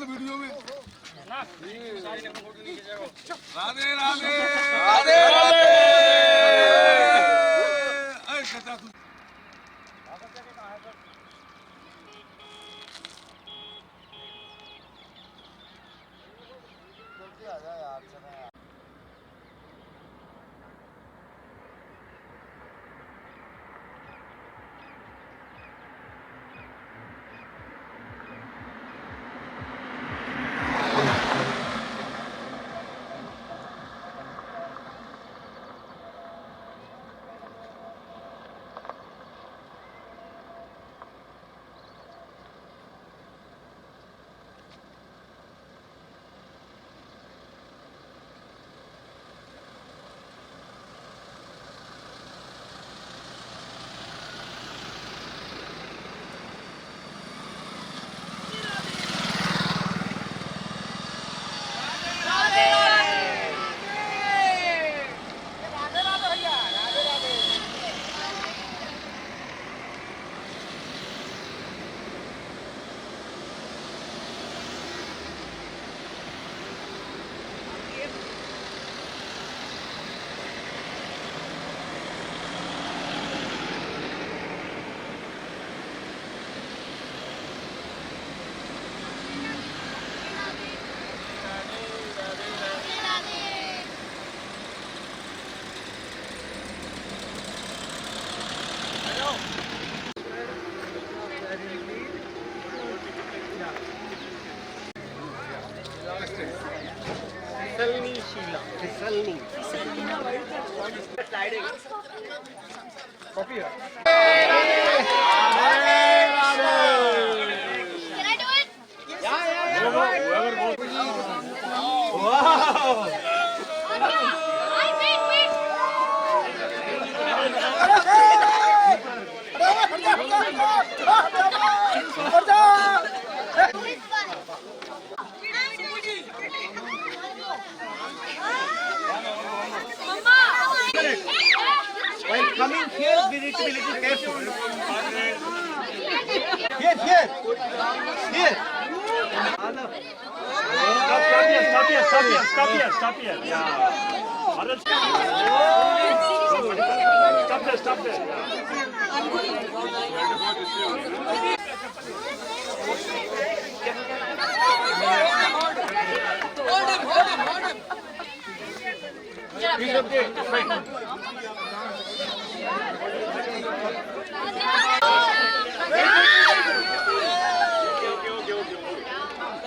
video में Radhe Radhe Radhe Radhe. Pisalinisila. Pisalini. Sliding. Copy here. Can I do it? Yeah. Whoever goes. Wow. While coming here, we need to be little careful. Here. Stop here. Yeah. Stop there. Hold him. He's okay. Fine.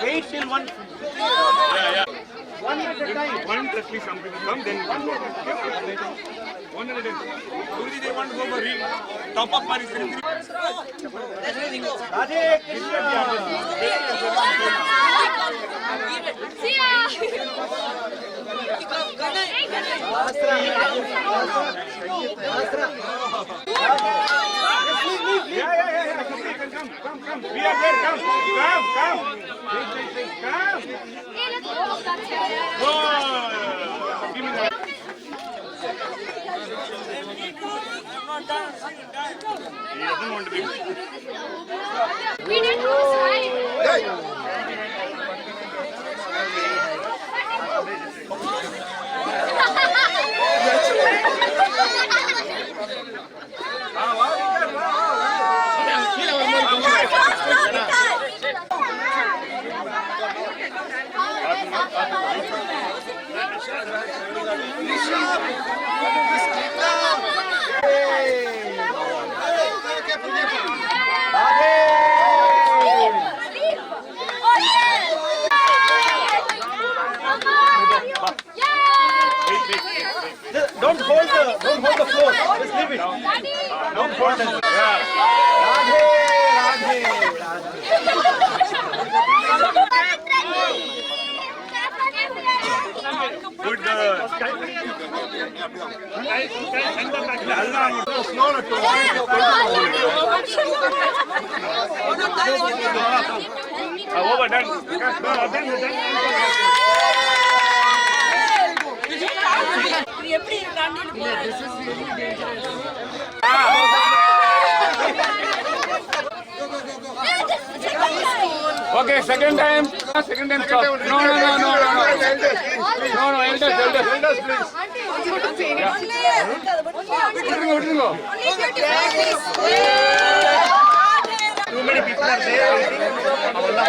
Wait till one. Yeah. One at a time. One at least some people come, then one at a time. One at a time. Guruji, they want to go for top up Mari. Radhe See ya. Yeah. Come. We are there. Come. Hey, let's go. Oh. Give me that. He doesn't want to be. We didn't do this right. Radhe Don't fold it. Yeah. Radhe, Radhe, Radhe. Good girl. Over done. Okay, second time. Second time stop. No, elders, please. Too many people are there.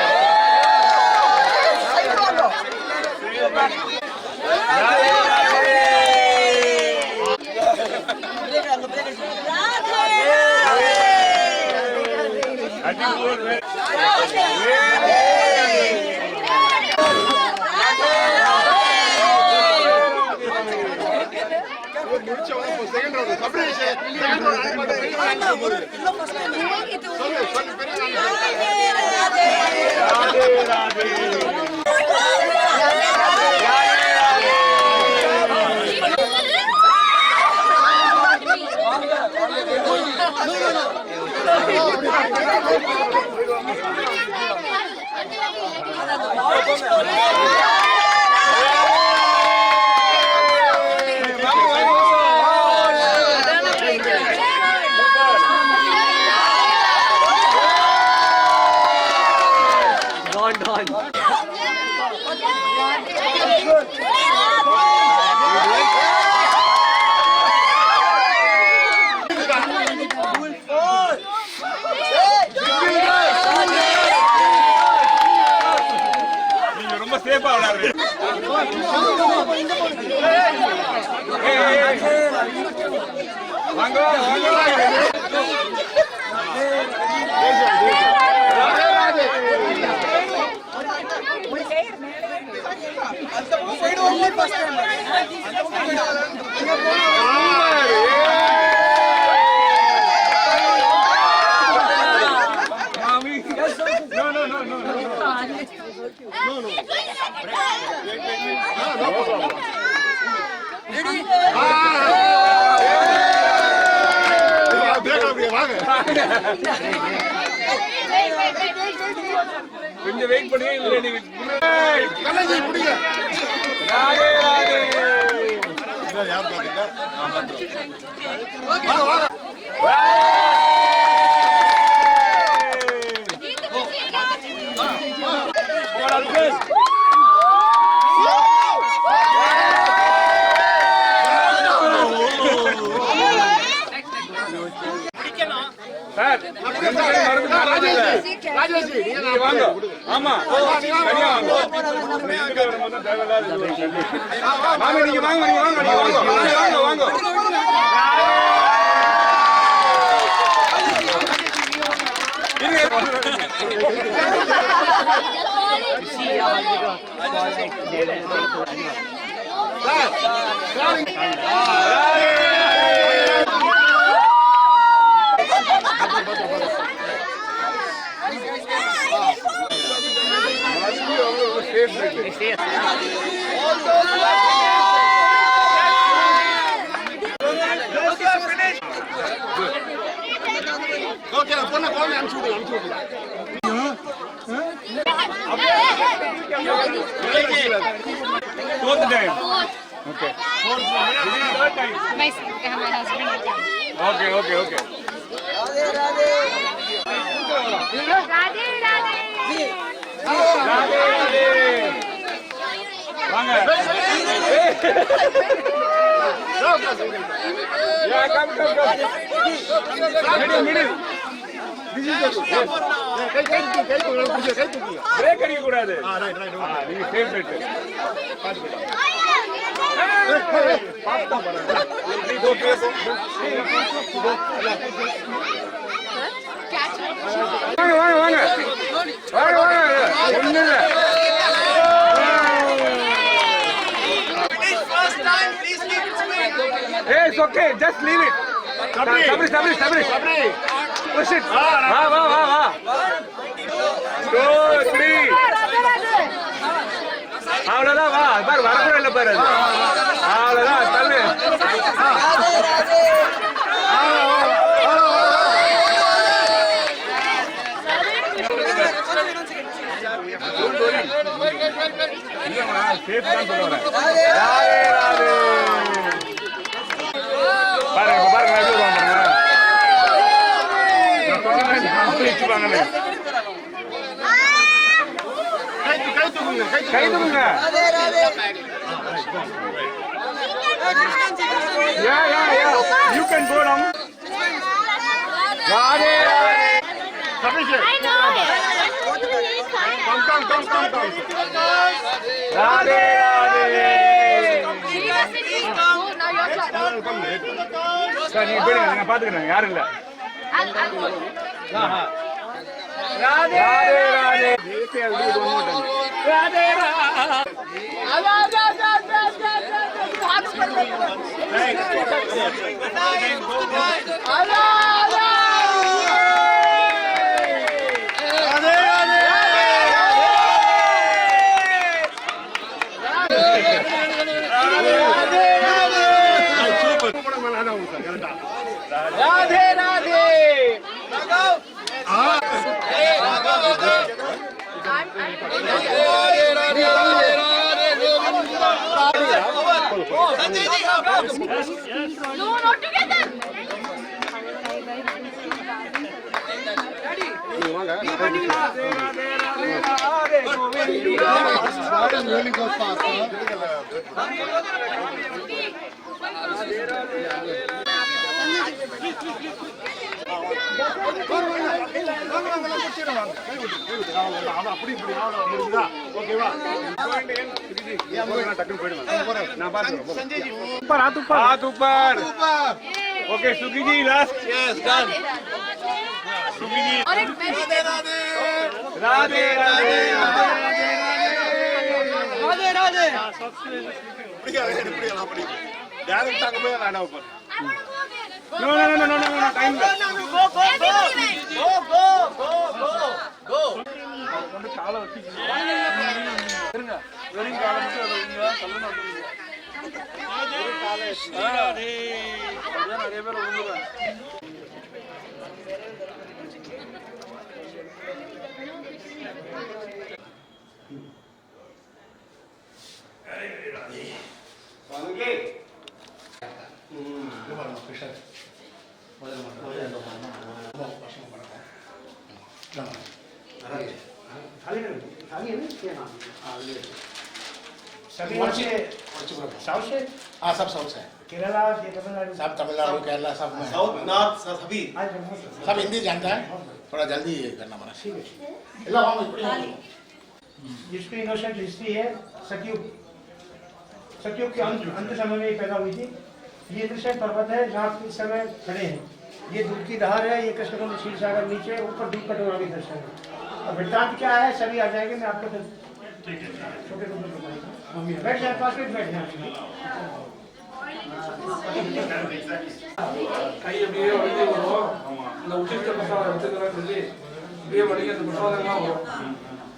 கொஞ்சம் wait பண்ணுங்க இல்ல நீங்க கலஞ்சி புடிங்க ராதே ராதே இத யார் பாத்தீங்க நான் பாத்துறேன் வாங்க சார் ராஜேஷ் நீங்க வாங்க ஆமா சரியா வாங்க மாமி நீங்க வாங்க வாங்க Fourth time. Okay. Fourth time. Third time. My husband. Okay. Radhe Radhe. வாங்க. Yeah, come. Middle. This is the break அடிக்க கூடாது. நீங்க சேஃப் பெட். பாஸ்தா போறாங்க. Please go please. வாங்க. ஒண்ணு இல்ல. Hey, it's okay. Just leave it. Push it. Va. 2, 3. அவ்வளவுதான் வா பாரு வரக்கூட இல்லை பாரு அது அவ்வளவுதான் தள்ளு சேஃப் தான் சொல்ல வரேன் பாருங்க பாருங்க வச்சுப்பாங்க கை தூக்குங்க you can go down radhe sufficient come radhe now your turn sir நீ போடுங்க நான் பாத்துக்கறேன் யாரும் இல்ல radhe radhe देखिए अभी दोनों minute radhe Radhe Radhe No, not together. Really goes fast, அப்படி முடிஞ்சதா ஓகேவா டக்குன்னு போயிடுவேன் நான் பாத்துக்கிறேன் हाथ ऊपर ओके सुगी जी लास्ट यस डन सुगी जी राधे राधे राधे राधे அப்படி डायरेक्ट அங்க போய் ஆனா ऊपर No, time. Go. கால வச்சு இருங்க வெறும் கால மட்டும் வைங்க கல்லு நட்டுங்க ஒரு கால ராதே அதான் நிறைய பேர் விழுந்துறாங்க வாங்க स्पेशल साउथ से हाँ सब साउथ से केरला सब तमिलनाडु केरला सब में साउथ नॉर्थ सभी सब हिंदी जानता है थोड़ा जल्दी करना पड़ा जिसकी इनोसेंट हिस्ट्री है सतयुग के अंत समय में पैदा हुई थी। ये दृश्य पर्वत है जहाँ इस समय खड़े हैं। ये दूध की धार है, ये कृष्णकुंड क्षीर सागर नीचे ऊपर दूध कटोरा भी दर्शन है। और वृत्तांत क्या है सभी आ जाएंगे, मैं आपको छोटे बैठ जाए 5 मिनट बैठ जाए।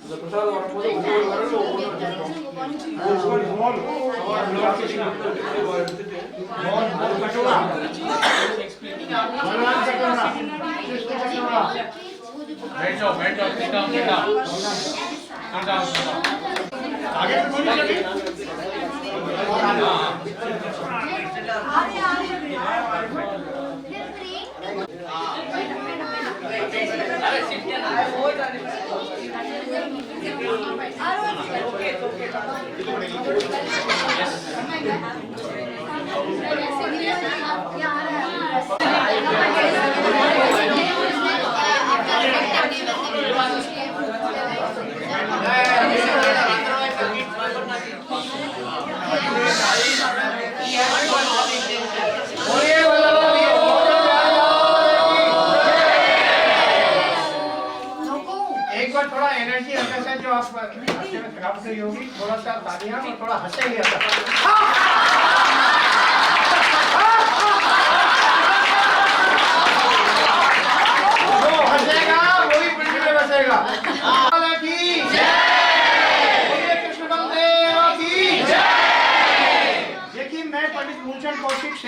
இந்த பிரசாதம் வரும்போது ஒவ்வொரு வரலும் ஒவ்வொன்று எடுத்துட்டு एक बार थोड़ा एनर्जी अंदर से जो आप प्राप्त होगी, थोड़ा सा तालियां और थोड़ा हंसेंगे।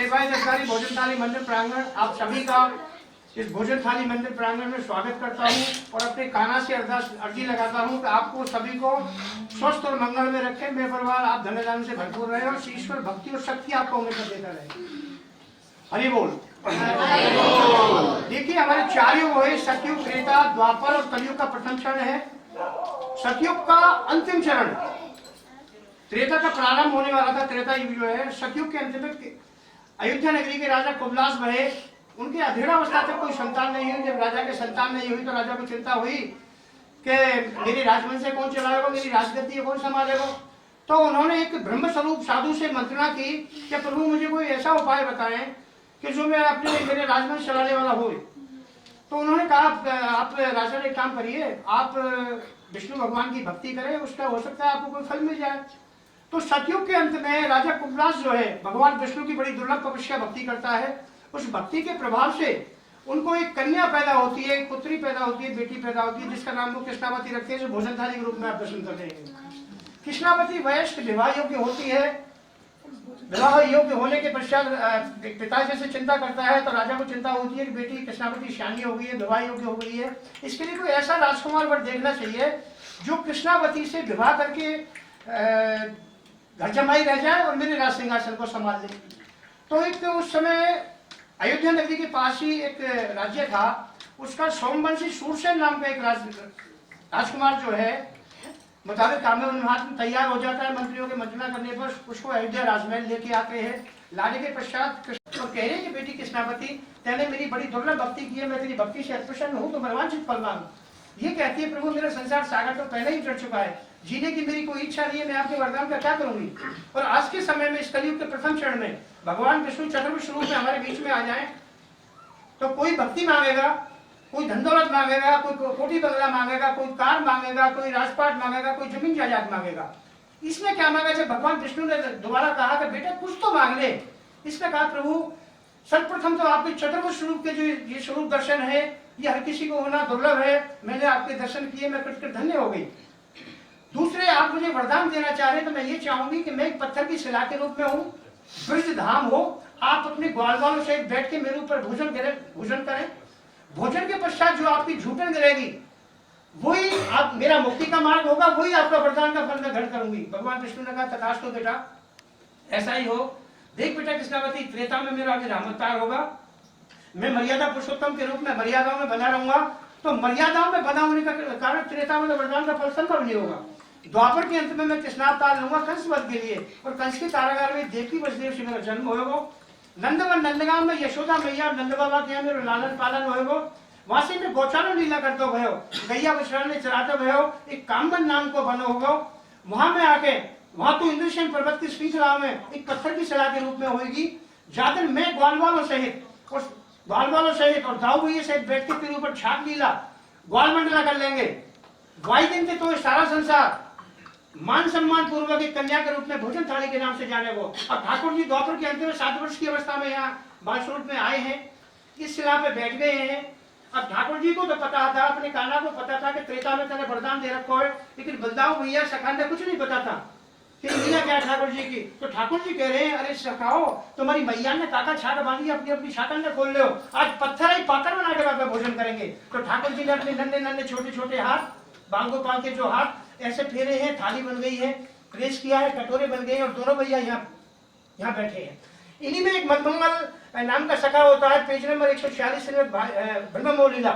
सेवाएं सरकारी भोजनथाली मंदिर प्रांगण आप सभी का इस भोजनथाली मंदिर प्रांगण में स्वागत करता हूँ और अपने काना से अर्जी लगाता हूँ कि आपको सभी को स्वस्थ और मंगल में रखें, मेरे परिवार आप धन्यदान से भरपूर रहे और ईश्वर भक्ति और शक्ति आपको हमेशा देता रहे। हरि बोल। देखिए हमारे 4 युग हुए, सतयुग, त्रेता, द्वापर और कलयुग का प्रथम चरण है। सतयुग का अंतिम चरण, त्रेता का प्रारंभ होने वाला था, त्रेता युग जो है। सतयुग के अंत में अयोध्या नगरी के राजा कुबलास बने, उनके अधेड़ावस्था तक कोई संतान नहीं हुई। जब राजा के संतान नहीं हुई तो राजा को चिंता हुई कि मेरी राजवंश से कौन चलाएगा, मेरी राजगद्दी कौन संभालेगा। तो उन्होंने एक ब्रह्म स्वरूप साधु से मंत्रणा की कि प्रभु मुझे कोई ऐसा उपाय बताएं कि जो मैं अपने मेरे राजवंश चलाने वाला हो। तो उन्होंने कहा आप राजा ने एक काम करिए, आप विष्णु भगवान की भक्ति करें, उसका हो सकता है आपको कोई फल मिल जाए। तो सतयुग के अंत में राजा कुबलास जो है भगवान विष्णु की बड़ी दुर्लभ तपस्या भक्ति करता है। उस भक्ति के प्रभाव से उनको एक कन्या पैदा होती है, एक पुत्री पैदा होती है, बेटी पैदा होती है, जिसका नाम वो कृष्णावती रखते हैं, जो भोजनथाली के रूप में आप दर्शन कर रहे हैं। कृष्णावती वयस्क विवाह योग्य होती है। विवाह योग्य होने के पश्चात पिताजी से चिंता करता है तो राजा को चिंता होती है कि बेटी कृष्णावती शानी हो गई है, विवाह योग्य हो गई है। इसके लिए कोई ऐसा राजकुमार वर देखना चाहिए जो कृष्णावती से विवाह करके घर जमाई रह जाए और मेरे राज सिंहासन को संभाल ले। तो एक उस समय अयोध्या नगरी के पास ही एक राज्य था, उसका सोमवंशी सूरसेन नाम का एक राजकुमार जो है मुताबिक काम्यवन महात्मा तैयार हो जाता है। मंत्रियों के मंत्रणा करने पर उसको अयोध्या राजमहल लेके आते हैं। लाने के पश्चात और कह रहे कि बेटी कृष्णावती, तेने मेरी बड़ी दुर्लभ भक्ति की है, मैं तेरी भक्ति से प्रसन्न हूँ तो मनवांछित फल मांगू। ये कहती है प्रभु मेरा संसार सागर तो पहले ही चढ़ चुका है, जीने की मेरी कोई इच्छा नहीं है, मैं आपके वरदान का क्या करूंगी। और आज के समय में इस कलयुग के प्रथम चरण में भगवान विष्णु चतुर्भुज स्वरूप में हमारे बीच में आ जाए तो कोई भक्ति मांगेगा, कोई धन दौलत मांगेगा, कोई कोठी बंगला मांगेगा, कोई कार मांगेगा, कोई राजपाट मांगेगा, कोई जमीन जायदाद मांगेगा। इसने क्या मांगा, जब भगवान विष्णु ने दोबारा कहा कि बेटा कुछ तो मांग ले, इसने कहा प्रभु सर्वप्रथम तो आपके चतुर्भुज स्वरूप के जो ये स्वरूप दर्शन है ये हर किसी को होना दुर्लभ है, मैंने आपके दर्शन किए, मैं कृतकृत धन्य हो गई। दूसरे आप मुझे वरदान देना चाह रहे हैं तो मैं ये चाहूंगी कि मैं एक पत्थर की शिला के रूप में हूँ, ब्रज धाम हो, आप अपने ग्वाल वालों से बैठ के मेरे ऊपर भोजन करें। भोजन के पश्चात जो आपकी झूठन गिरेगी वही आप मेरा मुक्ति का मार्ग होगा, वही आपका वरदान का फल मैं ग्रहण करूंगी। भगवान विष्णु ने कहा तथास्तु बेटा, ऐसा ही हो। देख बेटा कृष्णावती, त्रेता में मेरा आगे रामवतार होगा, मैं मर्यादा पुरुषोत्तम के रूप में मर्यादाओं में बना रहूंगा। तो मर्यादाओं में बना होने का कारण त्रेता में वरदान का फल संभव नहीं होगा। द्वापर के अंत में मैं कृष्णावतार लूंगा कंस वध के लिए, और कंस के कारागार में देवकी वसुदेव से मेरा जन्म होगा। नंदगांव में यशोदा मैया और नंद बाबा के यहाँ मेरा लालन पालन होगा। वहां से मैं गौचारो लीला करते भयो, गैया विश्राम में चराते भयो, एक कामबन नाम को बनो होगा। वहां में आके वहां तो इंद्रसेन पर्वत की श्रृंखला में एक पत्थर की शिला के रूप में होगी। जाकर मैं ग्वालवालों सहित और दाऊ भैया सहित बैठ के तेरे ऊपर छाप लीला ग्वाल मंडला कर लेंगे। वाई दिन के तो सारा संसार मान सम्मान पूर्वक एक कन्या के रूप में भोजनथाली के नाम से जाने को। और ठाकुर जी द्वापर के अंत में 7 वर्ष की अवस्था में यहाँ बाल स्वरूप में आए हैं, इस शिला पे बैठ गए हैं। अब ठाकुर जी को तो पता था, अपने कान्हा को पता था कि त्रेता में तेने वरदान दे रखो है, लेकिन बलदाऊ भैया सखान ने कुछ नहीं पता था कि लीला क्या ठाकुर जी की। तो ठाकुर जी कह रहे हैं अरे सखाओ, तुम्हारी मैया ने काका छाट बांधी, अपनी अपनी छाकन ने खोल लो, आज पत्थर ही पाकर बना के वहां भोजन करेंगे। तो ठाकुर जी ने अपने नन्हे नन्हे छोटे छोटे हाथ, बांगोपाल के जो हाथ ऐसे फेरे हैं, थाली बन गई है, प्रेस किया है, कटोरे बन गए और दोनों भैया यहाँ बैठे हैं। इन्हीं में एक मधमंगल नाम का सखा होता है, पेज नंबर 146 में ब्रह्ममोह लीला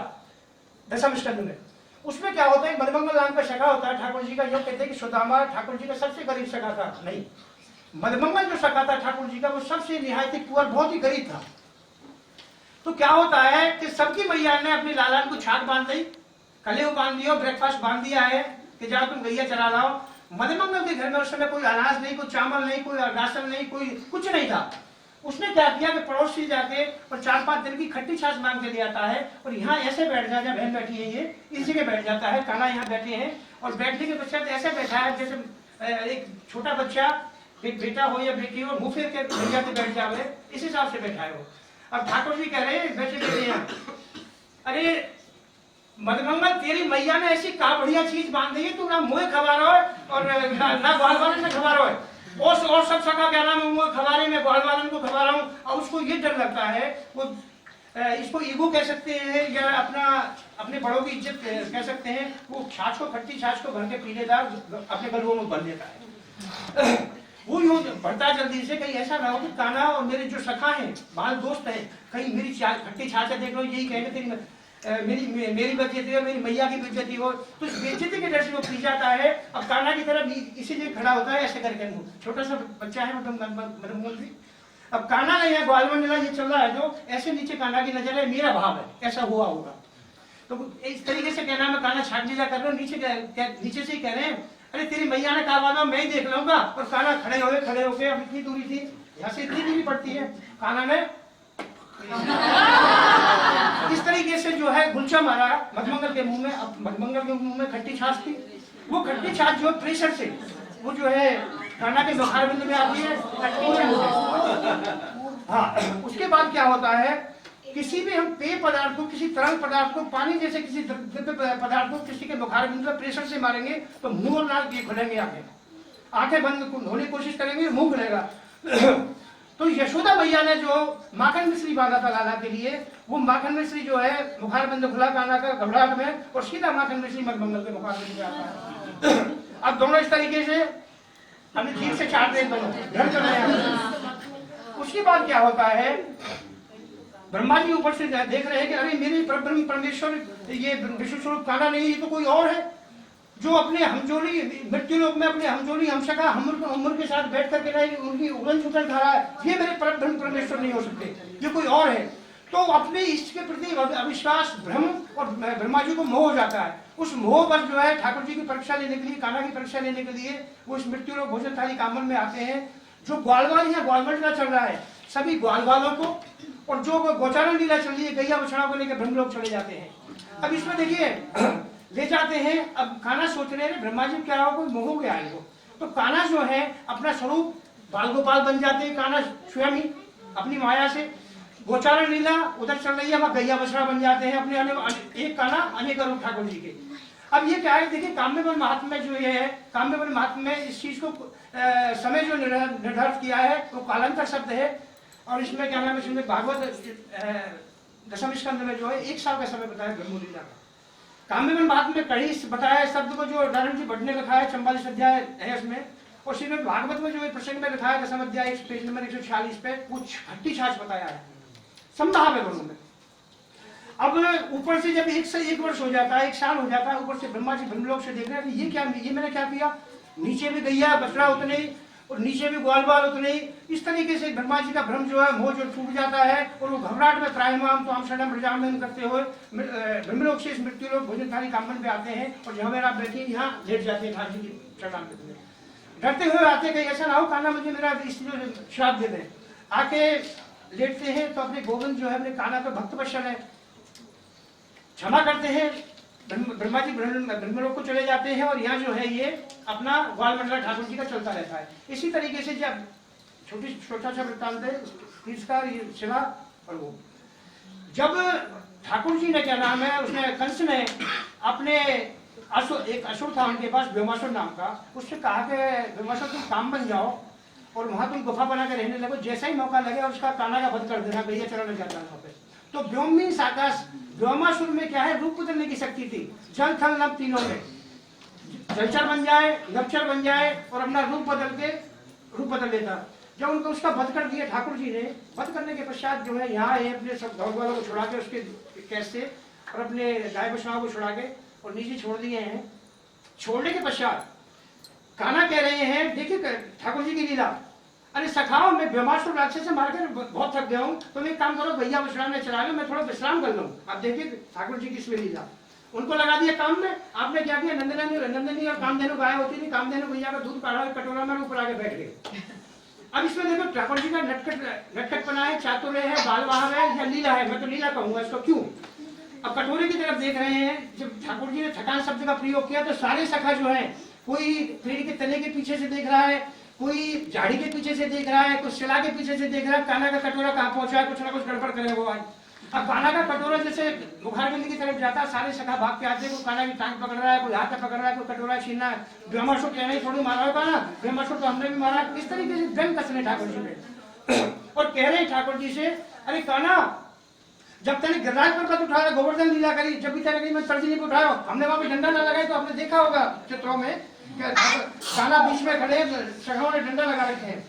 दशम स्कंद में। उसमें क्या होता है, मधमंगल नाम का सखा होता है ठाकुर जी का। यह कहते हैं कि सुदामा ठाकुर जी का सबसे गरीब सखा था। नहीं, मधमंगल जो सखा था ठाकुर जी का वो सबसे निहायत पुअर, बहुत ही गरीब था। तो क्या होता है कि सबकी मैया ने अपनी लालान को छाक बांध दी, कलेव बांध दिया, ब्रेकफास्ट बांध दिया है कि जाओ तुम गैया चरा लाओ। मधमंगल के घर में उस समय कोई अनाज नहीं, कोई चावल नहीं, कोई राशन नहीं, कोई कुछ नहीं था। उसने क्या किया कि पड़ोसी जाके और 4-5 दिन की खट्टी छाछ मांग के ले आता है और यहाँ ऐसे बैठ जाता है, बहन बैठी है ये इस जगह बैठ जाता है, कान्हा यहाँ बैठे हैं और बैठने के पश्चात ऐसे बैठा है जैसे एक छोटा बच्चा, एक बेटा हो या बेटी हो, मुंह फेर के भैया के बैठ जावे, इस हिसाब से बैठा है वो। अब ठाकुर जी कह रहे हैं बैठे बैठे यहाँ, अरे मधमंगल तेरी मैया ने ऐसी का बढ़िया चीज बांध दी है, तू ना मुँह खबा रहा है और ना बाल बाल में खबा रहा है, और सब सखा क्या नाम है वो खबारे में ग्वाल वालन को खबा रहा हूँ, और उसको ये डर लगता है, वो इसको ईगो कह सकते हैं या अपने बड़ों की इज्जत कह सकते हैं, वो छाछ को, खट्टी छाछ को भर के पी लेता अपने गलुओं में भर लेता है। वो यूँ बढ़ता जल्दी से, कहीं ऐसा ना हो कि कान्हा और मेरे जो सखा हैं, बाल दोस्त हैं, कहीं मेरी खट्टी छाछ देख लो यही कहेंगे तेरी मेरी बेइज्जती हो, मेरी मैया की बेइज्जती हो, तो इस बेइज्जती के डर से वो पी जाता है। अब कान्हा की तरफ इसीलिए खड़ा होता है ऐसे करके, छोटा सा बच्चा है मधुमंत्री। अब कान्हा का यहाँ ग्वाल मंडला ये चल रहा है, जो ऐसे नीचे कान्हा की नजर है, मेरा भाव है, ऐसा हुआ होगा। तो इस तरीके से कहना मैं कान्हा छाट लीजा कर रहा हूँ, नीचे से ही कह रहे हैं, अरे तेरी मैया ने कहा वादा मैं ही देख लूंगा। और कान्हा खड़े होके, अब इतनी दूरी थी, यहाँ से इतनी दूरी पड़ती है, कान्हा ने इस तरीके से जो है गुलचा मारा मधुमंगल के मुंह में। अब मधुमंगल के मुंह में खट्टी छाछ थी, वो खट्टी छाछ जो प्रेशर से वो जो है कान्हा के मुखार बिंदु में आती है। हाँ, उसके बाद क्या होता है, किसी भी हम पेय पदार्थ को, किसी तरल पदार्थ को, पानी जैसे किसी द्रव्य पदार्थ को किसी के मुखार बिंदु पर प्रेशर से मारेंगे तो मुंह और नाक ये खुलेंगे, आंखें बंद होने की कोशिश करेंगे, मुंह खुलेगा। तो यशोदा मैया ने जो माखन मिश्री बांधा था लाला के लिए, वो माखन मिश्री जो है मुखार बिंदु खुला कान्हा का घबराहट में, और सीधा माखन मिश्री मधुमंगल के मुखार बिंदु में आता है। अब दोनों इस तरीके से हमें ठीक से चाट दे, दोनों घर चले हैं। उसके बाद क्या होता है, ब्रह्मा जी ऊपर से देख रहे हैं कि अरे मेरे परब्रह्म परमेश्वर ये विष्णु स्वरूप कान्हा नहीं, ये तो कोई और है, जो अपने हमजोली मृत्यु लोक में अपने हमजोली हमशका हमर के साथ बैठ करके रहे, उनकी उगल चुगल खा रहा है, ये मेरे परब्रह्म परमेश्वर नहीं हो सकते, ये कोई और है। तो अपने इष्ट के प्रति अविश्वास, भ्रम और ब्रह्मा जी को मोह हो जाता है। उस मोह पर जो है ठाकुर जी की परीक्षा लेने के लिए, कान्हा की परीक्षा लेने के लिए वो इस मृत्यु लोक भोजनथाली कामन में आते हैं। जो ग्वालवाल है, ग्वालमंडला चल रहा है, सभी ग्वालवालों को, और जो गोचारण लीला चल रही है गैया बछड़ा को लेकर ब्रह्म लोग चले जाते हैं। अब इसमें देखिए ले जाते हैं, अब कान्हा सोच रहे हैं ब्रह्मा जी क्या हो, कोई मोह हो गया इनको, तो कान्हा जो है अपना स्वरूप बाल गोपाल बन जाते हैं, कान्हा स्वयं ही अपनी माया से। गोचारण लीला उधर चल रही है, वहाँ गैया बछड़ा बन जाते हैं अपने एक कान्हा अनेक रूप ठाकुर जी के। अब ये क्या है, देखिए काम्यवन महात्म्य जो ये है, काम्यवन महात्म्य इस चीज को समय जो निर्धारित किया है वो कालांतर शब्द है, और इसमें क्या नाम है, इसमें भागवत दशम स्कंद में जो है 1 साल का समय बताया ब्रह्मलीला का। काम्यवन महात्म्य कड़ी बताया शब्द को जो नारायण जी भट्ट ने लिखा है, 44 अध्याय है उसमें, और श्रीमद भागवत में जो प्रसंग में लिखा है दशम अध्याय पेज नंबर 146 पे वो खट्टी छाछ बताया है, संभाव है दोनों में। अब ऊपर से जब 1 वर्ष हो जाता है, 1 साल हो जाता है, ऊपर से ब्रह्मा जी ब्रह्मलोक से देख रहे हैं ये क्या, ये मैंने क्या किया, नीचे भी गैया बछड़ा उतने और नीचे भी ग्वालवाल उतने। इस तरीके से ब्रह्मा जी का भ्रम जो है, मोह जो टूट जाता है, और वो घबराहट में त्राहिमाम तो हम शरणम ब्रजामन करते हुए ब्रह्मलोक से इस मृत्यु लोक भोजनथाली कामन पे आते हैं, और जहाँ मेरा बैठी यहाँ लेट जाते हैं ठाकुर जी की चरणामृत में, डरते हुए आते कहीं ऐसा ना हो कान्हा मुझे मेरा श्राप दे दें। आके लेटते हैं तो अपने गोविंद जो है अपने कान्हा का भक्त वत्सल है, क्षमा करते हैं, ब्रह्मा जी ब्रह्मलोक को चले जाते हैं, और यहाँ जो है ये अपना ग्वाल मंडला ठाकुर जी का चलता रहता है। इसी तरीके से जब छोटा सा वृत्तांत है तीर्थकार सेवा, और वो जब ठाकुर जी ने क्या नाम है, उसने कंस ने अपने एक असुर था उनके पास व्योमासुर नाम का, उससे कहा कि व्योमासुर तुम काम बन जाओ और वहां तुम गुफा बना के रहने लगो, जैसा ही मौका लगे उसका कान्हा का वध कर देना, गैया चरण लग जाता है वहां पे। तो व्योम मीन्स आकाश, व्योमासुर में क्या है, रूप बदलने की शक्ति थी, जल थल नभ तीनों में, जलचर बन जाए, नभचर बन जाए, और अपना रूप बदल लेता। जब उनको उसका वध कर दिया ठाकुर जी ने, वध करने के पश्चात जो है यहाँ अपने सब दौड़ वालों को छुड़ा के उसके कैस से, और अपने गाय बछड़ाओं को छुड़ा के और नीचे छोड़ दिए हैं। छोड़ने के पश्चात कान्हा कह रहे हैं, देखिए ठाकुर जी की लीला, अरे सखाओ मैं व्योमासुर राक्षस से मारकर बहुत थक गया हूँ, तो एक काम करो गैया बछड़ा में चला लो, मैं थोड़ा विश्राम कर लूँ। अब देखिए ठाकुर जी की इसमें लीला, उनको लगा दिया काम में। आपने क्या किया, नंदनी और कामधेनु गाय होती थी, कामधेनु गैया का दूध काढ़ा कटोरा में ऊपर आके बैठ गए। अब इसमें देखो ठाकुर जी का नटखटपना है, चातुर्य है, बाल बहाव है, या लीला है, मैं तो लीला कहूंगा इसको। क्यों, अब कटोरे की तरफ देख रहे हैं, जब ठाकुर जी ने थकान शब्द का प्रयोग किया तो सारे सखा जो है, कोई पेड़ के तने के पीछे से देख रहा है, कोई झाड़ी के पीछे से देख रहा है, कुछ शिला के पीछे से देख रहा है, कान्हा का कटोरा कहाँ पहुंचा है, कुछ ना कुछ गड़बड़ करे वो आज। अब कान्हा का कटोरा जैसे बुखारबंदी की तरफ जाता है, सारे सखा भाग के आते हैं, कोई कान्हा की टांग पकड़ रहा है, कोई हाथ पकड़ रहा है, कोई कटोरा छीनना है। ब्रह्मासुर कहने ही थोड़ी मारा होगा ना, ब्रह्मासुर तो हमने भी मारा। इस तरीके से गन कसने ठाकुर जी ने और कह रहे हैं ठाकुर जी से, अरे कान्हा जब तूने गिरिराज पर्वत उठाया, गोवर्धन लीला करी, जब भी तेरे मैं तर्जनी को उठाया, हमने वहां पे डंडा ना लगाया तो आपने देखा होगा चित्रों में कान्हा बीच में खड़े, सखाओं ने डंडा लगा रखे हैं।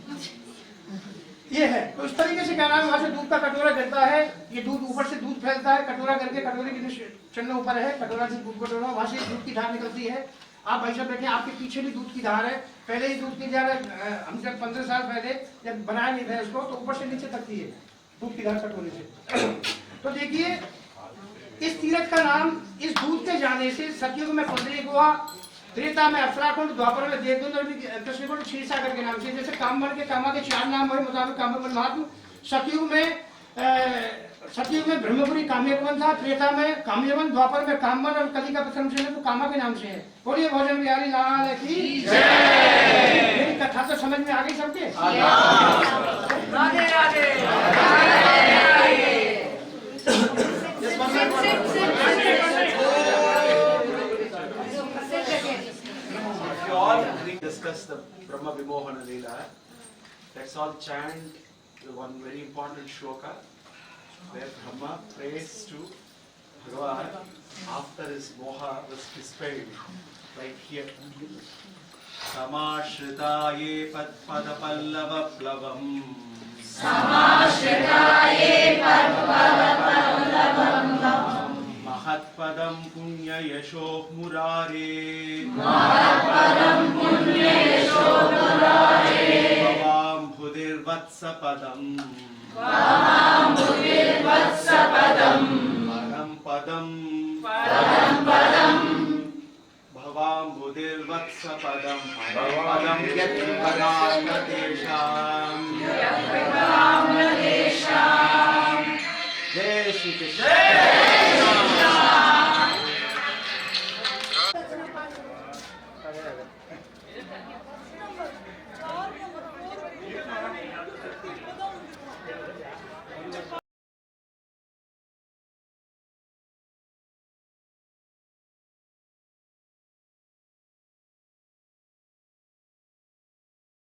ये है तो इस तरीके से क्या नाम, वहां से दूध का कटोरा गिरता है, ये दूध ऊपर से दूध फैलता है, कटोरा करके कटोरे की चन्ने ऊपर है, कटोरा से दूध कटोरा, वहां से दूध की धार निकलती है। आप भाई साहब बैठे, आपके पीछे भी दूध की धार है, पहले ही दूध की धार हम जब 15 साल पहले जब बनाया नहीं था इसको, तो ऊपर से नीचे तक थी है दूध की धार कटोरे से। तो देखिए इस तीर्थ का नाम इस दूध के जाने से सतयुग में पुंडरीक हुआ, त्रेता में अफलाकुंड, द्वापर में देवदूत और कृष्णकुंड क्षीरसागर के नाम से। जैसे कामवन के कामा के 4 नाम हुए मुताबिक कामवन महात्म। सतयुग में ब्रह्मपुरी काम्यवन था, त्रेता में काम्यवन, द्वापर में कामवन और कली का प्रथम से तो कामा के नाम से है। बोलिए भोजन बिहारी लाल की जय। मेरी कथा तो समझ में आ गई सबके? Radhe Radhe. We all discuss the Brahma Vimohana Leela. Let's all chant the one very important shloka where Brahma prays to Bhagavan after his moha was dispelled. Right here. Samashhritaye padpadapallavam Samashhritaye padpadapallavam Mahatpadam punya yasho murare Mahatpadam punya yasho murare Bhavam bhudir vatsapadam Bhavam bhudir vatsapadam Param padam Param padam Bhavam bhudir vatsapadam Param padam Yat param